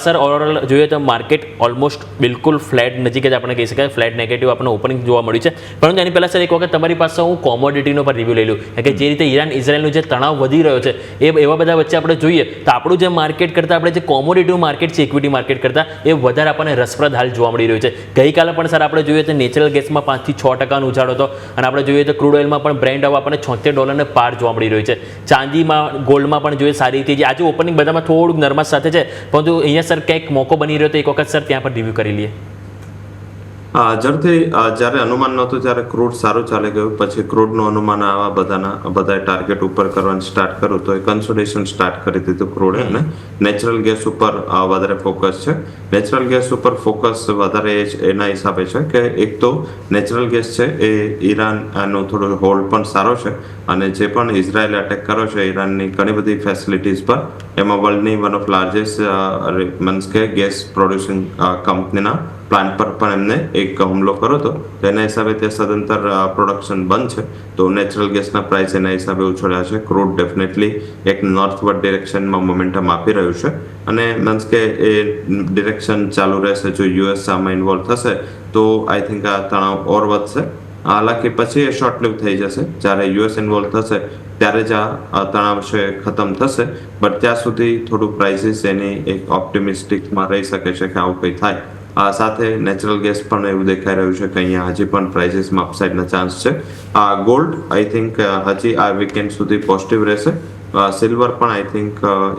સર ઓવરઓલ જોઈએ તો માર્કેટ ઓલમોસ્ટ બિલકુલ ફ્લેટ નજીક જ આપણે કહી શકાય. ફ્લેટ નેગેટિવ આપણને ઓપનિંગ જોવા મળ્યું છે. પરંતુ એની પહેલાં સર એક વખત તમારી પાસે હું કોમોડિટીનો પર રિવ્યૂ લઈ લઉં કે જે રીતે ઈરાન ઇઝરાયલનું જે તણાવ વધી રહ્યો છે એવા બધા વચ્ચે આપણે જોઈએ તો આપણું જે માર્કેટ કરતાં આપણે જે કોમોડિટી માર્કેટ છે ઇક્વિટી માર્કેટ કરતાં એ વધારે આપણને રસપ્રદ હાલ જોવા મળી રહ્યું છે. ગઈકાલે પણ સર આપણે જોઈએ તો નેચરલ ગેસમાં 5 થી 6% ઉછાળો હતો અને આપણે જોઈએ તો ક્રૂડ ઓઇલમાં પણ બ્રેન્ટ હવે આપણને $76 પાર જોવા મળી રહ્યું છે. ચાંદીમાં, ગોલ્ડમાં પણ જોઈએ સારી રીતે આજે ઓપનિંગ બધામાં થોડુંક નર્વસ સાથે છે. પરંતુ અહીંયા સર કંઈક મોકો બની રહ્યો તો એક વખત સર ત્યાં પર રિવ્યૂ કરી લઈએ. ઝડપથી જ્યારે અનુમાન નહોતું ત્યારે ક્રૂડ સારું ચાલી ગયું. પછી ક્રૂડનું અનુમાન આવા બધા ટાર્ગેટ ઉપર કરવાનું સ્ટાર્ટ કર્યું તો એ કન્સોલિડેશન સ્ટાર્ટ કરી દીધું ક્રૂડ અને નેચરલ ગેસ ઉપર વધારે ફોકસ છે. નેચરલ ગેસ ઉપર ફોકસ વધારે એના હિસાબે છે કે એક તો નેચરલ ગેસ છે એ ઈરાનનો થોડો હોલ્ડ પણ સારો છે અને જે પણ ઇઝરાયલે અટેક કર્યો છે ઈરાનની ઘણી બધી ફેસિલિટીઝ પર એમાં વર્લ્ડની વન ઓફ લાર્જેસ્ટ મીન્સ કે ગેસ પ્રોડ્યુસિંગ કંપનીના પ્લાન્ટ પર પણ એમને એક હુમલો કર્યો હતો. એના હિસાબે તે સદંતર પ્રોડક્શન બંધ છે. તો નેચરલ ગેસના પ્રાઇસ એના હિસાબે ઉછળ્યા છે. ક્રૂડ ડેફિનેટલી એક નોર્થવર્ડ ડિરેક્શનમાં મોમેન્ટમ આપી રહ્યું છે અને મીન્સ કે એ ડિરેક્શન ચાલુ રહેશે. જો યુએસ આમાં ઇન્વોલ્વ થશે તો આઈ થિંક આ તણાવ ઓર વધશે. હાલાકી પછી એ શોર્ટ લિવ થઈ જશે. જ્યારે યુએસ ઇન્વોલ્વ થશે ત્યારે જ આ તણાવ છે ખતમ થશે. બટ ત્યાં સુધી થોડું પ્રાઇસીસ એની એક ઓપ્ટિમિસ્ટિકમાં રહી શકે છે કે આવું કંઈ થાય. સાથે નેચરલ ગેસ પણ એવું દેખાઈ રહ્યું છે કે અહીંયા હજી પણ પ્રાઇસીસમાં અપસાઇડના ચાન્સ છે. ગોલ્ડ આઈ થિંક હજી આ વીકેન્ડ સુધી પોઝિટિવ રહેશે. સિલ્વર પણ આઈ થિંક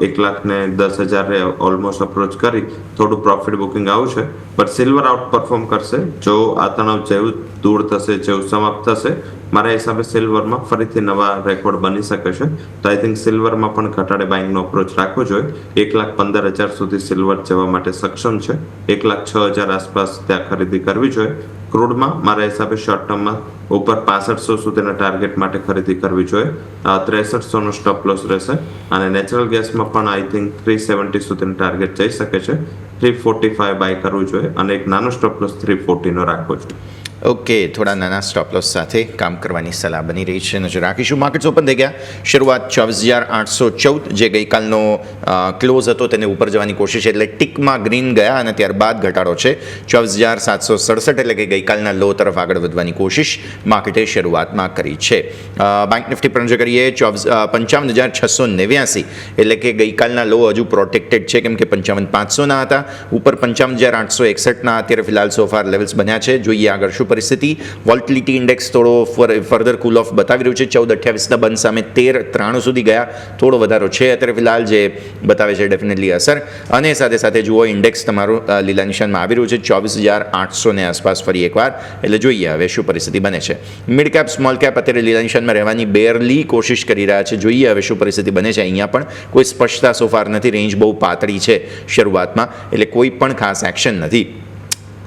1,10,000 ઓલમોસ્ટ અપ્રોચ કરી થોડું પ્રોફિટ બુકિંગ આવ્યું છે. બટ સિલ્વર આઉટ પરફોર્મ કરશે જો આ તણાવ જેવું દૂર થશે, જેવું સમાપ્ત થશે. મારા હિસાબે સિલ્વરમાં ફરીથી નવા રેકોર્ડ બની શકે છે. તો આઈ થિંક સિલ્વરમાં પણ ઘટાડે બાઇંગનો અપ્રોચ રાખવો જોઈએ. 1,15,000 સુધી સિલ્વર જવા માટે સક્ષમ છે. 1,06,000 આસપાસ ત્યાં ખરીદી કરવી જોઈએ. ક્રૂડમાં મારા હિસાબે શોર્ટ ટર્મમાં ઉપર 6500 સુધીના ટાર્ગેટ માટે ખરીદી કરવી જોઈએ. 6300 નો સ્ટોપ લોસ રહેશે અને નેચરલ ગેસમાં પણ આઈ થિંક 370 સુધીનો ટાર્ગેટ જઈ શકે છે. 345 બાય કરવું જોઈએ અને એક નાનો સ્ટોપ લોસ 340 નો રાખવો જોઈએ. ઓકે, થોડા નાના સ્ટોપ લોસ સાથે કામ કરવાની સલાહ બની રહી છે. નજર રાખીશું. માર્કેટ્સ ઓપન થઈ ગયા. શરૂઆત 24,814 જે ગઈકાલનો ક્લોઝ હતો તેને ઉપર જવાની કોશિશ એટલે ટિકમાં ગ્રીન ગયા અને ત્યારબાદ ઘટાડો છે 24,767 એટલે કે ગઈકાલના લો તરફ આગળ વધવાની કોશિશ માર્કેટે શરૂઆતમાં કરી છે. બેંક નિફ્ટી પર નજર કરીએ 55,689 એટલે કે ગઈકાલના લો હજુ પ્રોટેક્ટેડ છે કેમ કે 55,500ના હતા. ઉપર 55,861ના અત્યારે ફિલહાલ સોફાર લેવલ્સ બન્યા છે. જોઈએ આગળ શું પરિસ્થિતિ. વોલેટિલિટી ઇન્ડેક્સ થોડો ફર્ધર કૂલ ઓફ બતાવી રહ્યું છે. 14,28ના બંધ સામે 13,93 સુધી ગયા. થોડો વધારો છે અત્યારે ફિલહાલ જે બતાવે છે ડેફિનેટલી અસર. અને સાથે સાથે જુઓ ઇન્ડેક્સ તમારું લીલા નિશાનમાં આવી રહ્યું છે 24,800 આસપાસ ફરી એકવાર. એટલે જોઈએ હવે શું પરિસ્થિતિ બને છે. મિડ કેપ સ્મોલ કેપ અત્યારે લીલા નિશાનમાં રહેવાની બેરલી કોશિશ કરી રહ્યા છે. જોઈએ હવે શું પરિસ્થિતિ બને છે. અહીંયા પણ કોઈ સ્પષ્ટતા સોફાર નથી. રેન્જ બહુ પાતળી છે શરૂઆતમાં એટલે કોઈ પણ ખાસ એક્શન નથી.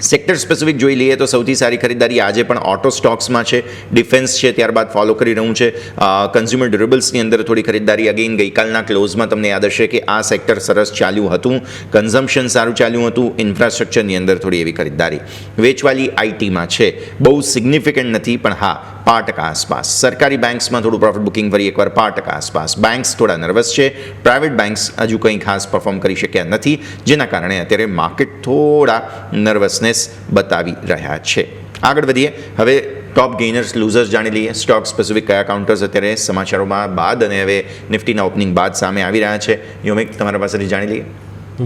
સેક્ટર સ્પેસિફિક જોઈ લઈએ તો સૌથી સારી ખરીદારી આજે પણ ઓટો સ્ટોક્સમાં છે, ડિફેન્સ છે, ત્યારબાદ ફોલો કરી રહ્યું છે કન્ઝ્યુમર ડ્યુરેબલ્સની અંદર થોડી ખરીદારી. અગેન ગઈકાલના ક્લોઝમાં તમને યાદ હશે કે આ સેક્ટર સરસ ચાલ્યું હતું, કન્ઝમ્પશન સારું ચાલ્યું હતું, ઇન્ફ્રાસ્ટ્રક્ચરની અંદર થોડી એવી ખરીદારી. વેચવાલી આઈટીમાં છે, બહુ સિગ્નિફિકન્ટ નથી પણ હા 5% આસપાસ. સરકારી બેંક્સમાં થોડું પ્રોફિટ બુકિંગ ફરી એકવાર 5% આસપાસ. બેંક્સ થોડા નર્વસ છે, પ્રાઇવેટ બેંક્સ હજુ કંઈ ખાસ પરફોર્મ કરી શક્યા નથી, જેના કારણે અત્યારે માર્કેટ થોડા નર્વસનેસ બતાવી રહ્યા છે. આગળ વધીએ, હવે ટોપ ગેઇનર્સ લૂઝર્સ જાણી લઈએ. સ્ટોક સ્પેસિફિક કયા કાઉન્ટર્સ અત્યારે સમાચારોમાં બાદ અને હવે નિફ્ટીના ઓપનિંગ બાદ સામે આવી રહ્યા છે, યોમિક તમારા પાસેથી જાણી લઈએ.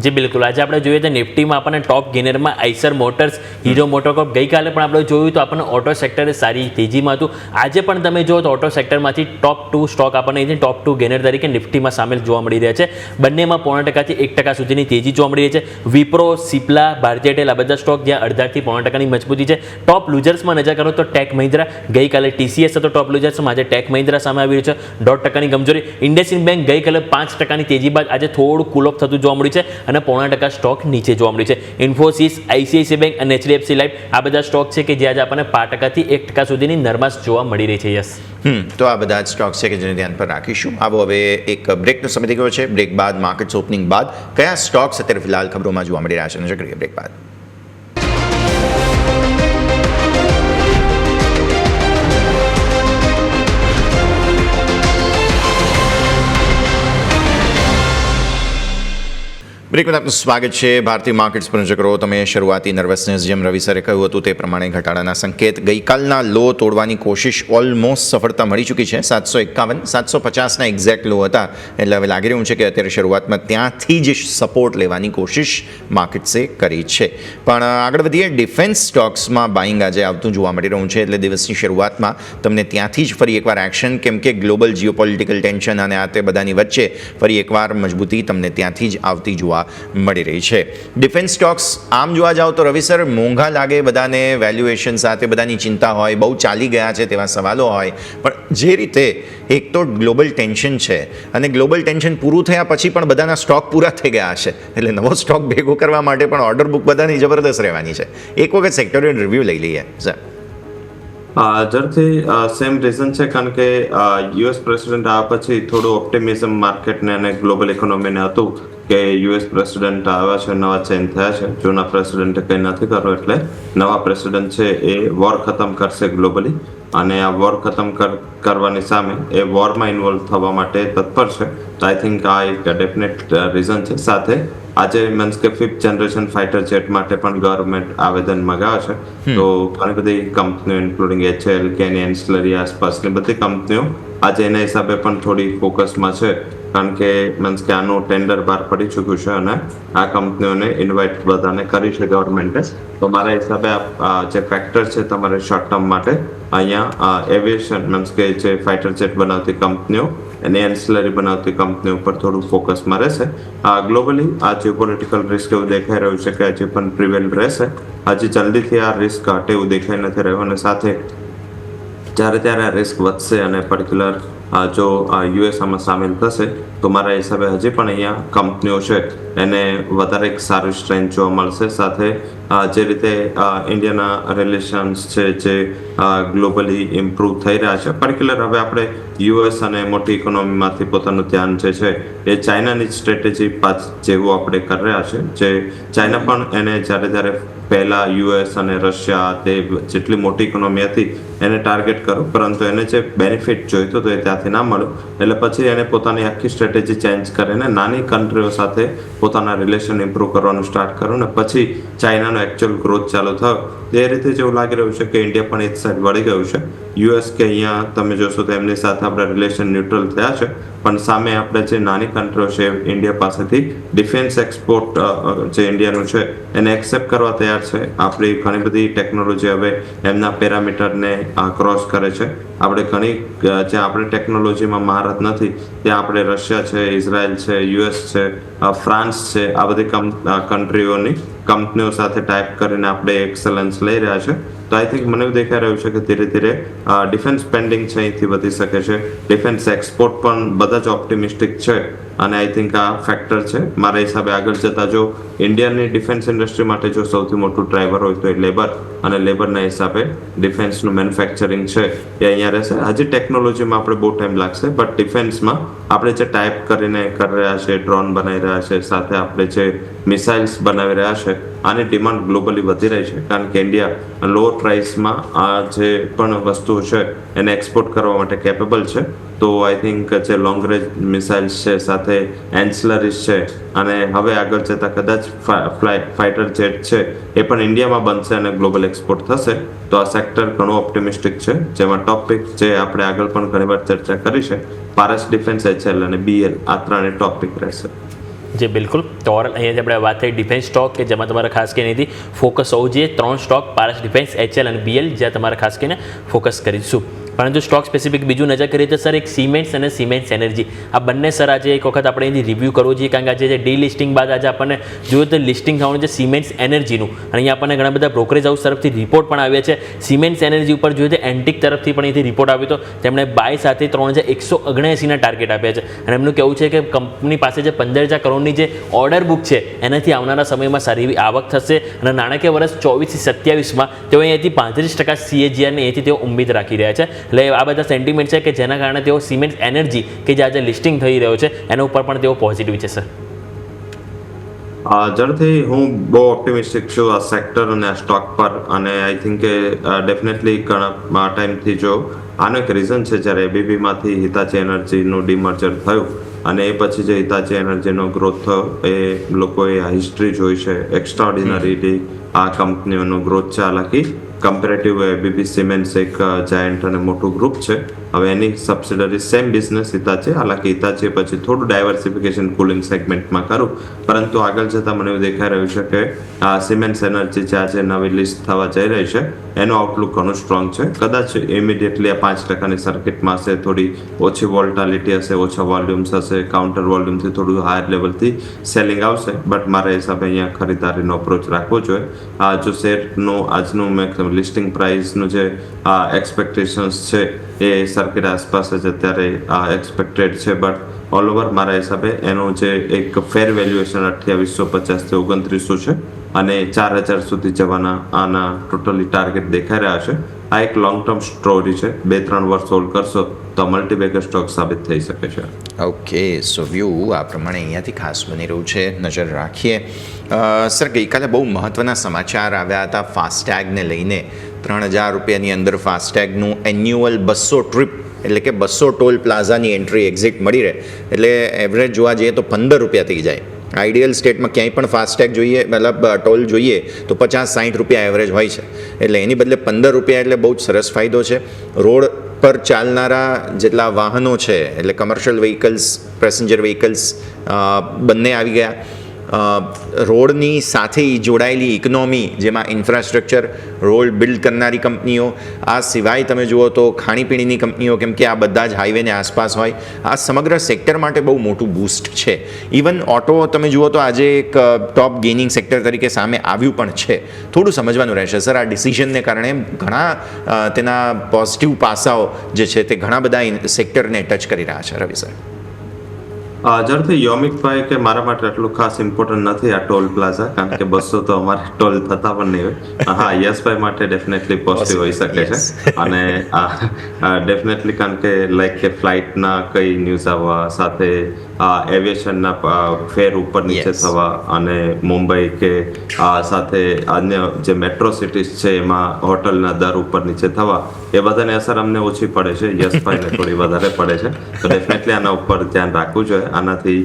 જી બિલકુલ. આજે આપણે જોઈએ તો નિફ્ટીમાં આપણને ટોપ ગેનરમાં આઈસર મોટર્સ, હીરો મોટોકોર્પ, ગઈકાલે પણ આપણે જોયું તો આપણને ઓટો સેક્ટર સારી તેજીમાં હતું. આજે પણ તમે જુઓ તો ઓટો સેક્ટરમાંથી ટોપ 2 સ્ટોક આપણને ટોપ 2 ગેનર તરીકે નિફ્ટીમાં સામેલ જોવા મળી રહ્યા છે. બંનેમાં 0.5% થી 1% સુધીની તેજી જોવા મળી રહી છે. વિપ્રો, સિપ્લા, ભારતીય એરટેલ આ બધા સ્ટોક જ્યાં 1.5% થી 0.5%ની મજબૂતી છે. ટોપ લૂઝર્સમાં નજર કરો તો ટેક મહિન્દ્રા, ગઈકાલે TCS હતો ટોપ લૂઝર્સમાં, આજે ટેક મહિન્દ્રા સામે આવી રહ્યું છે 1.5%ની કમજોરી. ઇન્ડસઇન્ડ બેંક ગઈકાલે 5%ની તેજી બાદ આજે થોડું કુલ ઓફ થતું જોવા મળ્યું છે અને 0.5% સ્ટોક નીચે જોવા મળ્યું છે. ઇન્ફોસિસ, ICICI બેંક અને HDFC લાઇફ આ બધા સ્ટોક છે કે જે આજે આપણને 5% થી 1% સુધીની નરમાશ જોવા મળી રહી છે. યસ, તો આ બધા જ સ્ટોક છે કે જેને ધ્યાન પર રાખીશું. આવો હવે એક બ્રેકનો સમય થઈ ગયો છે. બ્રેક બાદ માર્કેટ્સ ઓપનિંગ બાદ કયા સ્ટોક્સ અત્યારે ફિલહાલ ખબરોમાં જોવા મળી રહ્યા છે, નજર કરીએ બ્રેક બાદ. બ્રેકમાં આપનું સ્વાગત છે. ભારતીય માર્કેટ્સ પર નજર કરો તમે. શરૂઆતી નર્વસનેસ જેમ રવિ સરે કહ્યું હતું તે પ્રમાણે ઘટાડાના સંકેત. ગઈકાલના લો તોડવાની કોશિશ ઓલમોસ્ટ સફળતા મળી ચૂકી છે. 751, 750ના એક્ઝેક્ટ લો હતા, એટલે હવે લાગી રહ્યું છે કે અત્યારે શરૂઆતમાં ત્યાંથી જ સપોર્ટ લેવાની કોશિશ માર્કેટ્સે કરી છે. પણ આગળ વધીએ, ડિફેન્સ સ્ટોક્સમાં બાઇંગ આજે આવતું જોવા મળી રહ્યું છે, એટલે દિવસની શરૂઆતમાં તમને ત્યાંથી જ ફરી એકવાર એક્શન, કેમ કે ગ્લોબલ જીઓપોલિટિકલ ટેન્શન અને આ તે બધાની વચ્ચે ફરી એકવાર મજબૂતી તમને ત્યાંથી જ આવતી જોવા મળી રહી છે. ડિફેન્સ સ્ટોક્સ આમ જોવા જાઓ તો રવિ સર મોંઘા લાગે બધાને, વેલ્યુએશન સાથે બધાની ચિંતા હોય, બહુ ચાલી ગયા છે તેવા સવાલો હોય, પણ જે રીતે એક તો ગ્લોબલ ટેન્શન છે અને ગ્લોબલ ટેન્શન પૂરું થયા પછી પણ બધાના સ્ટોક પૂરા થઈ ગયા હશે, એટલે નવો સ્ટોક ભેગો કરવા માટે પણ ઓર્ડર બુક બધાની જબરદસ્ત રહેવાની છે. એક વખત સેક્ટોરિયલ રિવ્યૂ લઈ લઈએ સર. ઝડપથી સેમ રીઝન છે, કારણ કે યુએસ પ્રેસિડેન્ટ આવ્યા પછી થોડું ઓપ્ટિમિઝમ માર્કેટને અને ગ્લોબલ ઇકોનોમીને હતું કે યુએસ પ્રેસિડેન્ટ આવ્યા છે, નવા ચેન્જ થયા છે, જૂના પ્રેસિડેન્ટે કંઈ નથી કર્યું, એટલે નવા પ્રેસિડેન્ટ છે એ વોર ખતમ કરશે ગ્લોબલી, અને આ વોર ખતમ કરવાની સામે એ વોરમાં ઇન્વોલ્વ થવા માટે તત્પર છે. તો આઈ થિંક આ એક ડેફિનેટ રીઝન છે. સાથે આજે મીન્સ કે 5th જનરેશન ફાઇટર જેટ માટે પણ ગવર્મેન્ટ આવેદન મંગાવે છે. તો ઘણી બધી કંપનીઓ ઇન્ક્લુડિંગ HL, કેની એન્સલરી આસપાસની બધી કંપનીઓ આજે એના હિસાબે પણ થોડી ફોકસમાં છે, કારણ કે મીન્સ કે આનું ટેન્ડર બહાર પડી ચૂક્યું છે અને આ કંપનીઓને ઇન્વાઇટ બધાને કરી છે ગવર્મેન્ટે. તો મારા હિસાબે જે ફેક્ટર છે તમારે શોર્ટ ટર્મ માટે અહીંયા એવિએશન મીન્સ કે જે ફાઇટર જેટ બનાવતી કંપનીઓ અને એન્સલરી બનાવતી કંપનીઓ પર થોડું ફોકસમાં રહેશે. ગ્લોબલી આ જીઓપોલિટિકલ રિસ્ક એવું દેખાઈ રહ્યું છે કે હજી પણ પ્રિવેલ રહેશે. હજી જલ્દીથી આ રિસ્ક ઘટે એવું દેખાઈ નથી રહ્યું, અને સાથે જ્યારે ત્યારે આ રિસ્ક વધશે અને પર્ટિક્યુલર જો યુએસ આમાં સામેલ થશે તો મારા હિસાબે હજી પણ અહીંયા કંપનીઓ છે એને વધારે એક સારી સ્ટ્રેન્થ જોવા મળશે. સાથે જે રીતે ઇન્ડિયાના રિલેશન્સ છે જે ગ્લોબલી ઇમ્પ્રૂવ થઈ રહ્યા છે, પર્ટિક્યુલર હવે આપણે યુએસ અને મોટી ઇકોનોમીમાંથી પોતાનું ધ્યાન જે છે એ ચાઇનાની જ સ્ટ્રેટેજી જેવું આપણે કરી રહ્યા છે. જે ચાઇના પણ એને જ્યારે પહેલાં યુએસ અને રશિયા તે જેટલી મોટી ઇકોનોમી હતી એને ટાર્ગેટ કરો, પરંતુ એને જે બેનિફિટ જોઈતો હતો એ ત્યાંથી ના મળ્યું, એટલે પછી એને પોતાની આખી સ્ટ્રેટેજી ચેન્જ કરીને નાની કન્ટ્રીઓ સાથે પોતાના રિલેશન ઇમ્પ્રૂવ કરવાનું સ્ટાર્ટ કર્યું, ને પછી ચાઇનાનો એકચ્યુઅલ ગ્રોથ ચાલુ થયો. એ રીતે જેવું લાગી રહ્યું છે કે ઇન્ડિયા પણ એક સાઈડ વળી ગયું છે. યુએસ કે અહીંયા તમે જોશો તો એમની સાથે આપણે રિલેશન ન્યુટ્રલ થયા છે, પણ સામે આપણે જે નાની કન્ટ્રીઓ છે ઇન્ડિયા પાસેથી ડિફેન્સ એક્સપોર્ટ જે ઇન્ડિયાનું છે એને એક્સેપ્ટ કરવા તૈયાર છે. આપણી ઘણી બધી ટેકનોલોજી હવે એમના પેરામીટરને ક્રોસ કરે છે. આપણે ઘણી જ્યાં આપણે ટેકનોલોજીમાં મહારત નથી ત્યાં આપણે રશિયા છે, ઇઝરાયલ છે, યુએસ છે, ફ્રાન્સ છે, આ બધી કન્ટ્રીઓની કંપનીઓ સાથે ટાઈપ કરીને આપણે એક્સેલન્સ લઈ રહ્યા છે. તો આઈ થિંક મને એવું દેખાઈ રહ્યું છે કે ધીરે ધીરે ડિફેન્સ સ્પેન્ડિંગ છે અહીંથી વધી શકે છે. ડિફેન્સ એક્સપોર્ટ પણ બધા જ ઓપ્ટિમિસ્ટિક છે અને આઈ થિંક આ ફેક્ટર છે. મારા હિસાબે આગળ જતા જો ઇન્ડિયાની ડિફેન્સ ઇન્ડસ્ટ્રી માટે જો સૌથી મોટું ડ્રાઈવર હોય તો એ લેબર, અને લેબરના હિસાબે ડિફેન્સનું મેન્યુફેક્ચરિંગ છે એ અહીંયા રહેશે. હજી ટેકનોલોજીમાં આપણે બહુ ટાઈમ લાગશે, બટ ડિફેન્સમાં આપણે જે ટાઈપ કરીને કરી રહ્યા છે, ડ્રોન બનાવી રહ્યા છે, સાથે આપણે જે મિસાઇલ્સ બનાવી રહ્યા છે, આની ડિમાન્ડ ગ્લોબલી વધી રહી છે કારણ કે ઇન્ડિયા લોઅર પ્રાઇસમાં આ જે પણ વસ્તુઓ છે એને એક્સપોર્ટ કરવા માટે કેપેબલ છે. તો આઈ થિંક જે લોંગ રેન્જ મિસાઇલ્સ છે, સાથે એન્સલરીઝ છે, અને હવે આગળ જતાં કદાચ ફાઇટર જેટ છે એ પણ ઇન્ડિયામાં બનશે અને ગ્લોબલ એક્સપોર્ટ થશે. તો આ સેક્ટર ઘણું ઓપ્ટિમિસ્ટિક છે, જેમાં ટોપિક જે આપણે આગળ પણ ઘણીવાર ચર્ચા કરી છે, પારસ ડિફેન્સ, HL અને BL, આ ત્રણે ટોપિક રહેશે. જે બિલકુલ. તો ઓવરઓલ અહીંયાથી આપણે વાત થઈ ડિફેન્સ સ્ટોક કે જેમાં તમારે ખાસ કરીને અહીંથી ફોકસ હોવું જોઈએ. 3 સ્ટોક પારસ ડિફેન્સ, HL અને BL જ્યાં તમારે ખાસ કરીને ફોકસ કરીશું. પરંતુ સ્ટોક સ્પેસિફિક બીજું નજર કરીએ તો સર એક સિમેન્ટ્સ અને સિમેન્ટ્સ એનર્જી, આ બંને સર આજે એક વખત આપણે અહીંથી રિવ્યૂ કરવો જોઈએ કારણ કે આજે જે ડીલિસ્ટિંગ બાદ આજે આપણને જોયું તો લિસ્ટિંગ થવાનું છે સિમેન્ટ્સ એનર્જીનું, અને અહીંયા આપણને ઘણા બધા બ્રોકરેજ હાઉસ તરફથી રિપોર્ટ પણ આવ્યા છે. સિમેન્ટ્સ એનર્જી ઉપર જોઈએ તો એન્ટિક તરફથી પણ અહીંથી રિપોર્ટ આવ્યો હતો, તેમણે બાય સાથે 3179ના ટાર્ગેટ આપ્યા છે અને એમનું કહેવું છે કે કંપની પાસે જે 15,000 કરોડની જે ઓર્ડર બુક છે એનાથી આવનારા સમયમાં સારી એવી આવક થશે અને નાણાકીય વર્ષ 24-27માં તેઓ અહીંયાથી 35% CAGRને અહીંથી તેઓ ઉમ્મીદ રાખી રહ્યા છે. એટલે આ બધા સેન્ટિમેન્ટ છે કે જેના કારણે તેઓ સિમેન્ટ એનર્જી કે જે આજે લિસ્ટિંગ થઈ રહ્યો છે એના ઉપર પણ તેઓ પોઝિટિવ છે. સર જરૂરથી હું બહુ ઓપ્ટિમિસ્ટિક છું આ સેક્ટર અને આ સ્ટોક પર, અને આઈ થિંક કે ડેફિનેટલી ઘણા ટાઈમથી જો આનો એક રીઝન છે જ્યારે ABBમાંથી હિતાચી એનર્જીનું ડીમર્જર થયું અને એ પછી જે હિતાચી એનર્જીનો ગ્રોથ થયો એ લોકોએ આ હિસ્ટ્રી જોઈ છે. એક્સ્ટ્રાઓર્ડિનરીલી આ કંપનીઓનો ગ્રોથ છે. હાલાકી કમ્પેરેટિવ ABB સિમેન્ટ્સ એક જાયન્ટ અને મોટું ગ્રુપ છે. હવે એની સબસિડરી સેમ બિઝનેસ હિતાચી, હાલાકી હિતાચી પછી થોડું ડાયવર્સિફિકેશન કુલિંગ સેગમેન્ટમાં કરું, પરંતુ આગળ જતાં મને એવું દેખાઈ રહ્યું છે કે આ સિમેન્ટ્સ એનર્જી જે આજે નવી લિસ્ટ થવા જઈ રહી છે એનો આઉટલુક ઘણું સ્ટ્રોંગ છે. કદાચ ઇમિડિયેટલી આ 5%ની સર્કિટમાં હશે, થોડી ઓછી વોલ્ટાલિટી હશે, ઓછા વોલ્યુમ્સ હશે, કાઉન્ટર વોલ્યુમથી થોડું હાયર લેવલથી સેલિંગ આવશે, બટ મારા હિસાબે અહીંયા ખરીદારીનો અપ્રોચ રાખવો જોઈએ. જો શેરનું આજનું મેં લિસ્ટિંગ પ્રાઇસનું જે એક્સપેક્ટેશન્સ છે એ સર્કિટ આસપાસ જ અત્યારે એક્સપેક્ટેડ છે, બટ ઓલ ઓવર મારા હિસાબે એનું જે એક ફેર વેલ્યુએશન 2850 થી 2900 છે અને 4000 સુધી જવાના આના ટોટલી ટાર્ગેટ દેખાઈ રહ્યા છે. આ એક લોંગ ટર્મ સ્ટોરી છે. 2-3 વર્ષ હોલ્ડ કરશો તો મલ્ટીબેગર સ્ટોક સાબિત થઈ શકે છે. ઓકે, સો વ્યૂ આ પ્રમાણે અહીંયાથી ખાસ બની રહ્યું છે, નજર રાખીએ. સર, ગઈકાલે બહુ મહત્ત્વના સમાચાર આવ્યા હતા ફાસ્ટેગને લઈને. 3000 રૂપિયાની અંદર ફાસ્ટેગનું એન્યુઅલ 200 ટ્રીપ એટલે કે 200 ટોલ પ્લાઝાની એન્ટ્રી એક્ઝિટ મળી રહે એટલે એવરેજ જોવા જઈએ તો 15 રૂપિયા થઈ જાય. આઈડિયલ સ્ટેટમાં ક્યાંય પણ ફાસ્ટેગ જોઈએ, મતલબ ટોલ જોઈએ તો 50-60 રૂપિયા એવરેજ હોય છે, એટલે એની બદલે 15 રૂપિયા એટલે બહુ જ સરસ ફાયદો છે. રોડ પર ચાલનારા જેટલા વાહનો છે એટલે કમર્શિયલ વ્હીકલ્સ, પેસેન્જર વ્હીકલ્સ બંને આવી ગયા. રોડની સાથે જોડાયેલી ઇકોનોમી જેમાં ઇન્ફ્રાસ્ટ્રક્ચર, રોડ બિલ્ડ કરનારી કંપનીઓ, આ સિવાય તમે જુઓ તો ખાણીપીણીની કંપનીઓ, કેમ કે આ બધા જ હાઈવેની આસપાસ હોય, આ સમગ્ર સેક્ટર માટે બહુ મોટું બૂસ્ટ છે. ઇવન ઓટો તમે જુઓ તો આજે એક ટોપ ગેઇનિંગ સેક્ટર તરીકે સામે આવ્યું પણ છે. થોડું સમજવાનું રહેશે સર, આ ડિસિઝનને કારણે ઘણા તેના પોઝિટિવ પાસાઓ જે છે તે ઘણા બધા સેક્ટરને ટચ કરી રહ્યા છે. રવિ સર, જરૂરથી યોમિકભાઈ કે મારા માટે એટલું ખાસ ઇમ્પોર્ટન્ટ નથી આ ટોલ પ્લાઝા, કારણ કે 200 તો અમારે ટોલ થતા પણ નહીં હોય. હા, યશભાઈ માટે ડેફિનેટલી પોઝિટિવ હોઈ શકે છે, અને ડેફિનેટલી કારણ કે લાઈક કે ફ્લાઇટના કઈ ન્યૂઝ આવવા, સાથે એવિએશનના ફેર ઉપર નીચે થવા, અને મુંબઈ કે સાથે અન્ય જે મેટ્રો સિટીઝ છે એમાં હોટલના દર ઉપર નીચે થવા, એ બધાની અસર અમને ઓછી પડે છે, યશભાઈને થોડી વધારે પડે છે. તો ડેફિનેટલી આના ઉપર ધ્યાન રાખવું જોઈએ. આનાથી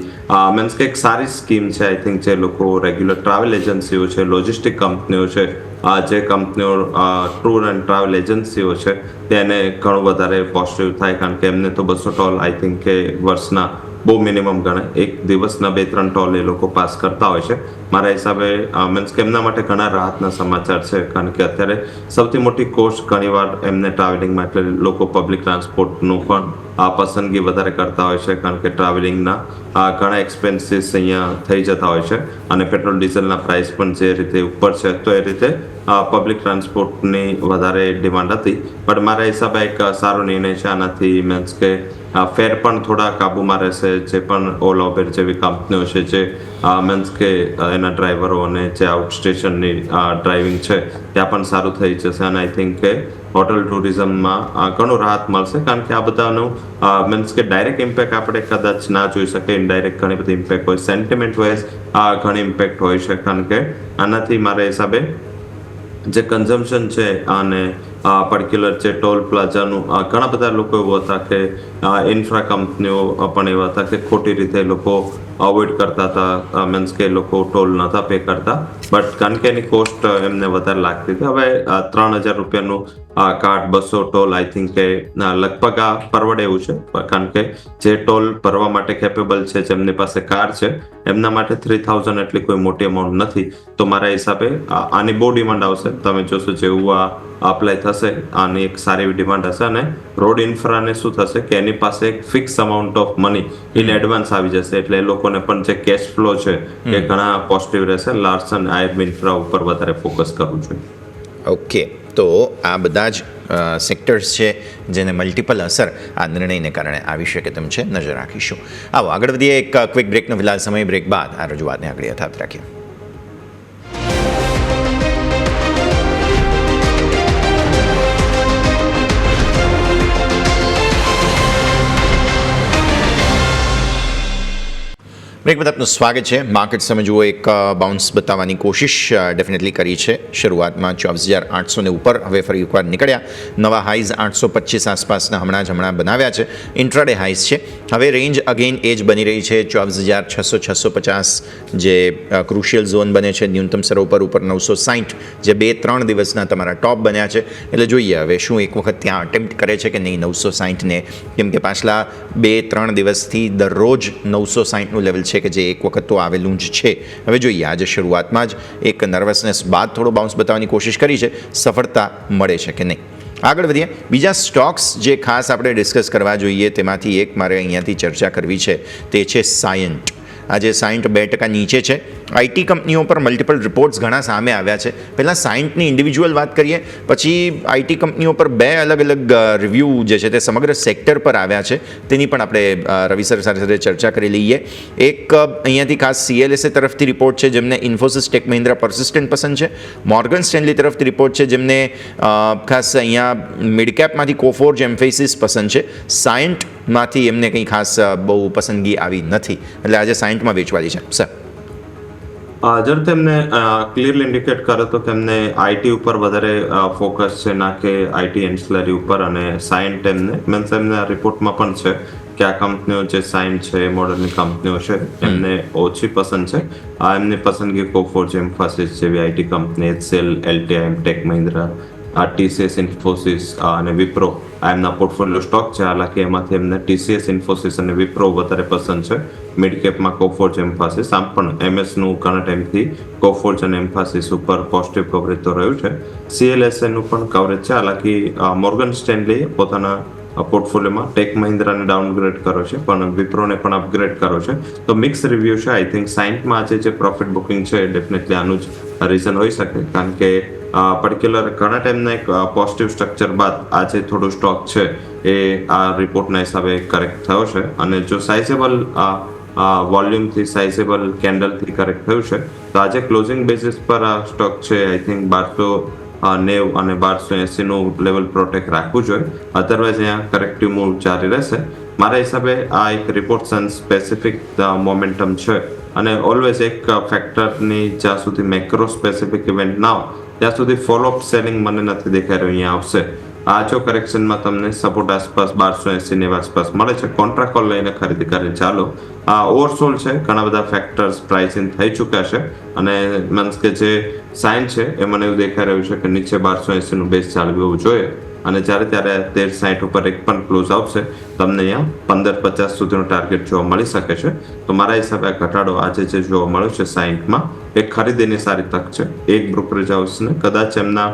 મીન્સ કે એક સારી સ્કીમ છે. આઈ થિંક જે લોકો રેગ્યુલર ટ્રાવેલ એજન્સીઓ છે, લોજિસ્ટિક કંપનીઓ છે, જે કંપનીઓ ટૂર એન્ડ ટ્રાવેલ એજન્સીઓ છે તેને ઘણું વધારે પોઝિટિવ થાય, કારણ કે એમને તો 200 ટોલ આઈ થિંક કે વર્ષના બહુ મિનિમમ ગણાય. એક દિવસના 2-3 ટોલ એ લોકો પાસ કરતા હોય છે. મારા હિસાબે મીન્સ કે એમના માટે ઘણા રાહતના સમાચાર છે, કારણ કે અત્યારે સૌથી મોટી કોસ્ટ ઘણીવાર એમને ટ્રાવેલિંગમાં, એટલે લોકો પબ્લિક ટ્રાન્સપોર્ટનું પણ પસંદગી વધારે કરતા હોય છે, કારણ કે ટ્રાવેલિંગના ઘણા એક્સપેન્સીસ અહીંયા થઈ જતા હોય છે અને પેટ્રોલ ડીઝલના પ્રાઇસ પણ જે રીતે ઉપર છે, તો એ રીતે પબ્લિક ટ્રાન્સપોર્ટની વધારે ડિમાન્ડ હતી. પણ મારા હિસાબે એક સારો નિર્ણય છે આનાથી. મીન્સ કે ફેર પણ થોડા કાબુમાં રહેશે. જે પણ ઓલા ઉબેર જેવી કંપનીઓ છે, જે મીન્સ કે એના ડ્રાઈવરો અને જે આઉટ સ્ટેશનની ડ્રાઇવિંગ છે ત્યાં પણ સારું થઈ જશે. અને આઈ થિંક કે હોટલ ટુરિઝમમાં ઘણું રાહત મળશે, કારણ કે આ બધાનું મીન્સ કે ડાયરેક્ટ ઇમ્પેક્ટ આપણે કદાચ ના જોઈ શકીએ. ઇનડાયરેક્ટ ઘણી બધી ઇમ્પેક્ટ હોય, સેન્ટિમેન્ટ વાઇઝ ઘણી ઇમ્પેક્ટ હોય છે, કારણ કે આનાથી મારા હિસાબે જે કન્ઝમ્પશન છે અને પર્ટિક્યુલર જે ટોલ પ્લાઝાનું ઘણા બધા લોકો એવા હતા કે ઇન્ફ્રા કંપનીઓ પણ એવા હતા કે ખોટી રીતે લોકો અવોઇડ કરતા હતા. મીન્સ કે લોકો ટોલ નહોતા પે કરતા, બટ કારણ કે એની કોસ્ટ એમને વધારે લાગતી હતી. હવે 3,000 રૂપિયાનું કાર્ડ, 200 ટોલ, આઈ થિંક કે લગભગ પરવડે એવું છે, કારણ કે જે ટોલ ભરવા માટે કેપેબલ છે, જેમની પાસે કાર છે, એમના માટે 3,000 એટલી કોઈ મોટી અમાઉન્ટ નથી. તો મારા હિસાબે આની બહુ ડિમાન્ડ આવશે. તમે જોશો જેવું અપ્લાય થશે, આની એક સારી એવી ડિમાન્ડ હશે. અને રોડ ઇન્ફ્રાને શું થશે કે એની પાસે એક fix amount of money in advance આવી જશે, એટલે એ લોકોને પણ જે કેશ ફ્લો છે એ ઘણા પોઝિટિવ રહેશે. લાર્સન આઈએમ ઇન્ફ્રા ઉપર વધારે ફોકસ કરવું જોઈએ. ઓકે, તો આ બધા જ સેક્ટર્સ છે જેને મલ્ટિપલ અસર આ નિર્ણયને કારણે આવી શકે તેમ છે. નજર રાખીશું. આવો આગળ વધીએ. એક ક્વિક બ્રેકનો ફિલહાલ સમય. બ્રેક બાદ આ રજૂઆતને આગળ યથાવત રાખીએ. બ્રેક બાદ આપનું સ્વાગત છે. માર્કેટ સામે જુઓ એક બાઉન્સ બતાવવાની કોશિશ ડેફિનેટલી કરી છે. શરૂઆતમાં 24,800 ઉપર, હવે ફરી એકવાર નીકળ્યા. નવા હાઈઝ 825 આસપાસના હમણાં બનાવ્યા છે. ઇન્ટ્રાડે હાઈઝ છે. હવે રેન્જ અગેન એ જ બની રહી છે 24,600-650 જે ક્રુશિયલ ઝોન બને છે. ન્યૂનતમ સરોવર ઉપર 960 જે 2-3 દિવસના તમારા ટોપ બન્યા છે. એટલે જોઈએ હવે શું એક વખત ત્યાં અટેમ્પ્ટ કરે છે કે નહીં 960ને, કેમ કે પાછલા 2-3 દિવસથી દરરોજ 960નું લેવલ છે કે જે એક વખત તો આવેલું જ છે. હવે જોઈએ, આજે શરૂઆતમાં જ એક નર્વસનેસ બાદ થોડો બાઉન્સ બતાવવાની કોશિશ કરી છે. સફળતા મળે છે કે નહીં. આગળ વધીએ. બીજા સ્ટોક્સ જે ખાસ આપણે ડિસ્કસ કરવા જોઈએ તેમાંથી એક મારે અહીંયાથી ચર્ચા કરવી છે, તે છે સાયન્ટ. આજે 62% નીચે છે. આઈટી કંપનીઓ પર મલ્ટિપલ રિપોર્ટ્સ ઘણા સામે આવ્યા છે. પહેલાં સાયન્ટની ઇન્ડિવિજ્યુઅલ વાત કરીએ, પછી આઈટી કંપનીઓ પર 2 અલગ અલગ રિવ્યૂ જે છે તે સમગ્ર સેક્ટર પર આવ્યા છે, તેની પણ આપણે રવિ સર સાથે ચર્ચા કરી લઈએ. એક અહીંયાથી ખાસ CLSA તરફથી રિપોર્ટ છે જેમને ઇન્ફોસિસ, ટેક મહિન્દ્રા, પર્સિસ્ટન્ટ પસંદ છે. મોર્ગન સ્ટેનલી તરફથી રિપોર્ટ છે જેમને ખાસ અહીંયા મિડકેપમાંથી કોફોર્જ, એમ્ફેસિસ પસંદ છે. સાયન્ટમાંથી એમને કંઈ ખાસ બહુ પસંદગી આવી નથી, એટલે આજે સાયન્ટમાં વેચવાની છે. સર, જ્યારે તેમને ક્લિયરલી ઇન્ડિકેટ કરે તો તેમને આઈટી ઉપર વધારે ફોકસ છે, ના કે આઈટી એન્સિલરી ઉપર. અને સાયન્ટ એમને મીન્સ એમના રિપોર્ટમાં પણ છે કે આ કંપનીઓ જે સાયન્ટ છે, મોડલની કંપનીઓ છે, એમને ઓછી પસંદ છે. એમની પસંદગી કોફોર્જ, એમ્ફાસિસ જેવી IT company, HCL, LTI, tech Mahindra, TCS, Infosys અને વિપ્રો આ એમના પોર્ટફોલિયો સ્ટોક છે. હાલાકી એમાંથી એમને TCS, ઇન્ફોસિસ અને વિપ્રો વધારે પસંદ છે. મિડ કેપમાં કોફોર્જ, એમ્ફાસિસ. આમ પણ એમએસનું ઘણા ટાઈમથી કોફોર્જ અને એમ્ફાસિસ ઉપર પોઝિટિવ કવરેજ તો રહ્યું છે. CLSAનું પણ કવરેજ છે. હાલાકી મોર્ગન સ્ટેનલીએ પોતાના પોર્ટફોલિયોમાં ટેક મહિન્દ્રાને ડાઉનગ્રેડ કર્યો છે, પણ વિપ્રોને પણ અપગ્રેડ કર્યો છે. તો મિક્સ રિવ્યુ છે. આઈ થિંક સાયન્ટમાં આજે જે પ્રોફિટ બુકિંગ છે ડેફિનેટલી આનું જ રીઝન હોઈ શકે, કારણ કે પર્ટિક્યુલર ઘણા ટાઈમના એક પોઝિટિવ સ્ટ્રક્ચર બાદ આજે થોડો સ્ટોક છે એ આ રિપોર્ટના હિસાબે કરેક્ટ થયો છે. અને જો સાઇઝેબલ વોલ્યુમથી, સાઇઝેબલ કેન્ડલથી કરેક્ટ થયું છે, તો આજે ક્લોઝિંગ બેસિસ પર આ સ્ટોક છે આઈ થિંક 1290 અને 1280નું લેવલ પ્રોટેક્ટ રાખવું જોઈએ. અધરવાઇઝ અહીંયા કરેક્ટિવ મૂવ જારી રહેશે. મારા હિસાબે આ એક રિપોર્ટ સ્પેસિફિક મોમેન્ટમ છે, અને ઓલવેઝ એક ફેક્ટરની જ્યાં સુધી મેક્રો સ્પેસિફિક ઇવેન્ટ ના હોય ત્યાં સુધી ફોલોઅપ સેલિંગ મને નથી દેખાઈ રહ્યું અહીંયા આવશે. આ જો કરેક્શનમાં તમને સપોર્ટ આસપાસ 1280 આસપાસ મળે છે. કોન્ટ્રા કોલ લઈને ખરીદી કરી ચાલો. આ ઓવરસોલ્ડ છે, ઘણા બધા ફેક્ટર્સ પ્રાઇસિંગ થઈ ચૂક્યા છે. અને મીન્સ કે જે સાઇન છે એ મને એવું દેખાઈ રહ્યું છે કે નીચે 1280નું બેઝ ચાલવું જોઈએ. અને જ્યારે ત્યારે 13.60 ઉપર એક પણ ક્લોઝ આવશે તમને અહીંયા 15.50 સુધીનો ટાર્ગેટ જોવા મળી શકે છે. તો મારા હિસાબે આ ઘટાડો આજે જે જોવા મળ્યો છે 60માં એક ખરીદીની સારી તક છે. એક બ્રોકરેજ હાઉસને કદાચ એમના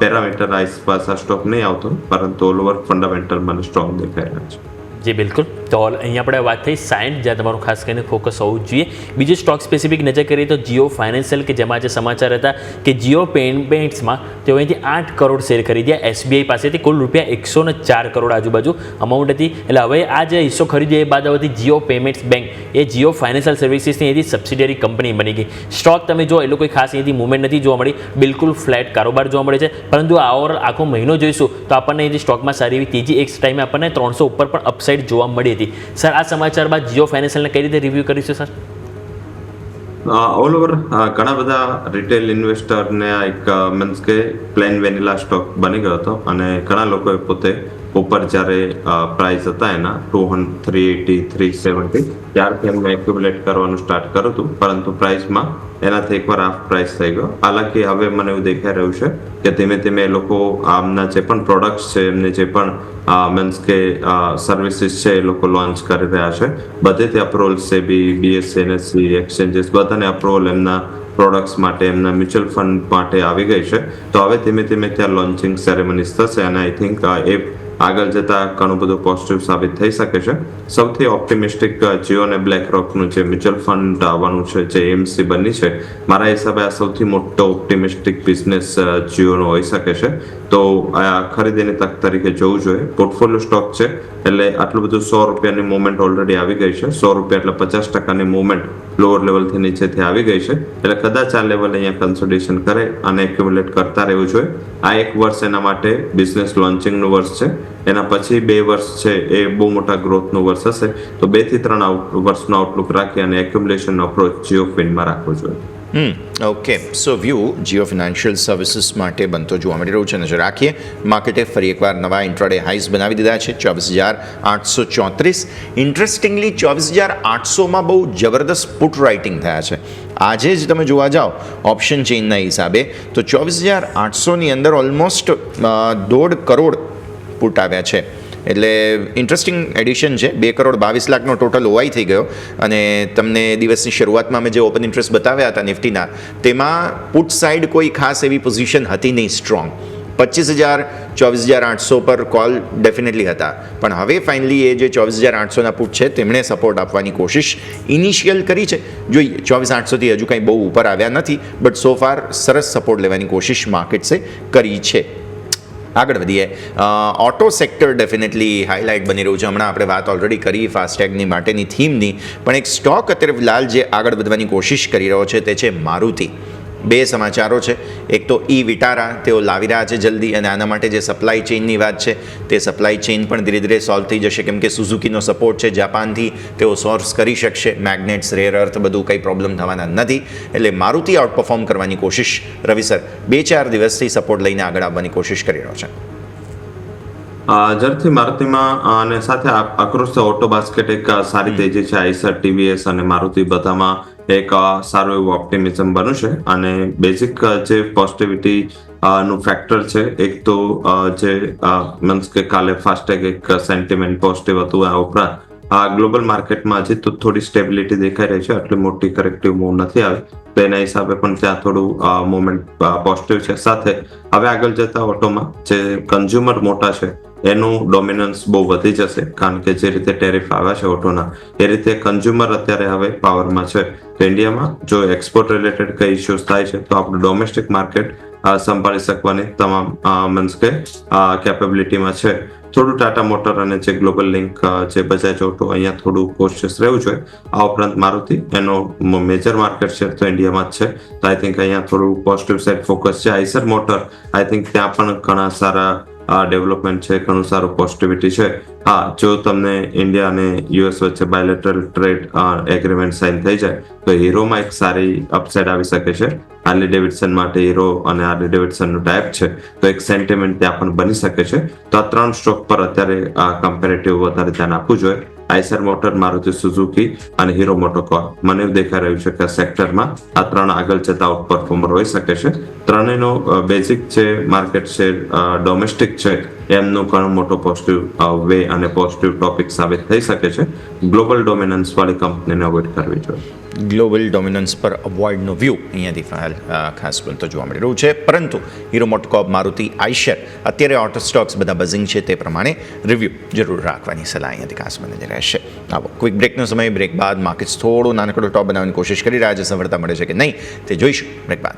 પેરામીટર આસપાસ આ સ્ટોક નહીં આવતો, પરંતુ ઓલ ઓવર ફંડામેન્ટલ મને સ્ટ્રોંગ દેખાઈ રહ્યા છે. જી બિલકુલ. તો અહીંયા આપણે વાત થઈ 60, જ્યાં તમારું ખાસ કરીને ફોકસ હોવું જોઈએ. બીજું સ્ટોક સ્પેસિફિક નજર કરીએ તો જીઓ ફાઇનાન્શિયલ, કે જેમાં આજે સમાચાર હતા કે જીઓ પેમેન્ટ્સમાં તેઓ અહીંથી 8 કરોડ શેર ખરીદ્યા. એસબીઆઈ પાસેથી કુલ રૂપિયા 104 કરોડ આજુબાજુ અમાઉન્ટ હતી. એટલે હવે આ જે હિસ્સો ખરીદ્યો એ બાદ હવેથી જીઓ પેમેન્ટ્સ બેંક એ જીઓ ફાઇનાન્શિયલ સર્વિસીસની અહીંથી સબસિડિયરી કંપની બની ગઈ. સ્ટોક તમે જો એ લોકોએ ખાસ અહીંથી મુવમેન્ટ નથી જોવા મળી, બિલકુલ ફ્લેટ કારોબાર જોવા મળે છે. પરંતુ આખો મહિનો જોઈશું તો આપણને અહીંથી સ્ટોકમાં સારી એવી તેજી એક ટાઈમે આપણને 300 ઉપર પણ અપસાઇડ જોવા મળી હતી. સર, આ સમાચાર બાદ જીઓ ફાઇનાન્શિયલને કઈ રીતે રિવ્યુ કરીશું સર? ઓલ ઓવર ઘણા બધા રિટેલ ઇન્વેસ્ટરને આ એક મીન્સ કે પ્લેન વેનીલા સ્ટોક બની ગયો હતો, અને ઘણા લોકોએ પોતે ઉપર જ્યારે પ્રાઇસ હતા એના 200, 380, 370 ત્યારથી એમને એક્યુમ્યુલેટ કરવાનું સ્ટાર્ટ કર્યું હતું, પરંતુ પ્રાઇસમાં એનાથી એકવાર હાફ પ્રાઇસ થઈ ગયો. હાલાકી હવે મને એવું દેખાઈ રહ્યું છે કે ધીમે ધીમે એ લોકો આમના જે પણ પ્રોડક્ટ્સ છે, એમને જે પણ મીન્સ કે સર્વિસીસ છે એ લોકો લોન્ચ કરી રહ્યા છે. બધેથી approval SEBI, BSC, NSC, exchanges બધાને અપ્રુવલ એમના પ્રોડક્ટ્સ માટે, એમના મ્યુચ્યુઅલ ફંડ માટે આવી ગઈ છે. તો હવે ધીમે ધીમે ત્યાં લોન્ચિંગ સેરેમનીઝ થશે, અને આઈ થિંક એ આગળ જતા ઘણું બધું પોઝિટિવ સાબિત થઈ શકે છે. સૌથી ઓપ્ટિમિસ્ટિક જીઓ અને બ્લેક રોકનું જે મ્યુચ્યુઅલ ફંડ આવવાનું છે, જે એમસી બની છે, મારા હિસાબે આ સૌથી મોટો ઓપ્ટિમિસ્ટિક બિઝનેસ જીઓનો હોઈ શકે છે. તો આ ખરીદીની તક તરીકે જોવું જોઈએ. પોર્ટફોલિયો સ્ટોક છે એટલે આટલું બધું 100 રૂપિયાની મુવમેન્ટ ઓલરેડી આવી ગઈ છે. 100 રૂપિયા એટલે 50%ની મુવમેન્ટ લોઅર લેવલથી નીચેથી આવી ગઈ છે. એટલે કદાચ આ લેવલ અહીંયા કન્સોલિડેશન કરે અને એક્યુમ્યુલેટ કરતા રહેવું જોઈએ. આ એક વર્ષ એના માટે બિઝનેસ લોન્ચિંગનું વર્ષ છે. એના પછી 2 વર્ષ છે એ બહુ મોટા ગ્રોથનું વર્ષ હશે. તો 2 થી 3 વર્ષનો આઉટલુક રાખી અને એક્યુમ્યુલેશનનો અપ્રોચ જીઓ ફિનમાં રાખવો જોઈએ. ઓકે, સો વ્યૂ જીઓ ફિનાન્શિયલ સર્વિસીસ માટે બનતો જોવા મળી રહ્યું છે. નજર રાખીએ, માર્કેટે ફરી એકવાર નવા ઇન્ટ્રાડે હાઈસ બનાવી દીધા છે 24,834. ઇન્ટરેસ્ટિંગલી 24,800માં બહુ જબરદસ્ત પુટ રાઇટિંગ થયા છે. આજે જ તમે જોવા જાઓ ઓપ્શન ચેઇનના હિસાબે તો 24,800ની અંદર ઓલમોસ્ટ 1.5 કરોડ પુટ આવ્યા છે. એટલે ઇન્ટરેસ્ટિંગ એડિશન છે. 2,22,00,000નો ટોટલ ઓવાઈ થઈ ગયો. અને તમને દિવસની શરૂઆતમાં અમે જે ઓપન ઇન્ટરેસ્ટ બતાવ્યા હતા નિફ્ટીના, તેમાં પુટ સાઇડ કોઈ ખાસ એવી પોઝિશન હતી નહીં સ્ટ્રોંગ. 25,000, 24,800 પર કોલ ડેફિનેટલી હતા, પણ હવે ફાઇનલી એ જે 24,800ના પુટ છે તેમણે સપોર્ટ આપવાની કોશિશ ઇનિશિયલ કરી છે. જોઈએ, 24,800થી હજુ કંઈ બહુ ઉપર આવ્યા નથી, બટ સો ફાર સરસ સપોર્ટ લેવાની કોશિશ માર્કેટ્સે કરી છે. આગળ વધીએ, ઓટો સેક્ટર ડેફિનેટલી હાઇલાઇટ બની રહ્યું છે. હમણાં આપણે વાત ઓલરેડી કરી ફાસ્ટેગની માટેની થીમની, પણ એક સ્ટોક અત્યારે ફિલહાલ જે આગળ વધવાની કોશિશ કરી રહ્યો છે તે છે મારુતિ. 2 સમાચારો છે. એક તો ઈ વિટારા તેઓ લાવી રહ્યા છે જલ્દી, અને આના માટે જે સપ્લાય ચેઇનની વાત છે તે સપ્લાય ચેઇન પણ ધીરે ધીરે સોલ્વ થઈ જશે, કેમ કે સુઝુકીનો સપોર્ટ છે. જાપાનથી તેઓ સોર્સ કરી શકશે મેગ્નેટ્સ, રેર અર્થ, બધું કંઈ પ્રોબ્લેમ થવાના નથી. એટલે મારુતિ આઉટ પરફોર્મ કરવાની કોશિશ રવિ સર 2-4 દિવસથી સપોર્ટ લઈને આગળ આવવાની કોશિશ કરી રહ્યો છે. ઝડપથી મારુતિમાં અને સાથે અક્રોસ ધ ઓટો બાસ્કેટ એક સારી તેજી છે. આઈસર, ટીવીએસ અને મારુતિ બધામાં એક સારું એવું ઓપ્ટિમિઝમ બન્યું છે. અને બેઝિક જે પોઝિટિવિટી નું ફેક્ટર છે, એક તો જે મીન્સ કે કાલે ફાસ્ટેગ એક સેન્ટિમેન્ટ પોઝિટિવ હતું. આ ઉપરાંત ગ્લોબલ માર્કેટમાં હજી તો થોડી સ્ટેબિલિટી દેખાઈ રહી છે. આટલી મોટી કરેક્ટિવ મૂવ નથી આવી, તો એના હિસાબે પણ ત્યાં થોડું મોમેન્ટ પોઝિટિવ છે. સાથે હવે આગળ જતા ઓટોમાં જે કન્ઝ્યુમર મોટા છે એનું ડોમિનન્સ બહુ વધી જશે, કારણ કે જે રીતે ટેરિફ આવ્યા છે ઓટોના, એ રીતે કન્ઝ્યુમર અત્યારે હવે પાવરમાં છે. તો ઇન્ડિયામાં જો એક્સપોર્ટ રિલેટેડ કઈ ઇસ્યુઝ થાય છે તો આપણું ડોમેસ્ટિક માર્કેટ સંભાળી શકવાની તમામ મીન્સ કે કેપેબિલિટીમાં છે. થોડું ટાટા મોટર અને જે ગ્લોબલ લિંક જે બજાજ ઓટો, અહીંયા થોડું કોશિયસ રહેવું જોઈએ. આ ઉપરાંત મારુતિ એનો મેજર માર્કેટ શેર તો ઇન્ડિયામાં જ છે, તો આઈ થિંક અહીંયા થોડું પોઝિટિવ સાઇડ ફોકસ છે. આઈસર મોટર, આઈ થિંક ત્યાં પણ ઘણા સારા ડેવલપમેન્ટ છે, ઘણું સારું પોઝિટિવિટી છે. હા, જો તમને ઇન્ડિયા અને યુએસ વચ્ચે બાયલેટરલ ટ્રેડ એગ્રીમેન્ટ સાઇન થઈ જાય તો હીરોમાં એક સારી અપસાઇડ આવી શકે છે. હાર્લી ડેવિડસન માટે હીરો અને હાર્લી ડેવિડસનનું ટાઈપ છે, તો એક સેન્ટિમેન્ટ ત્યાં પણ બની શકે છે. તો આ 3 સ્ટોક પર અત્યારે કમ્પેરેટિવ વધારે ધ્યાન આપવું જોઈએ. આઈસર મોટર, મારુતિ સુઝુકી અને હીરો મોટોકોર્પ. મને એવું દેખાઈ રહ્યું છે કે આ સેક્ટરમાં આ ત્રણ આગળ જતા આઉટ પરફોર્મર હોઈ શકે છે. ત્રણેયનો બેઝિક છે માર્કેટ શેર ડોમેસ્ટિક છે એમનો ઘણો મોટો પોઝિટિવ વે અને પોઝિટિવ ટોપિક સાબિત થઈ શકે છે. ગ્લોબલ ડોમિનન્સ વાળી કંપનીને અવોઇડ કરવી જોઈએ. ગ્લોબલ ડોમિનન્સ પર અવોઇડનો વ્યૂ અહીંયાથી ફાઇલ ખાસ બનતો જોવા મળી રહ્યું છે. પરંતુ હીરો મોટોકોર્પ, મારુતિ, આઈશર અત્યારે ઓટો સ્ટોક્સ બધા બઝિંગ છે તે પ્રમાણે રિવ્યૂ જરૂર રાખવાની સલાહ અહીંયાથી ખાસ બની રહેશે. આવો ક્વિક બ્રેકનો સમય. બ્રેક બાદ માર્કેટ્સ થોડો નાનકડો ટોપ બનાવવાની કોશિશ કરી રહ્યા છે. સફળતા મળે છે કે નહીં તે જોઈશું બ્રેક બાદ.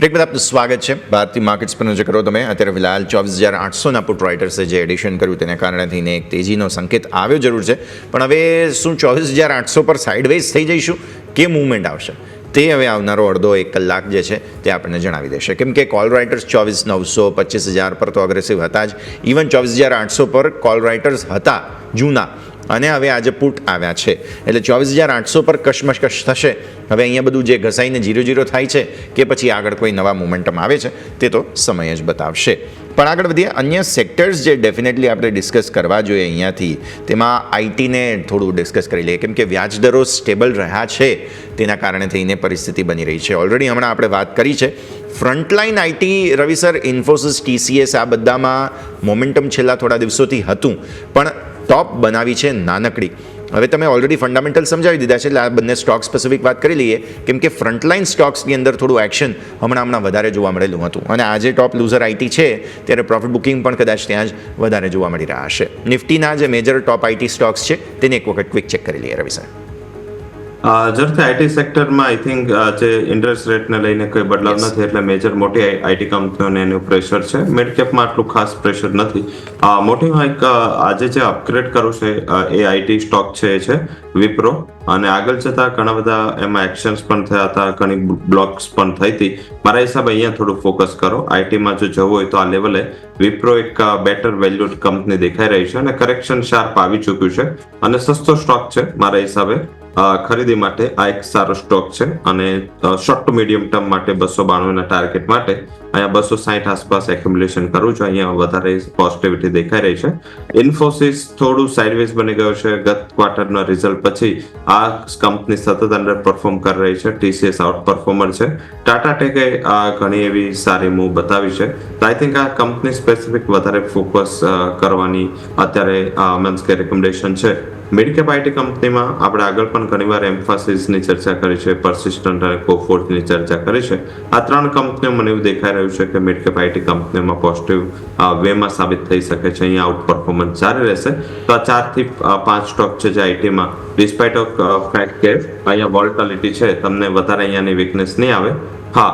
બ્રેક બાદ આપનું સ્વાગત છે. ભારતીય માર્કેટ્સ પર નજર કરો તમે. અત્યારે ફિલહાલ 24,800ના પુટ રાઇટર્સે જે એડિશન કર્યું તેના કારણે થઈને એક તેજીનો સંકેત આવ્યો જરૂર છે. પણ હવે શું 24,800 પર સાઇડવેઝ થઈ જઈશું કે મૂવમેન્ટ આવશે તે હવે આવનારો અડધો 1 કલાક જે છે તે આપણને જણાવી દેશે. કેમ કે કોલ રાઇટર્સ 24,900, 25,000 પર તો અગ્રેસિવ હતા જ. ઇવન 24,800 પર કોલ રાઇટર્સ હતા જૂના અને હવે આજે પુટ આવ્યા છે. એટલે 24,800 પર કશમકશ થશે. હવે અહીંયા બધું જે ઘસાઈને 0-0 થાય છે કે પછી આગળ કોઈ નવા મોમેન્ટમ આવે છે તે તો સમય જ બતાવશે. પણ આગળ વધીએ. અન્ય સેક્ટર્સ જે ડેફિનેટલી આપણે ડિસ્કસ કરવા જોઈએ અહીંયાથી, તેમાં આઈટીને થોડું ડિસ્કસ કરી લઈએ. કેમ કે વ્યાજદરો સ્ટેબલ રહ્યા છે તેના કારણે થઈને પરિસ્થિતિ બની રહી છે. ઓલરેડી હમણાં આપણે વાત કરી છે. Frontline IT, Ravi sir, Infosys, TCS આ બધામાં મોમેન્ટમ છેલ્લા થોડા દિવસોથી હતું પણ ટોપ બનાવી છે નાનકડી. હવે તમે ઓલરેડી ફંડામેન્ટલ સમજાવી દીધા છે એટલે આ બંને સ્ટોક સ્પેસિફિક વાત કરી લઈએ. કેમ કે ફ્રન્ટલાઇન સ્ટોક્સની અંદર થોડું એક્શન હમણાં વધારે જોવા મળેલું હતું અને આજે ટોપ લૂઝર આઈટી છે ત્યારે પ્રોફિટ બુકિંગ પણ કદાચ ત્યાં જ વધારે જોવા મળી રહ્યા હશે. નિફ્ટીના જે મેજર ટોપ આઈટી સ્ટોક્સ છે તેને એક વખત ક્વિક ચેક કરી લઈએ રવિ સર. જરૂરથી આઈટી સેક્ટરમાં આઈ થિંક જે ઇન્ટરેસ્ટ રેટને લઈને કોઈ બદલાવ નથી એટલે મેજર મોટી આઈટી કંપનીઓને એનું પ્રેશર છે. મિડ કેપમાં આટલું ખાસ પ્રેશર નથી. મોટીમાં એક આજે જે અપગ્રેડ કરવું છે એ આઈટી સ્ટોક છે એ છે વિપ્રો. અને આગળ જતા ઘણા બધા એમાં એક્શન્સ પણ થયા હતા, ઘણી બ્લોક્સ પણ થઈ હતી. મારા હિસાબે અહીંયા થોડું ફોકસ કરો. આઈટીમાં જો જવું હોય તો આ લેવલે વિપ્રો એક બેટર વેલ્યુડ કંપની દેખાઈ રહી છે અને કરેક્શન શાર્પ આવી ચૂક્યું છે અને સસ્તો સ્ટોક છે મારા હિસાબે. ખરીદી માટે આ એક સારો સ્ટોક છે અને શોર્ટ ટુ મીડિયમ ટર્મ માટે 292 ના ટાર્ગેટ માટે અહીંયા 260 આસપાસ એક્યુમ્યુલેશન કરવું છે. અહીંયા વધારે પોઝિટિવિટી દેખાઈ રહી છે. ઇન્ફોસિસ થોડું સાઇડવેઝ બની ગયો છે ગત ક્વાર્ટરના રિઝલ્ટ પછી. આ કંપની સતત અંડર પરફોર્મ કરી રહી છે. TCS આઉટ પરફોર્મર છે. ટાટા ટેકે ઘણી એવી સારી મૂવ બતાવી છે. તો આઈ થિંક આ કંપની સ્પેસિફિક વધારે ફોકસ કરવાની અત્યારે મીન્સ કે રેકમેન્ડેશન છે. મિડ કેપ આઈટી કંપનીમાં આપણે આગળ પણ ઘણીવાર એમ્ફાસિસની ચર્ચા કરી છે, પર્સિસ્ટન્ટ અને કોફોર્થની ચર્ચા કરી છે. આ ત્રણ કંપનીઓ મને એવું દેખાઈ રહ્યું છે કે મિડ કેપ આઈટી કંપનીઓમાં પોઝિટિવ વેમાં સાબિત થઈ શકે છે. અહીંયા આઉટ પરફોર્મન્સ જારી રહેશે. તો આ 4 થી 5 સ્ટોક છે જે આઈટીમાં ડિસ્પાઇટ ઓફ ફેક્ટ કે અહીંયા વોલેટિલિટી છે તમને વધારે અહીંયાની વીકનેસ નહીં આવે. હા,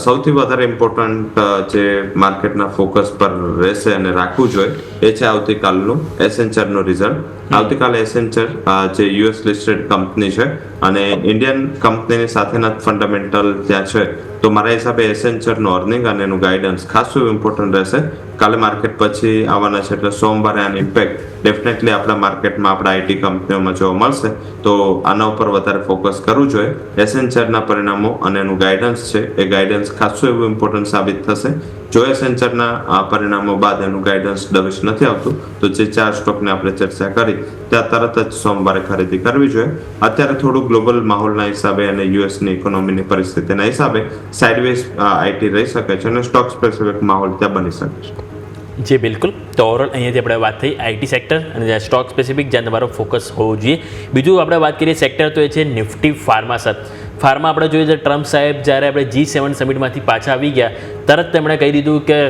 સૌથી વધારે ઇમ્પોર્ટન્ટ જે માર્કેટના ફોકસ પર રહેશે અને રાખવું જોઈએ એ છે આવતીકાલનું એસેન્ચરનું રિઝલ્ટ. આવતીકાલે એસેન્ચર જે યુએસ લિસ્ટેડ કંપની છે અને ઇન્ડિયન કંપનીની સાથેના ફંડામેન્ટલ ત્યાં છે. તો મારા હિસાબે એસેન્ચરનું અર્નિંગ અને એનું ગાઈડન્સ ખાસું ઇમ્પોર્ટન્ટ રહેશે. કાલે માર્કેટ પછી આવવાના છે એટલે સોમવારે આનું ઇમ્પેક્ટ ડેફિનેટલી આપણા માર્કેટમાં આપણા આઈટી કંપનીઓમાં જોવા મળશે. તો આના ઉપર વધારે ફોકસ કરવું જોઈએ. એસેન્ચરના પરિણામો અને એનું ગાઈડન્સ છે એ ગાઈડન્સ ખાસું એવું ઇમ્પોર્ટન્ટ સાબિત થશે. જો એસેન્ચરના પરિણામો બાદ એનું ગાઈડન્સ ડવિશ નથી આવતું તો જે 4 સ્ટોકને આપણે ચર્ચા કરી ત્યાં તરત જ સોમવારે ખરીદી કરવી જોઈએ. અત્યારે થોડું ગ્લોબલ માહોલના હિસાબે અને યુએસની ઇકોનોમીની પરિસ્થિતિના હિસાબે સાઇડવેઝ આઈટી રહી શકે છે અને સ્ટોક સ્પેસિફિક માહોલ ત્યાં બની શકે છે. જી બિલકુલ. તો ઓવરઓલ અહીંયાથી આપણે વાત થઈ આઈટી સેક્ટર અને જ્યાં સ્ટોક સ્પેસિફિક જ્યાં તમારો ફોકસ હોવો જોઈએ. બીજું આપણે વાત કરીએ સેક્ટર તો એ છે નિફ્ટી ફાર્મા. સર ફાર્મા આપણે જોઈએ તો ટ્રમ્પ સાહેબ જ્યારે આપણે G7 સમિટમાંથી પાછા આવી ગયા તરત તેમણે કહી દીધું કે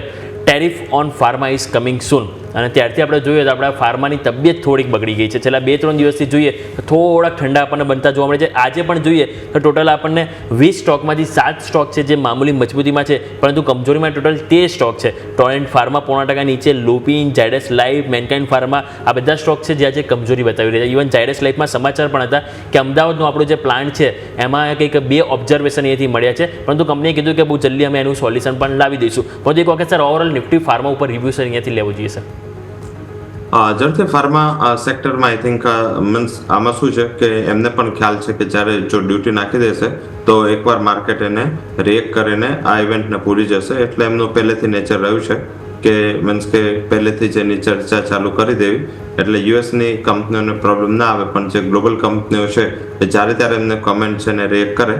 tariff on pharma is coming સૂન. અને ત્યારથી આપણે જોઈએ તો આપણા ફાર્માની તબિયત થોડીક બગડી ગઈ છે. છેલ્લા 2-3 દિવસથી જોઈએ તો થોડાક ઠંડા આપણને બનતા જોવા મળે છે. આજે પણ જોઈએ તો ટોટલ આપણને 20 સ્ટોકમાંથી 7 સ્ટોક છે જે મામૂલી મજબૂતીમાં છે પરંતુ કમજોરીમાં ટોટલ 13 સ્ટોક છે. ટોરેન્ટ ફાર્મા 0.5% નીચે, Lupin, Zydus life, mankind pharma આ બધા સ્ટોક છે જે આજે કમજોરી બતાવી રહ્યા છે. ઇવન ઝાયડસ લાઈફમાં સમાચાર પણ હતા કે અમદાવાદનો આપણો જે પ્લાન્ટ છે એમાં કંઈક 2 ઓબ્ઝર્વેશન અહીંયાથી મળ્યા છે પરંતુ કંપનીએ કીધું કે બહુ જલ્દી અમે એનું સોલ્યુશન પણ લાવી દઈશું. પરંતુ એક વખત સર ઓવરઓલ નિફ્ટી ફાર્મા ઉપર રિવ્યૂ સર અહીંયાથી લેવો જોઈએ સર. ઝડપથી ફાર્મા સેક્ટરમાં આઈ થિંક મીન્સ આમાં શું છે કે એમને પણ ખ્યાલ છે કે જ્યારે જો ડ્યુટી નાખી દેશે તો એકવાર માર્કેટ એને રિએક્ટ કરીને આ ઇવેન્ટને પૂરી જશે, એટલે એમનું પહેલેથી નેચર રહ્યું છે કે મીન્સ કે પહેલેથી જ એની ચર્ચા ચાલુ કરી દેવી, એટલે યુએસની કંપનીઓને પ્રોબ્લેમ ના આવે, પણ જે ગ્લોબલ કંપનીઓ છે એ જ્યારે ત્યારે એમને કમેન્ટ છે ને રિએક્ટ કરે.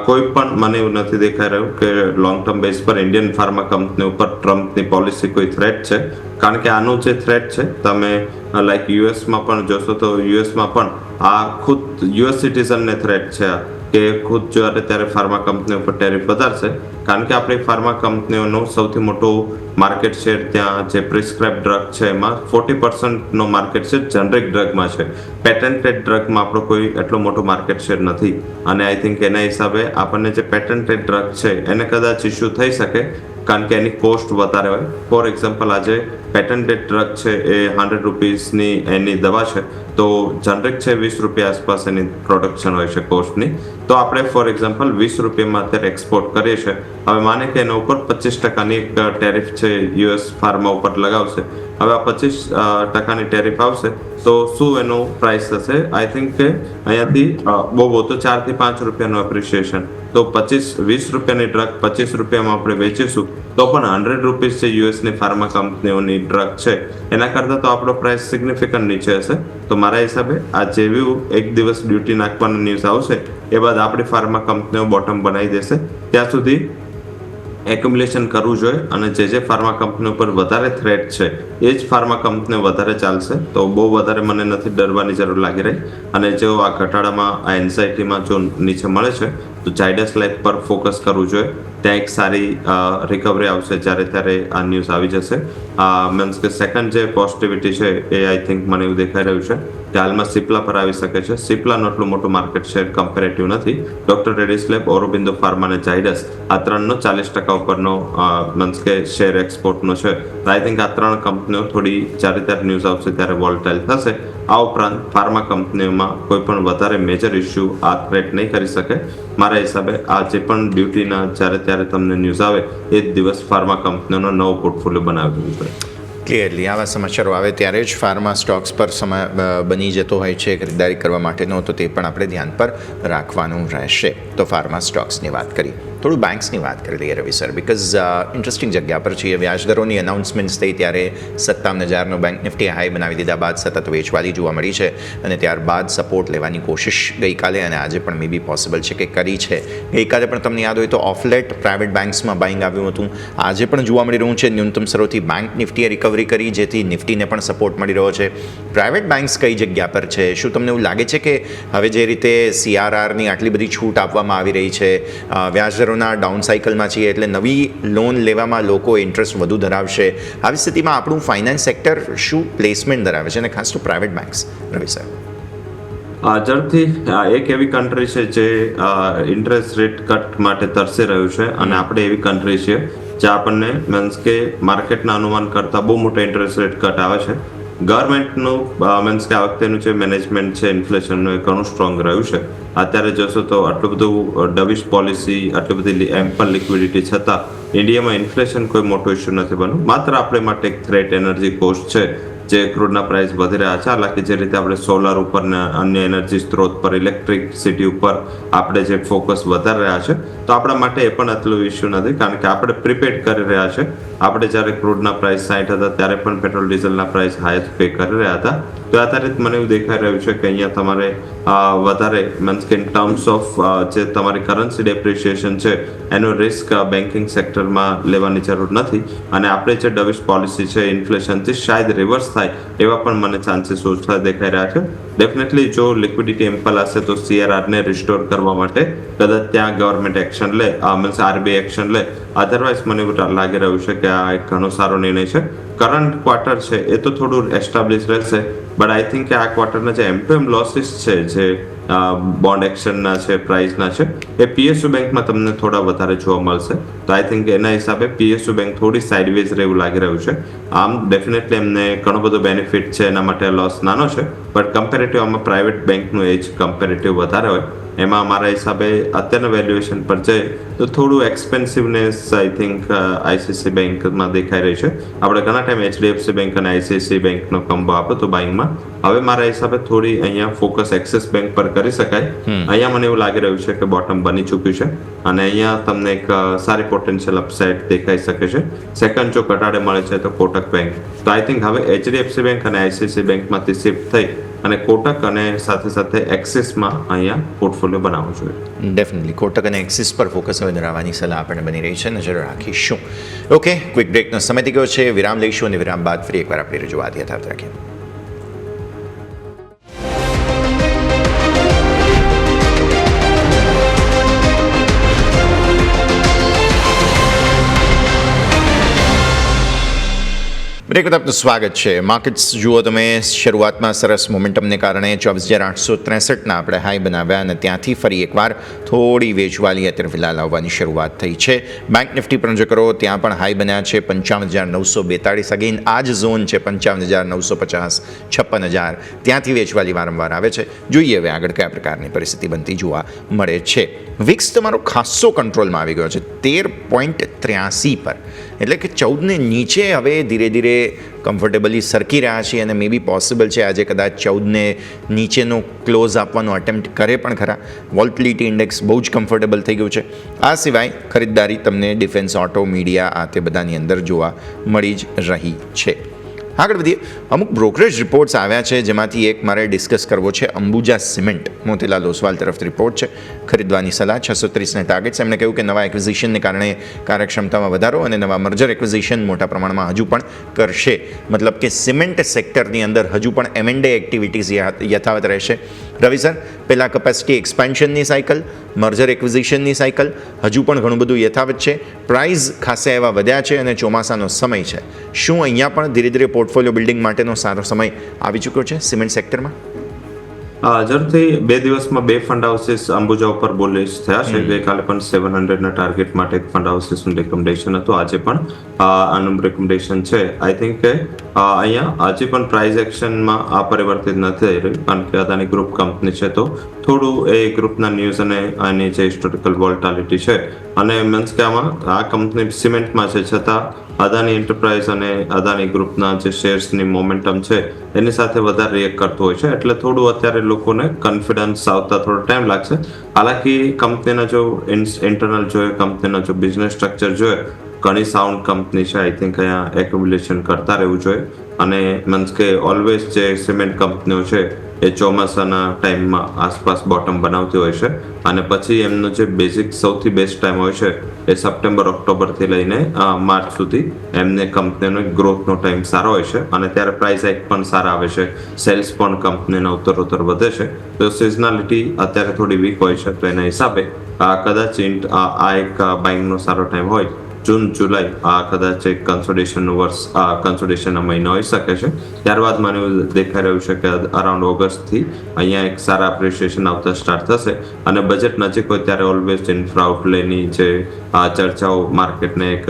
કોઈ પણ મને એવું નથી દેખાઈ રહ્યું કે લોંગ ટર્મ બેઝ પર ઇન્ડિયન ફાર્મા કંપની ઉપર ટ્રમ્પની પોલિસી કોઈ થ્રેટ છે, કારણ કે આનું જે થ્રેટ છે તમે લાઈક યુએસમાં પણ જોશો તો યુએસમાં પણ આ ખુદ યુએસ સિટીઝનને થ્રેટ છે કે ખુદ જ્યારે ત્યારે ફાર્મા કંપનીઓ પર ટેરિફ વધારશે, કારણ કે આપણી ફાર્મા કંપનીઓનું સૌથી મોટું માર્કેટ શેર ત્યાં જે પ્રિસ્ક્રાઇબ ડ્રગ છે એમાં 40% માર્કેટ શેર જનરિક ડ્રગમાં છે. પેટન્ટેડ ડ્રગમાં આપણો કોઈ એટલો મોટો માર્કેટ શેર નથી, અને આઈ થિંક એના હિસાબે આપણને જે પેટન્ટેડ ડ્રગ છે એને કદાચ ઇસ્યુ થઈ શકે, કારણ કે એની કોસ્ટ વધારે હોય. ફોર એક્ઝામ્પલ આજે પેટન્ટેડ ડ્રગ છે એ 100 રૂપીસની એની દવા છે, તો જનરિક છે 20 રૂપિયા આસપાસ એની પ્રોડક્શન હોય છે કોસ્ટની, તો આપણે ફોર એક્ઝામ્પલ 20 રૂપિયામાં અત્યારે એક્સપોર્ટ કરીએ છીએ. હવે માને કે એના ઉપર 25% એક ટેરિફ છે યુએસ ફાર્મા ઉપર લગાવશે. હવે આ 25% ટેરિફ આવશે તો શું એનું પ્રાઇસ થશે? આઈ થિંક કે અહીંયાથી બહુ તો 4 થી 5 રૂપિયાનું એપ્રિસિએશન, તો 20 રૂપિયાની ડ્રગ 25 રૂપિયામાં આપણે વેચીશું તો પણ 100 રૂપીસ જે યુએસની ફાર્મા કંપનીઓની ડ્રગ છે એના કરતાં તો આપણો પ્રાઇસ સિગ્નિફિકન્ટ નીચે હશે. તો મારા હિસાબે આ જેવું એક દિવસ ડ્યુટી નાખવાનો ન્યૂઝ આવશે એ બાદ આપણી ફાર્મા કંપનીઓ બોટમ બનાવી દેશે. ત્યાં સુધી એક્યુમ્યુલેશન કરવું જોઈએ, અને જે ફાર્મા કંપનીઓ પર વધારે થ્રેટ છે એ જ ફાર્મા કંપનીઓ વધારે ચાલશે. તો બહુ વધારે મને નથી ડરવાની જરૂર લાગી રહી, અને જો આ ઘટાડામાં આ એન્ઝાઇટીમાં જો નીચે મળે છે તો ઝાયડસ લાઈફ પર ફોકસ કરવું જોઈએ. ત્યાં એક સારી રિકવરી આવશે જ્યારે ત્યારે આ ન્યૂઝ આવી જશે. મીન્સ કે સેકન્ડ જે પોઝિટિવિટી છે એ આઈ થિંક મને એવું દેખાઈ રહ્યું છે કે હાલમાં સિપ્લા પર આવી શકે છે. સિપ્લાનો એટલું મોટું માર્કેટ શેર કમ્પેરેટિવ નથી. Doctor Reddy's lab, Aurobindo pharma અને ઝાયડસ આ ત્રણનો 40% ઉપરનો મીન્સ કે શેર એક્સપોર્ટનો છે. આઈ થિંક આ ત્રણ કંપનીઓ થોડી જ્યારે ત્યારે ન્યૂઝ આવશે ત્યારે વોલેટાઇલ થશે. આ ઉપરાંત ફાર્મા કંપનીઓમાં કોઈ પણ વધારે મેજર ઇસ્યુ આ થ્રેટ નહીં કરી શકે. મારા હિસાબે આ જે પણ ડ્યુટીના જ્યારે ત્યારે તમને ન્યૂઝ આવે એ જ દિવસ ફાર્મા કંપનીઓનો નવો પોર્ટફોલિયો બનાવી દેવું જોઈએ. ક્લિયરલી આવા સમાચારો આવે ત્યારે જ ફાર્મા સ્ટોક્સ પર સમય બની જતો હોય છે ખરીદારી કરવા માટેનો, તો તે પણ આપણે ધ્યાન પર રાખવાનું રહેશે. તો ફાર્મા સ્ટોક્સની વાત કરી, થોડું બેંક્સની વાત કરી લઈએ રવિ સર, બિકોઝ ઇન્ટરેસ્ટિંગ જગ્યા પર છીએ. વ્યાજદરોની અનાઉન્સમેન્ટ્સ થઈ ત્યારે 57,000નો બેંક નિફ્ટી હાઈ બનાવી દીધા બાદ સતત વેચવાલી જોવા મળી છે, અને ત્યારબાદ સપોર્ટ લેવાની કોશિશ ગઈકાલે અને આજે પણ મે બી પોસિબલ છે કે કરી છે. ગઈકાલે પણ તમને યાદ હોય તો ઓફલેટ પ્રાઇવેટ બેંક્સમાં બાઇંગ આવ્યું હતું. આજે પણ જોવા મળી રહ્યું છે ન્યૂનતમ સ્તરોથી બેંક નિફ્ટીએ રિકવરી કરી, જેથી નિફ્ટીને પણ સપોર્ટ મળી રહ્યો છે. પ્રાઇવેટ બેંક્સ કઈ જગ્યા પર છે? શું તમને એવું લાગે છે કે હવે જે રીતે CRRની આટલી બધી છૂટ આપવામાં આવી રહી છે, વ્યાજદરોના ડાઉન સાયકલમાં છીએ એટલે નવી લોન લેવામાં લોકો ઇન્ટરેસ્ટ વધુ ધરાવશે, આવી સ્થિતિમાં આપણું ફાઇનાન્સ સેક્ટર શું પ્લેસમેન્ટ ધરાવે છે, અને ખાસ તો પ્રાઇવેટ બેંક્સ? રવિ સર, ઝડપથી એક એવી કન્ટ્રી છે જે ઇન્ટરેસ્ટ રેટ કટ માટે તરસી રહ્યું છે, અને આપણે એવી કન્ટ્રી છીએ જે આપણને મીન્સ કે માર્કેટના અનુમાન કરતાં બહુ મોટા ઇન્ટરેસ્ટ રેટ કટ આવે છે. ગવર્મેન્ટનું મીન્સ કે આ વખતેનું જે મેનેજમેન્ટ છે ઇન્ફ્લેશનનું એ ઘણું સ્ટ્રોંગ રહ્યું છે. અત્યારે જોશો તો આટલું બધું ડવિશ પોલિસી, આટલી બધી એમ્પલ લિક્વિડિટી છતાં ઇન્ડિયામાં ઇન્ફ્લેશન કોઈ મોટો ઇસ્યુ નથી બન્યું. માત્ર આપણે માટે એક થ્રેટ એનર્જી કોસ્ટ છે, જે ક્રૂડના પ્રાઇસ વધી રહ્યા છે. હાલાકી જે રીતે આપણે સોલાર ઉપર ને અન્ય એનર્જી સ્ત્રોત પર, ઇલેક્ટ્રિસિટી ઉપર આપણે જે ફોકસ વધારી રહ્યા છે, તો આપણા માટે એ પણ એટલું ઇસ્યુ નથી, કારણ કે આપણે પ્રિપેડ કરી રહ્યા છે. આપણે જ્યારે ક્રૂડના પ્રાઇસ 60 હતા ત્યારે પણ પેટ્રોલ ડીઝલના પ્રાઇસ હાઈએસ્ટ પે કરી રહ્યા હતા. તો આધારિત મને એવું દેખાઈ રહ્યું છે કે અહીંયા તમારે વધારે મીન્સ કે ઇન ટર્મ્સ ઓફ જે તમારી કરન્સી ડેપ્રિસિએશન છે એનો રિસ્ક બેન્કિંગ સેક્ટરમાં લેવાની જરૂર નથી. અને આપણે જે ડવિશ પોલિસી છે ઇન્ફ્લેશનથી શાયદ રિવર્સ થાય એવા પણ મને ચાન્સીસ ઓછા દેખાઈ રહ્યા છે. ડેફિનેટલી જો લિક્વિડિટી એમ્પલ હશે તો CRRને રિસ્ટોર કરવા માટે કદાચ ત્યાં ગવર્મેન્ટ એક્શન લે, મીન્સ RBI એક્શન લે. અધરવાઇઝ મને એવું લાગી રહ્યું છે કે આ એક ઘણો સારો નિર્ણય છે. કરંટ ક્વાર્ટર છે એ તો થોડું એસ્ટાબ્લિશ રહેશે, બટ આઈ થિંક કે આ ક્વાર્ટરના જે M2M લોસીસ છે, જે બોન્ડ એક્શનના છે, પ્રાઇસના છે, એ PSU બેંકમાં તમને થોડા વધારે જોવા મળશે. તો આઈ થિંક એના હિસાબે PSU બેંક થોડી સાઇડવેઝ રહેવું લાગી રહ્યું છે. આમ ડેફિનેટલી એમને ઘણો બધો બેનિફિટ છે, એના માટે લોસ નાનો છે, બટ કમ્પેરેટિવ આમાં પ્રાઇવેટ બેંકનું એજ કમ્પેરેટિવ વધારે હોય. એમાં મારા હિસાબે અત્યારના વેલ્યુએશન પર જાય તો થોડું એક્સપેન્સિવનેસ આઈ થિંક આઈસીઆઈસીઆઈ બેંકમાં દેખાઈ રહી છે. આપણે ઘણા ટાઈમ એચડીએફસી બેંક અને આઈસીઆઈસીઆઈ બેંકનો કોમ્બો આપ્યો તો બાઇંગમાં. હવે મારા હિસાબે થોડી અહીંયા ફોકસ એક્સિસ બેંક પર કરી શકાય. અહીંયા મને એવું લાગી રહ્યું છે કે બોટમ બની ચૂક્યું છે અને અહીંયા તમને એક સારી પોટેન્શિયલ અપસાઇડ દેખાઈ શકે છે. સેકન્ડ જો ઘટાડે મળે છે તો કોટક બેંક. તો આઈ થિંક હવે એચડીએફસી બેંક અને આઈસીઆઈસીઆઈ બેંકમાંથી શિફ્ટ થઈ અને કોટક અને સાથે સાથે એક્સિસમાં અહીંયા પોર્ટફોલિયો બનાવવો જોઈએ. ડેફિનેટલી કોટક અને એક્સિસ પર ફોકસ હવે ધરાવવાની સલાહ આપણને બની રહી છે, નજર રાખીશું. ઓકે, ક્વિક બ્રેકનો સમય થઈ ગયો છે, વિરામ લઈશું અને વિરામ બાદ ફરી એકવાર આપણી રજૂઆત યથાવત રાખીએ. બ્રેક બાદ આપનું સ્વાગત છે. માર્કેટ્સ જુઓ તમે, શરૂઆતમાં સરસ મોમેન્ટમને કારણે 24,863ના આપણે હાઈ બનાવ્યા અને ત્યાંથી ફરી એકવાર થોડી વેચવાલી અત્યારે ફિલહાલ આવવાની શરૂઆત થઈ છે. બેંક નિફ્ટી પણ જો કરો ત્યાં પણ હાઈ બન્યા છે 55,942. અગેન આ જ ઝોન છે 55,950, 56,000. ત્યાંથી વેચવાલી વારંવાર આવે છે. જોઈએ હવે આગળ કયા પ્રકારની પરિસ્થિતિ બનતી જોવા મળે છે. વિક્સ તમારો ખાસો કંટ્રોલમાં આવી ગયો છે 13.83 પર, એટલે કે 14ને નીચે હવે ધીરે ધીરે કમ્ફર્ટેબલી સરકી રહ્યા છીએ અને મે બી પોસિબલ છે આજે કદાચ 14ને નીચેનો ક્લોઝ આપવાનો અટેમ્પ્ટ કરે પણ ખરા. વોલ્ટિલિટી ઇન્ડેક્સ બહુ જ કમ્ફર્ટેબલ થઈ ગયું છે. આ સિવાય ખરીદદારી તમને ડિફેન્સ, ઓટો, મીડિયા આ તે બધાની અંદર જોવા મળી જ રહી છે. આગળ વધીએ. અમુક બ્રોકરેજ રિપોર્ટ્સ આવ્યા છે જેમાંથી એક મારે ડિસ્કસ કરવો છે. અંબુજા સિમેન્ટ, મોતીલાલ ઓસવાલ તરફથી રિપોર્ટ છે. ખરીદવાની સલાહ 630ના ટાર્ગેટ્સ. એમણે કહ્યું કે નવા એક્વિઝિશનને કારણે કાર્યક્ષમતામાં વધારો અને નવા મર્જર એક્વિઝિશન મોટા પ્રમાણમાં હજુ પણ કરશે. મતલબ કે સિમેન્ટ સેક્ટરની અંદર હજુ પણ M&A એક્ટિવિટીઝ યથાવત રહેશે. રવિ સર, પહેલાં કેપેસિટી એક્સપાન્શનની સાયકલ, મર્જર એક્વિઝિશનની સાયકલ હજુ પણ ઘણું બધું યથાવત છે. પ્રાઇઝ ખાસા એવા વધ્યા છે અને ચોમાસાનો સમય છે. શું અહીંયા પણ ધીરે ધીરે પોર્ટફોલિયો બિલ્ડિંગ માટેનો સારો સમય આવી ચૂક્યો છે સિમેન્ટ સેક્ટરમાં? જરૂરથી 2 દિવસમાં 2 ફંડ હાઉસીસ અંબુજા ઉપર બોલિશ થયા છે. ગઈકાલે પણ 700ના ટાર્ગેટ માટે એક ફંડ હાઉસીસનું રેકમેન્ડેશન હતું. આજે પણ આનું રેકમેન્ડેશન છે. આઈ થિંક કે અહીંયા આજે પણ પ્રાઇસ એક્શનમાં આ પરિવર્તિત નથી થઈ રહ્યું, કારણ કે અદાની ગ્રુપ કંપની છે તો થોડું એ ગ્રુપના ન્યૂઝ અને આની જે હિસ્ટોરિકલ વોલ્ટાલિટી છે અને મીન્સ કે આમાં આ કંપની સિમેન્ટમાં છે છતાં અદાની એન્ટરપ્રાઇઝ અને અદાની ગ્રુપના જે શેર્સની મોમેન્ટમ છે એની સાથે વધારે રિએક્ટ કરતું હોય છે. એટલે થોડું અત્યારે લોકોને કોન્ફિડન્સ આવતા થોડો ટાઈમ લાગશે. હાલાકી કંપનીના જો ઇન્ટરનલ જોઈએ, કંપનીના જો બિઝનેસ સ્ટ્રક્ચર જોઈએ, ઘણી સાઉન્ડ કંપની છે. આઈ થિંક અહીંયા એક્યુમ્યુલેશન કરતા રહેવું જોઈએ. અને મીન્સ કે ઓલવેઝ જે સિમેન્ટ કંપનીઓ છે એ ચોમાસાના ટાઈમમાં આસપાસ બોટમ બનાવતી હોય છે અને પછી એમનો જે બેઝિક સૌથી બેસ્ટ ટાઈમ હોય છે એ સપ્ટેમ્બર, ઓક્ટોબરથી લઈને માર્ચ સુધી એમને કંપનીનો ગ્રોથનો ટાઈમ સારો હોય છે અને ત્યારે પ્રાઇસ હાઇક પણ સારા આવે છે. સેલ્સ પણ કંપનીના ઉત્તરોત્તર વધે છે. તો સિઝનાલિટી અત્યારે થોડી વીક હોય છે, તો એના હિસાબે કદાચ આ એક બાઇંગનો સારો ટાઈમ હોય. જૂન, જુલાઈ આ કદાચ એક કન્સોલિડેશનનું વર્ષ, કન્સોલિડેશનનો મહિનો હોઈ શકે છે. ત્યારબાદ મને એવું દેખાઈ રહ્યું છે કે અરાઉન્ડ ઓગસ્ટથી અહીંયા એક સારા એપ્રિસિએશન આવતા સ્ટાર્ટ થશે અને બજેટ નજીક હોય ત્યારે ઓલવેઝ ઇન્ફ્રા આઉટલેની જે ચર્ચાઓ માર્કેટને એક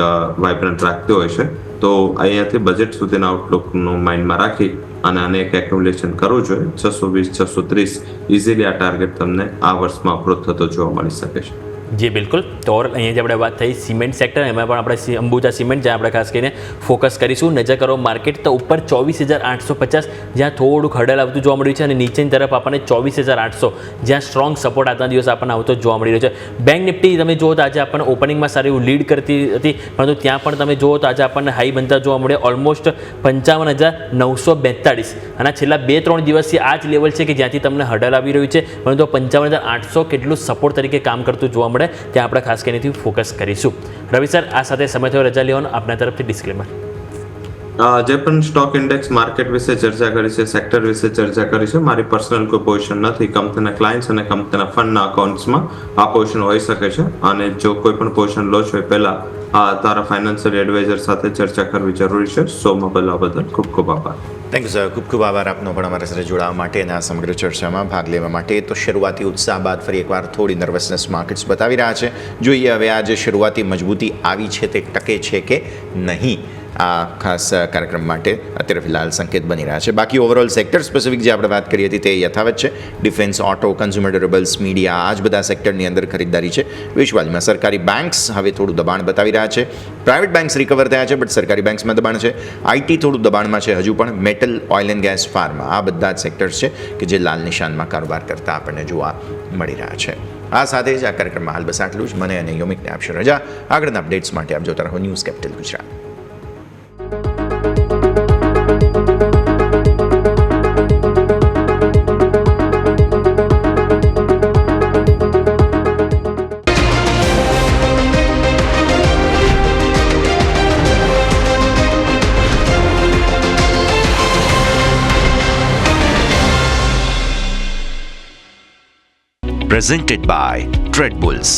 વાઇબ્રન્ટ રાખતી હોય છે. તો અહીંયાથી બજેટ સુધીના આઉટલુકનું માઇન્ડમાં રાખી અને આને એક એક્યુમ્યુલેશન કરવું જોઈએ. 620, 630 ઇઝીલી આ ટાર્ગેટ તમને આ વર્ષમાં અપ્રોચ થતો જોવા મળી શકે છે. જી બિલકુલ. તો અહીંયા જે આપણે વાત થઈ સિમેન્ટ સેક્ટર, એમાં પણ આપણે અંબુજા સિમેન્ટ જ્યાં આપણે ખાસ કરીને ફોકસ કરીશું. નજર કરો માર્કેટ તો ઉપર 24,850 જ્યાં થોડુંક હર્ડલ આવતું જોવા મળ્યું છે અને નીચેની તરફ આપણને 24,800 જ્યાં સ્ટ્રોંગ સપોર્ટ આજના દિવસ આપણને આવતો જોવા મળી રહ્યો છે. બેંક નિફ્ટી તમે જુઓ તો આજે આપણને ઓપનિંગમાં સારી એવું લીડ કરતી હતી, પરંતુ ત્યાં પણ તમે જુઓ તો આજે આપણને હાઈ બનતા જોવા મળે ઓલમોસ્ટ 55,942 અને છેલ્લા 2-3 દિવસથી આ જ લેવલ છે કે જ્યાંથી તમને હર્ડલ આવી રહ્યું છે, પરંતુ 55,800 કેટલું સપોર્ટ તરીકે કામ કરતું જોવા મળે ત્યાં આપણે ખાસ કરીને ફોકસ કરીશું. રવિ સર, આ સાથે સમય થયો રજા લેવાનો, આપના તરફથી ડિસ્ક્લેમર. જે પણ સ્ટોક ઇન્ડેક્સ માર્કેટ વિશે ચર્ચા કરી છે, સેક્ટર વિશે ચર્ચા કરી છે, મારી પર્સનલ કોઈ પોઝિશન નથી. કંપનીના ક્લાયન્ટ્સ અને કંપનીના ફંડના અકાઉન્ટ્સમાં આ પોઝિશન હોઈ શકે છે અને જો કોઈ પણ પોઝિશન લો છો એ પહેલા તારા ફાઇનાન્શિયલ એડવાઇઝર સાથે ચર્ચા કરવી જરૂરી છે. સોમાં પહેલા બદલ ખૂબ ખૂબ આભાર. Thank you sir. ખૂબ ખૂબ આભાર આપનો પણ અમારા સાથે જોડાવા માટે અને આ સમગ્ર ચર્ચામાં ભાગ લેવા માટે. તો શરૂઆતી ઉત્સાહ બાદ ફરી એકવાર થોડી નર્વસનેસ માર્કેટ્સ બતાવી રહ્યા છે. જોઈએ હવે આ જે શરૂઆતી મજબૂતી આવી છે તે ટકે છે કે નહીં. આ ખાસ કાર્યક્રમ માટે અત્યારે ફિલહાલ સંકેત બની રહ્યા છે. બાકી ઓવરઓલ સેક્ટર સ્પેસિફિક જે આપણે વાત કરી હતી તે યથાવત છે. Defence, auto, consumer durables, media, આ જ બધા સેક્ટરની અંદર ખરીદદારી છે. વેચવાલીમાં સરકારી બેંક્સ હવે થોડું દબાણ બતાવી રહ્યા છે. પ્રાઇવેટ બેંક્સ રિકવર થયા છે, બટ સરકારી બેંક્સમાં દબાણ છે. આઈટી થોડું દબાણમાં છે હજુ પણ. Metal, oil and gas, pharma, આ બધા જ સેક્ટર્સ છે કે જે લાલ નિશાનમાં કારોબાર કરતા આપણને જોવા મળી રહ્યા છે. આ સાથે જ આ કાર્યક્રમમાં હાલ બસ આટલું જ. મને અને યોમિકને આપશે રજા. આગળના અપડેટ્સ માટે આપ જોતા રહો news capital Gujarat. Presented by trade bulls.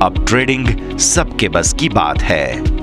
अब ट्रेडिंग सबके बस की बात है.